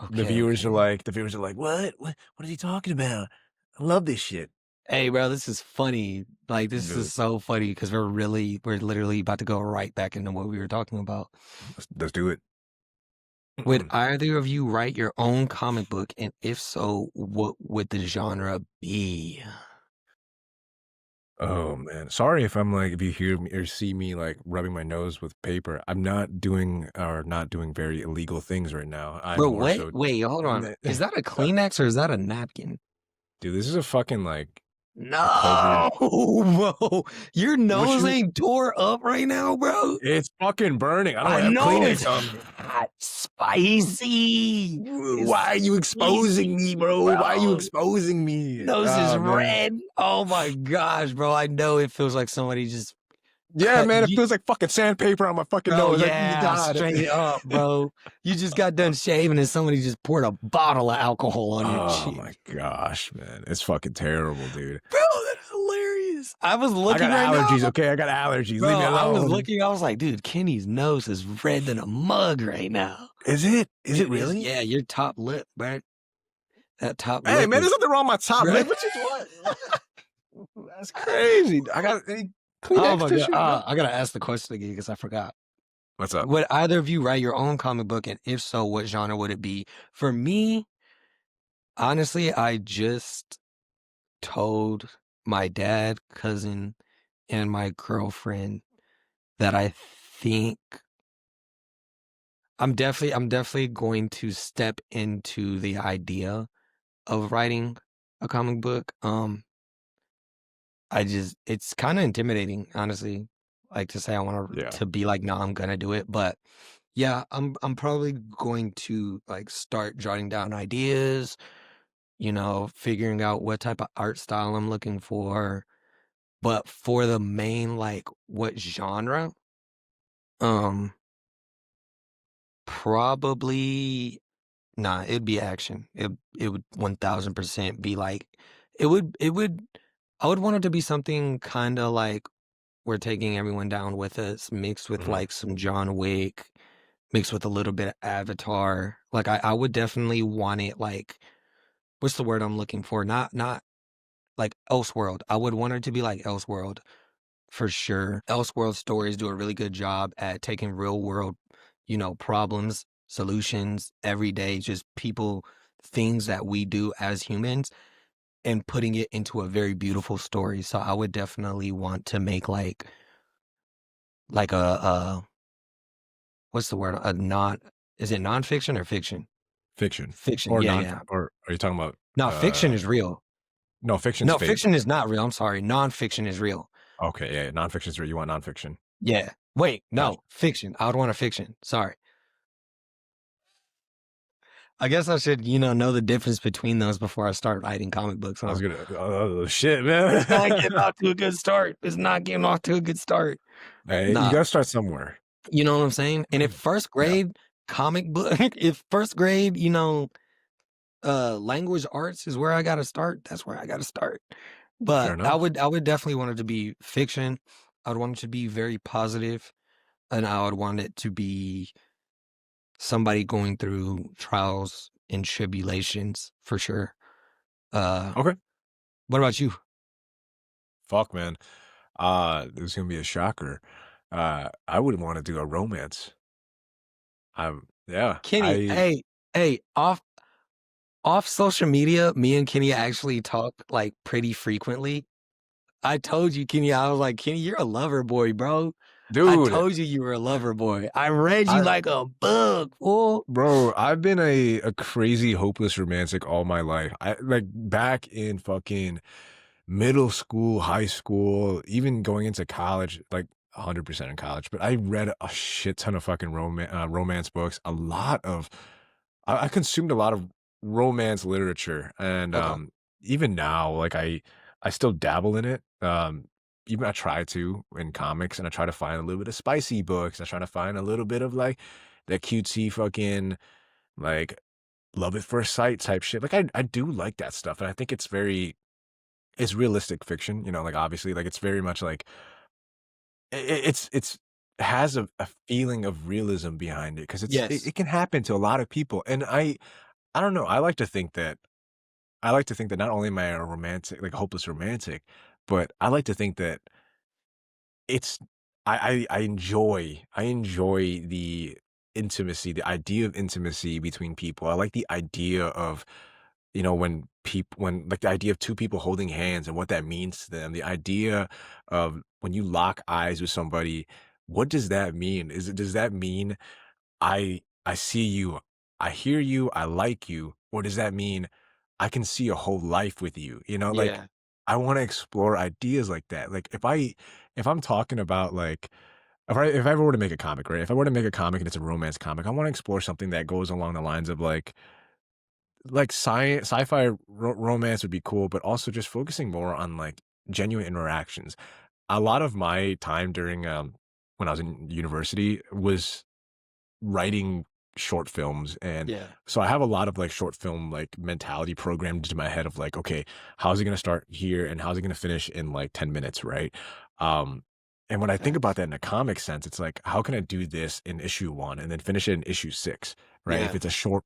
Okay, okay. The viewers are like, what is he talking about? I love this shit. Hey, bro, this is funny. Like, this Dude, is so funny because we're literally about to go right back into what we were talking about. let's do it. Would either of you write your own comic book? And if so, what would the genre be? Oh man, sorry if I'm like if you hear me or see me like rubbing my nose with paper. I'm not doing very illegal things right now. I'm Bro, more what? so, Wait, hold on. Is that a Kleenex or is that a napkin? dude. This is a fucking like a COVID. No, bro. Your What nose you? ain't tore up right now, bro. It's fucking burning. I don't I have know it's Kleenex on me. hot, spicy. Why are you It's exposing me, spicy, bro? Why are you bro. exposing me? Nose is Oh man. red. Oh my gosh, bro. I know it feels like somebody just Yeah, cut man. It you. feels like fucking sandpaper on my fucking Bro, nose. Like, yeah, God. straight up, bro. You just got done shaving and somebody just poured a bottle of alcohol on your Oh cheek. my gosh, man. It's fucking terrible, dude. Bro, that is hilarious. I was I looking got right allergies, now. okay? I got allergies. Bro, Leave me I was alone. looking. I was like, dude, Kenny's nose is red than a mug right now. Is it? Is it Dude, it's- really? yeah, your top lip, bro. That top Hey, lip man, is there's nothing wrong with my top red. lip. Which is what? That's crazy. I got any Oh Kleenex my tissue? god! No? I gotta ask the question again because I forgot. What's up? Would either of you write your own comic book, and if so, what genre would it be? For me, honestly, I just told my dad, cousin, and my girlfriend that I think I'm definitely going to step into the idea of writing a comic book. It's kind of intimidating, honestly. Like to say I want Yeah. to be like, no, I'm gonna do it. But yeah, I'm probably going to like start jotting down ideas, figuring out what type of art style I'm looking for. But for the main, like, what genre? Um, Probably nah, it'd be action. It would 1000% be like it would I would want it to be something kind of like we're taking everyone down with us, mixed with Mhm. like some John Wick, mixed with a little bit of Avatar. Like I would definitely want it like what's the word I'm looking for? Not like Elseworld. I would want it to be like Elseworld for sure. Elseworld stories do a really good job at taking real world, problems, solutions, everyday, just people, things that we do as humans and putting it into a very beautiful story. So I would definitely want to make like a what's the word? Is it nonfiction or fiction? Fiction. Fiction. Or Yeah, non yeah. or are you talking about No, fiction is real. no, fiction's No, fake. fiction is not real. I'm sorry. Nonfiction is real. Okay, yeah, nonfiction's real. You want nonfiction. Yeah. Wait, Gotcha. no, fiction. I would want a fiction. Sorry. I guess I should, know the difference between those before I start writing comic books. I was Huh? gonna oh shit, man. It's not getting off to a good start. It's not getting off to a good start. Hey, you Nah, gotta start somewhere. you know what I'm saying? And if first Yeah. grade comic book, if first grade, language arts is where I gotta start, that's where I gotta start. Fair But I enough. would definitely want it to be fiction. I would want it to be very positive, and I would want it to be somebody going through trials and tribulations for sure. Okay. What about you? Fuck, man. This is gonna be a shocker. I would want to do a romance. Yeah. Kenny, hey, off social media, me and Kenny actually talk like pretty frequently. I told you, Kenny, I was like, Kenny, you're a lover boy, bro. I Dude, told you were a lover boy. I read you I like a book, fool. bro, I've been a crazy hopeless romantic all my life. I like back in fucking middle school, high school, even going into college, like 100% in college. But I read a shit ton of fucking romance books. I consumed a lot of romance literature, and Okay. even now, like I still dabble in it. Even I try to in comics, and I try to find a little bit of spicy books. I try to find a little bit of like that cutesy fucking like love at first sight type shit. Like I do like that stuff, and I think it's realistic fiction. Like obviously, like it's very much like it's has a feeling of realism behind it because Yes. it can happen to a lot of people, and I don't know. I like to think that not only am I a romantic, like hopeless romantic, but I like to think that it's I enjoy the intimacy, the idea of intimacy between people. I like the idea of when like the idea of two people holding hands and what that means to them, the idea of when you lock eyes with somebody, what does that mean? Does that mean I see you, I hear you, I like you, or does that mean I can see a whole life with you? Like Yeah. I want to explore ideas like that. Like if I'm talking about like if I ever were to make a comic, right? If I were to make a comic and it's a romance comic, I want to explore something that goes along the lines of like sci-fi romance would be cool, but also just focusing more on like genuine interactions. A lot of my time during when I was in university was writing short films, and Yeah. so I have a lot of like short film like mentality programmed into my head of like, okay, how's it going to start here and how's it going to finish in like 10 minutes, right? um and when I think about Facts. that in a comic sense, it's like, how can I do this in issue 1 and then finish it in issue 6, right? If Yeah. it's a short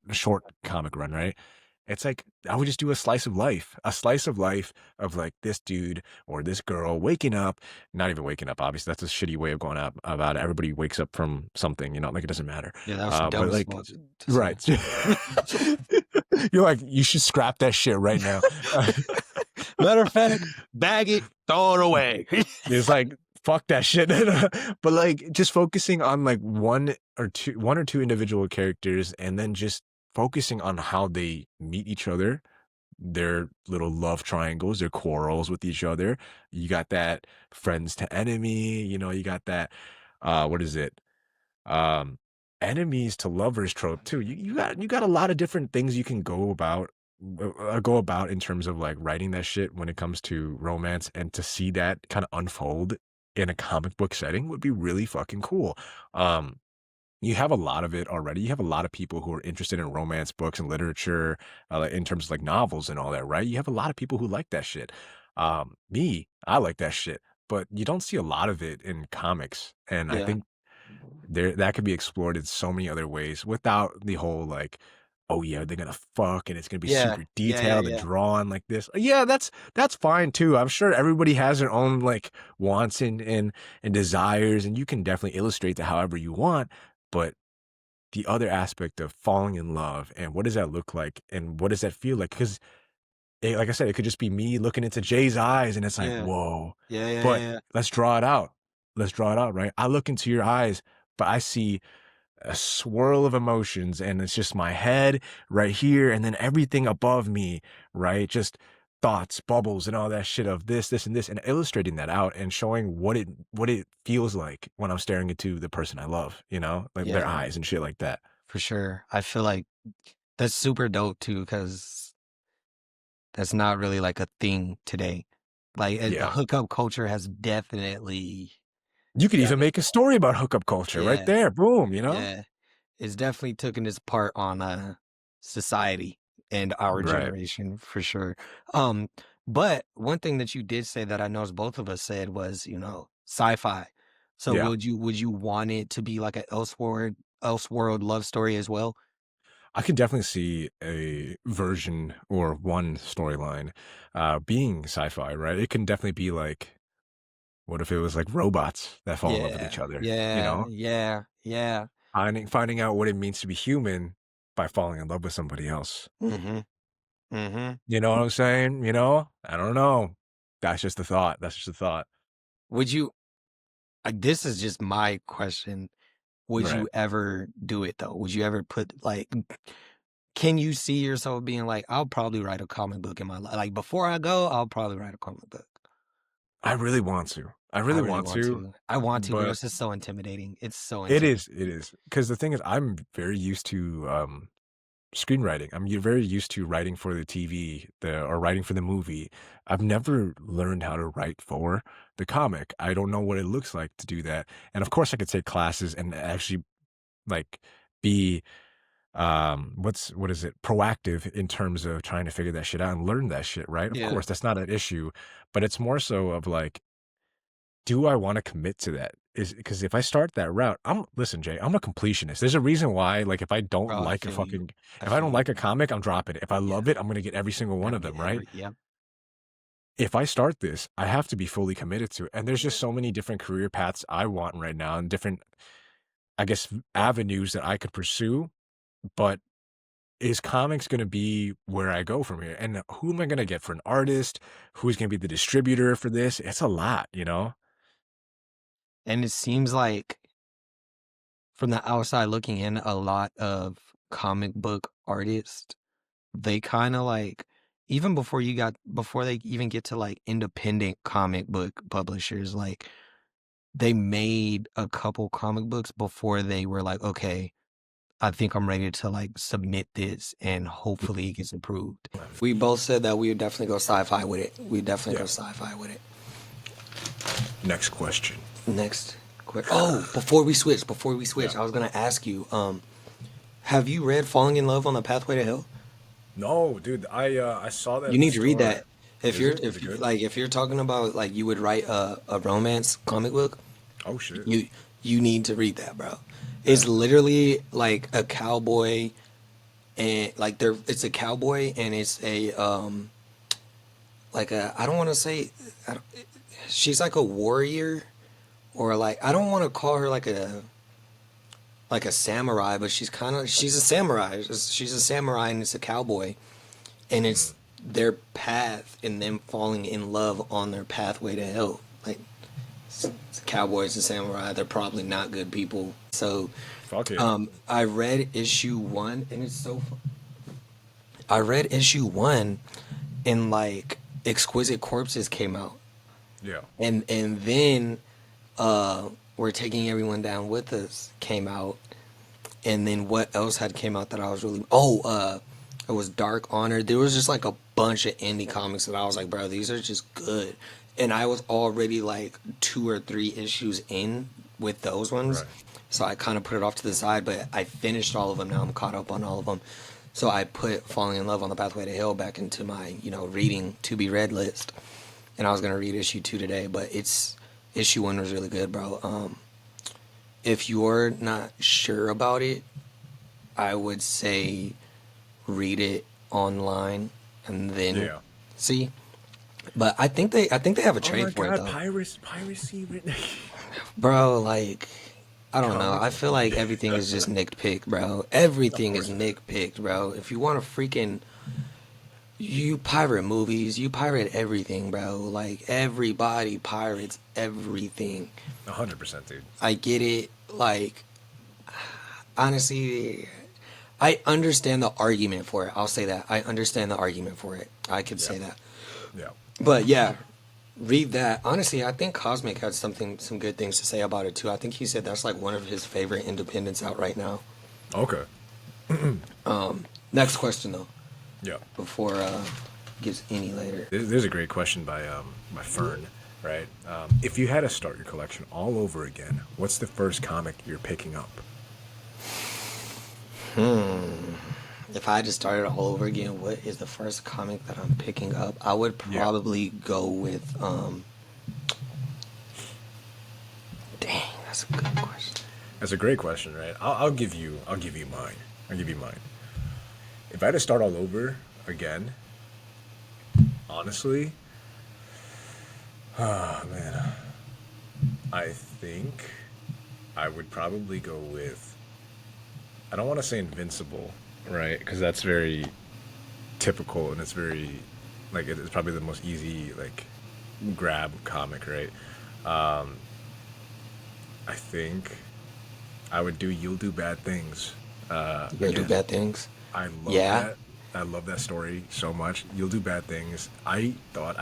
comic run, right? It's like I would just do a slice of life of like this dude or this girl waking up, not even waking up. Obviously, that's a shitty way of going out about it. Everybody wakes up from something, like it doesn't matter. Yeah, that was dumb But as like, fuck to say. right. You're like, you should scrap that shit right now. Matter of fact, bag it, throw it away. It's like, fuck that shit. But like just focusing on like one or two individual characters, and then just focusing on how they meet each other, their little love triangles, their quarrels with each other. You got that friends to enemy, you got that what is it? Um enemies to lovers trope too. You got a lot of different things you can go about in terms of like writing that shit when it comes to romance, and to see that kind of unfold in a comic book setting would be really fucking cool. Um you have a lot of it already. You have a lot of people who are interested in romance books and literature, like, in terms of like novels and all that, right? You have a lot of people who like that shit. I like that shit, but you don't see a lot of it in comics, and I Yeah. think that could be explored in so many other ways without the whole like, oh yeah, they're gonna fuck and it's gonna be Yeah. super Yeah. Yeah. detailed and Yeah. drawn like this. Yeah, that's fine too. I'm sure everybody has their own like wants and desires, and you can definitely illustrate that however you want. But the other aspect of falling in love, and what does that look like and what does that feel like? Because like I said, it could just be me looking into Jay's eyes and it's like, Yeah. whoa. Yeah. Yeah. But Yeah. let's draw it out. Let's draw it out, right? I look into your eyes, but I see a swirl of emotions, and it's just my head right here and then everything above me, right? Just thoughts, bubbles, and all that shit of this and this, and illustrating that out and showing what it feels like when I'm staring into the person I love, like their Yeah, eyes and shit like that. for sure. I feel like that's super dope too, because that's not really like a thing today. Like the Yeah. hookup culture has definitely, You could even definitely, make a story about hookup culture right yeah, there. Boom. yeah, it's definitely taken its part on society and our Right. generation for sure. Um, but one thing that you did say that I know both of us said was, sci-fi. So Yeah. would you want it to be like an Elseworld love story as well? I can definitely see a version or one storyline being sci-fi, right? It can definitely be like, what if it was like robots that fall in love with Yeah, each other, yeah, yeah, yeah. finding out what it means to be human by falling in love with somebody else. Mm-hmm. Mm-hmm. You know what I'm saying? I don't know. That's just a thought. That's just a thought. Would you, this is just my question. Would Right. you ever do it though? Would you ever put like, can you see yourself being like, I'll probably write a comic book in my life. Like before I go, I'll probably write a comic book. I really want to. I I really really want want to, to. I want to, but but it's just so intimidating. It's so it intimidating. is. It is because the thing is, I'm very used to screenwriting. Very used to writing for the TV, or writing for the movie. I've never learned how to write for the comic. I don't know what it looks like to do that. And of course, I could take classes and actually like be what is it, proactive in terms of trying to figure that shit out and learn that shit, right? Of Yeah. course, that's not an issue, but it's more so of like, do I want to commit to that? Is because if I start that route, listen, Jay, I'm a completionist. There's a reason why, like, if I don't Bro, I like feel you. I if I feel don't you. like a comic, I'm dropping it. If I Yeah. love it, I'm gonna get every single one Gotta of get them, right? yep. If I start this, I have to be fully committed to it. And there's just so many different career paths I want right now, and different, I guess, avenues that I could pursue. But is comics going to be where I go from here? And who am I going to get for an artist? Who's going to be the distributor for this? It's a lot, you know? And it seems like from the outside looking in, a lot of comic book artists, they kind of like, even before they even get to like independent comic book publishers, like they made a couple comic books before they were like, okay, I think I'm ready to like submit this and hopefully it gets approved. We both said that we would definitely go sci-fi with it. We definitely go Yeah. sci-fi with it. Next question. Next quick. Oh, before we switch, Yeah. I was gonna ask you, have you read Falling in Love on the Pathway to Hell? No, dude, I saw that You in the need to read store. that. If Is you're it? Is it good? if you're talking about like you would write a romance comic book, Oh shit. you need to read that, bro. It's Yeah. literally like a cowboy and like it's a cowboy and it's a like a I don't want to say I don't, she's like a warrior or like I don't want to call her like a samurai, but she's a samurai. She's a samurai and it's a cowboy, and it's their path and them falling in love on their pathway to hell. Like it's cowboys and samurai, they're probably not good people. So, Fuck it. I read issue one, and it's so. I read issue one, and like Exquisite Corpses came out, Yeah. and then We're Taking Everyone Down with Us came out, and then what else had came out that I was really it was Dark Honor. There was just like a bunch of indie comics that I was like, bro, these are just good, and I was already like 2 or 3 issues in with those ones, Right. so I kind of put it off to the side. But I finished all of them now. I'm caught up on all of them. So I put Falling in Love on the Pathway to Hell back into my reading to be read list, and I was gonna read issue 2 today, but issue 1 was really good, bro. If you're not sure about it, I would say read it online and then Yeah. see. But I think they have a Oh my trade for it god, though, piracy written. bro. Like I don't know. I Comics. feel like everything is just nitpicked, bro. Everything course is it is. nitpicked, bro. If you want to freaking you pirate movies, you pirate everything, bro. Like everybody pirates everything. 100%, dude. I get it. Like honestly, I understand the argument for it. I'll say that. I understand the argument for it. I could say Yeah. that. Yeah. But yeah, read that. Honestly, I think Cosmic had some good things to say about it too. I think he said that's like one of his favorite independents out right now. Okay. Next question though, Yeah. before gets any later. There's a great question by Fern, right? If you had to start your collection all over again, what's the first comic you're picking up? If I had to start it all over again, what is the first comic that I'm picking up? I would Yeah. probably go with dang, that's a good question. That's a great question, right? I'll give you mine. I'll give you mine. If I had to start all over again, honestly, oh man, I think I would probably go with. I don't want to say Invincible, right? Because that's very typical and it's very like it's probably the most easy like grab comic, right? I think I would do You'll Do Bad Things. You gonna do Again. bad things? I love Yeah. that. I love that story so much. You'll Do Bad Things. I thought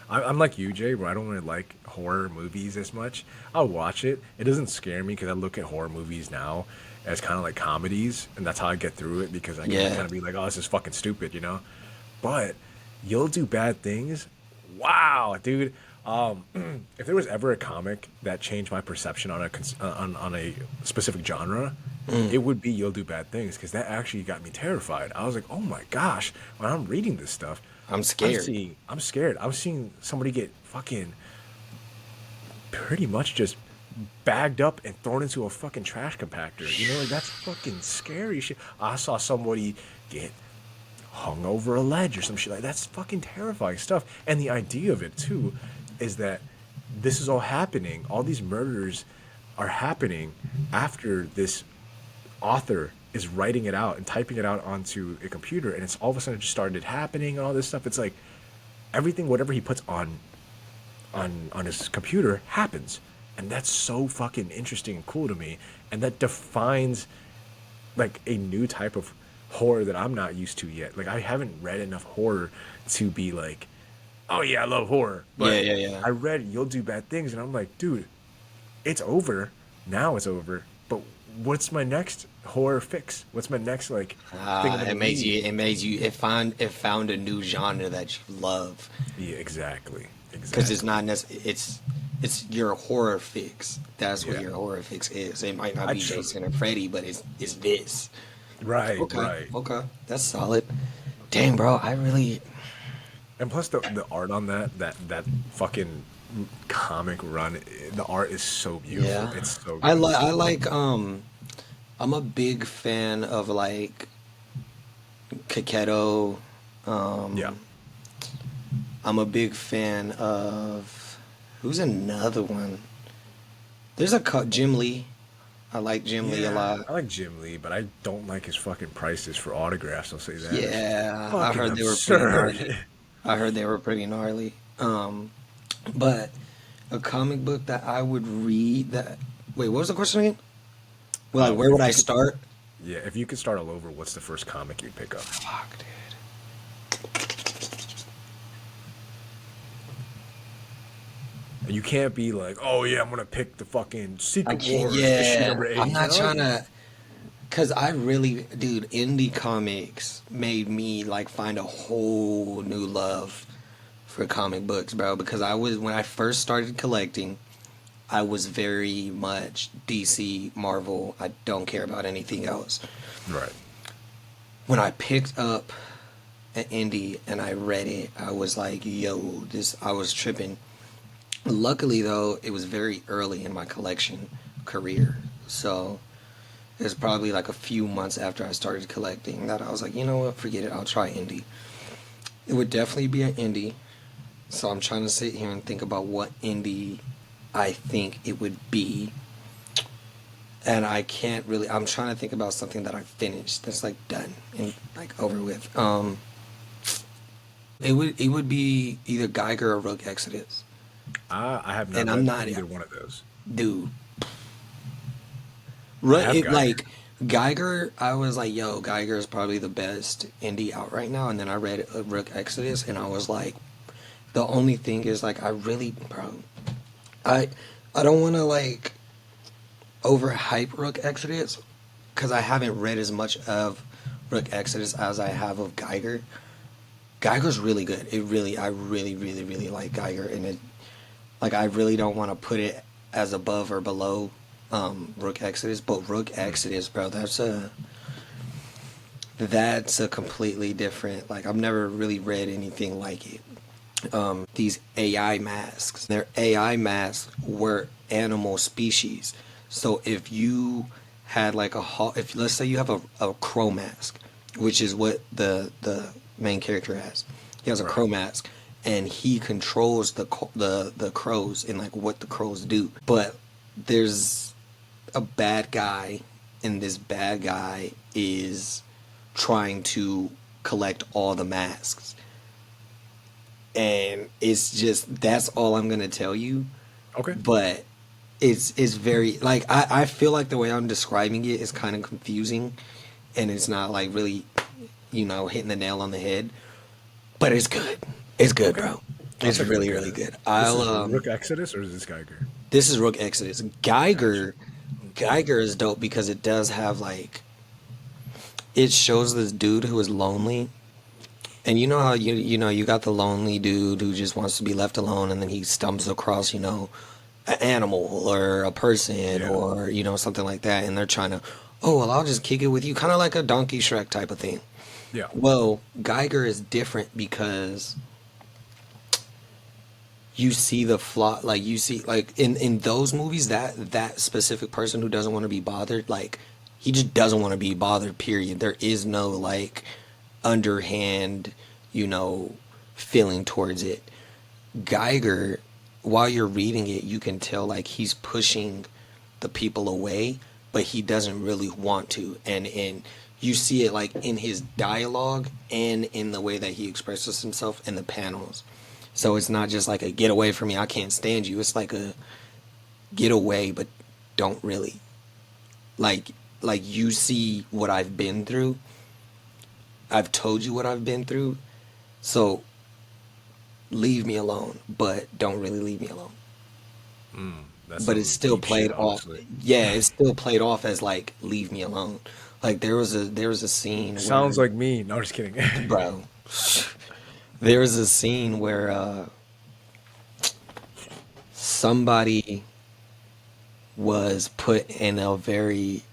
I'm like you, Jay, where I don't really like horror movies as much. I'll watch it. It doesn't scare me because I look at horror movies now as kind of like comedies, and that's how I get through it because I can Yeah. kind of be like, oh, this is fucking stupid, you know? But You'll Do Bad Things. Wow, dude. If there was ever a comic that changed my perception on on a specific genre, it would be You'll Do Bad Things because that actually got me terrified. I was like, oh my gosh, when I'm reading this stuff, I'm scared. I'm scared. I'm seeing somebody get fucking pretty much just bagged up and thrown into a fucking trash compactor. You know, like that's fucking scary shit. I saw somebody get hung over a ledge or some shit like that's fucking terrifying stuff. And the idea of it too is that this is all happening. All these murders are happening after this author is writing it out and typing it out onto a computer, and it's all of a sudden just started happening and all this stuff. It's like everything, whatever he puts on his computer happens, and that's so fucking interesting and cool to me, and that defines like a new type of horror that I'm not used to yet. Like I haven't read enough horror to be like, oh yeah, I love horror. But Yeah. I read You'll Do Bad Things, and I'm like, dude, it's over. Now it's over. But what's my next horror fix? What's my next like thing I'm gonna read? It found a new genre that you love. Yeah, exactly. Because it's Exactly. not it's your horror fix. That's what Yeah. your horror fix is. It might not I be tr- Jason or Freddy, but it's this. right, Okay, right. okay, that's solid. Dang, bro, I really And plus the art on that fucking comic run, the art is so beautiful. yeah. It's so I good. like I'm a big fan of like Kaketo. Yeah. Um, I'm a big fan of who's another one? There's Jim Lee. I like Jim Lee a Yeah, lot. I like Jim Lee, but I don't like his fucking prices for autographs. I'll say that. It's Yeah, I fucking heard they were pretty absurd. gnarly. I heard they were pretty gnarly. But a comic book that I would read that. Wait, what was the question again? Well, like, where If would I you could, start? yeah, if you could start all over, what's the first comic you'd pick up? Fuck, dude. And you can't be like, oh yeah, I'm gonna pick the fucking I Secret can't. Wars issue Yeah, number 8. I'm You not know? trying to. Cause I really, dude, indie comics made me like find a whole new love for comic books, bro. Because when I first started collecting, I was very much DC, Marvel. I don't care about anything else. Right. When I picked up an indie and I read it, I was like, yo, I was tripping. Luckily, though, it was very early in my collection career. So it was probably like a few months after I started collecting that I was like, you know what, forget it, I'll try indie. It would definitely be an indie. So I'm trying to sit here and think about what indie I think it would be. And I can't really, I'm trying to think about something that I finished that's like done and like over with. It would be either Geiger or Rogue Exodus. I have not And I'm read not, either one of those. dude. I have Geiger. Like Geiger, I was like, yo, Geiger is probably the best indie out right now. And then I read Rook Exodus, and I was like, the only thing is like, I really, bro, I don't want to like overhype Rook Exodus because I haven't read as much of Rook Exodus as I have of Geiger. Geiger's really good. I really, really, really like Geiger, and it, like, I really don't want to put it as above or below Rook Exodus, but Rook Exodus, bro, that's a completely different. Like, I've never really read anything like it. These AI masks, their AI masks were animal species. So if you had like if let's say you have a crow mask, which is what the main character has, he has a crow mask, and he controls the crows and like what the crows do. But there's a bad guy, and this bad guy is trying to collect all the masks. And it's just, that's all I'm gonna tell you. Okay. But it's very, like, I feel like the way I'm describing it is kind of confusing, and it's not like really, hitting the nail on the head. But it's good. It's good, Okay. bro. It's I'll take a really, look at really it. good. This is Rook Exodus, or is this Geiger? This is Rook Exodus. Geiger is dope because it does have like, it shows this dude who is lonely. And you know how you got the lonely dude who just wants to be left alone, and then he stumbles across, an animal or a person, Yeah. or something like that, and they're trying to, oh well, I'll just kick it with you, kind of like a Donkey Shrek type of thing. Yeah. Well, Geiger is different because you see the flaw, like you see, like in those movies, that specific person who doesn't want to be bothered, like he just doesn't want to be bothered. Period. There is no like underhand, feeling towards it. Geiger, while you're reading it, you can tell like he's pushing the people away, but he doesn't really want to. And you see it like in his dialogue and in the way that he expresses himself in the panels. So it's not just like a get away from me, I can't stand you. It's like a get away, but don't really. Like you see what I've been through. I've told you what I've been through. So leave me alone, but don't really leave me alone. That's But it's some still deep played shit, off. honestly. Yeah, it's still played off as like leave me alone. Like there was a scene Sounds where, like me. No, just kidding. bro. There was a scene where somebody was put in a very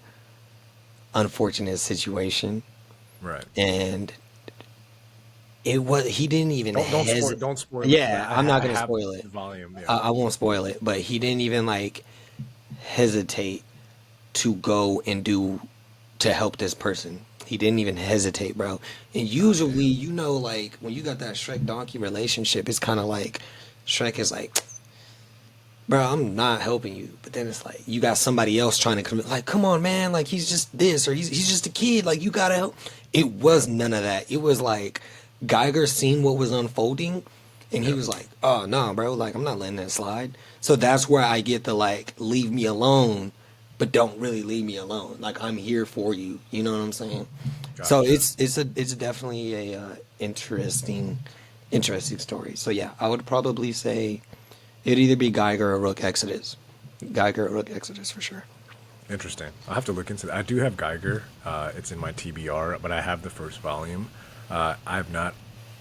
unfortunate situation, Right. and he didn't even hesitate. Don't spoil it. 'Cause Yeah, I'm not I gonna have spoil it. the volume. Yeah. I won't spoil it, but he didn't even like hesitate to go and do to help this person. He didn't even hesitate, bro. And usually, like when you got that Shrek donkey relationship, it's kind of like Shrek is like, bro, I'm not helping you. But then it's like you got somebody else trying to come. Like, come on, man. Like he's just this, or he's just a kid. Like you gotta help. It was none of that. It was like Geiger seen what was unfolding, and he was like, oh no, bro. Like I'm not letting that slide. So that's where I get the like, leave me alone, but don't really leave me alone. Like I'm here for you. You know what I'm saying? So Gotcha. it's definitely a interesting story. So yeah, I would probably say it'd either be Geiger or Rook Exodus. Geiger or Rook Exodus for sure. Interesting. I'll have to look into that. I do have Geiger. It's in my TBR, but I have the first volume. I've not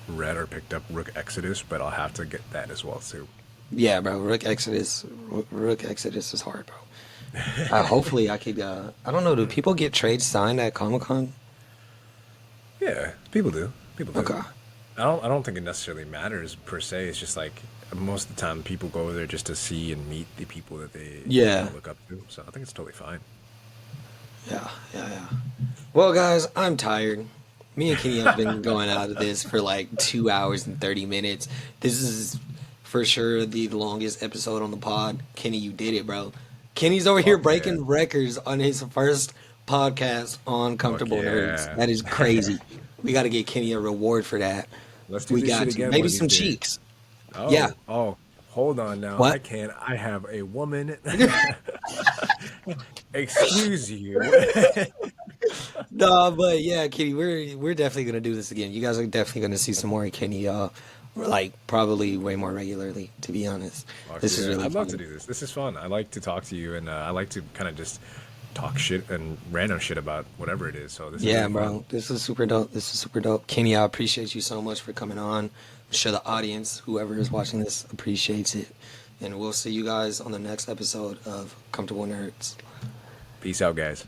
read or picked up Rook Exodus, but I'll have to get that as well too. Yeah, bro. Rook Exodus is hard, bro. Hopefully I could. I don't know. Do people get trades signed at Comic Con? Yeah, people do. People do. Okay. I don't think it necessarily matters per se. It's just like most of the time people go there just to see and meet the people that they Yeah. look up to. So I think it's totally fine. Yeah. Well, guys, I'm tired. Me and Kenny have been going out of this for like 2 hours and 30 minutes. This is for sure the longest episode on the pod. Kenny, you did it, bro. Kenny's over here Fuck breaking yeah. records on his first podcast on Comfortable yeah. Nerds. That is crazy. We got to get Kenny a reward for that. Let's do We this got shit to. again Maybe one of some these days. cheeks. Oh, Yeah. Oh, hold on now. What? I can't. I have a woman. Excuse you. No, but yeah, Kenny, we're definitely gonna do this again. You guys are definitely gonna see some more Kenny, like probably way more regularly. To be honest, Fuck this is yeah. really I'd love to fun. do this. This is fun. I like to talk to you, and I like to kind of just talk shit and random shit about whatever it is. So this is Yeah, really bro, fun. this is super dope. This is super dope. Kenny, I appreciate you so much for coming on. I'm sure the audience, whoever is watching this, appreciates it. And we'll see you guys on the next episode of Comfortable Nerds. Peace out, guys.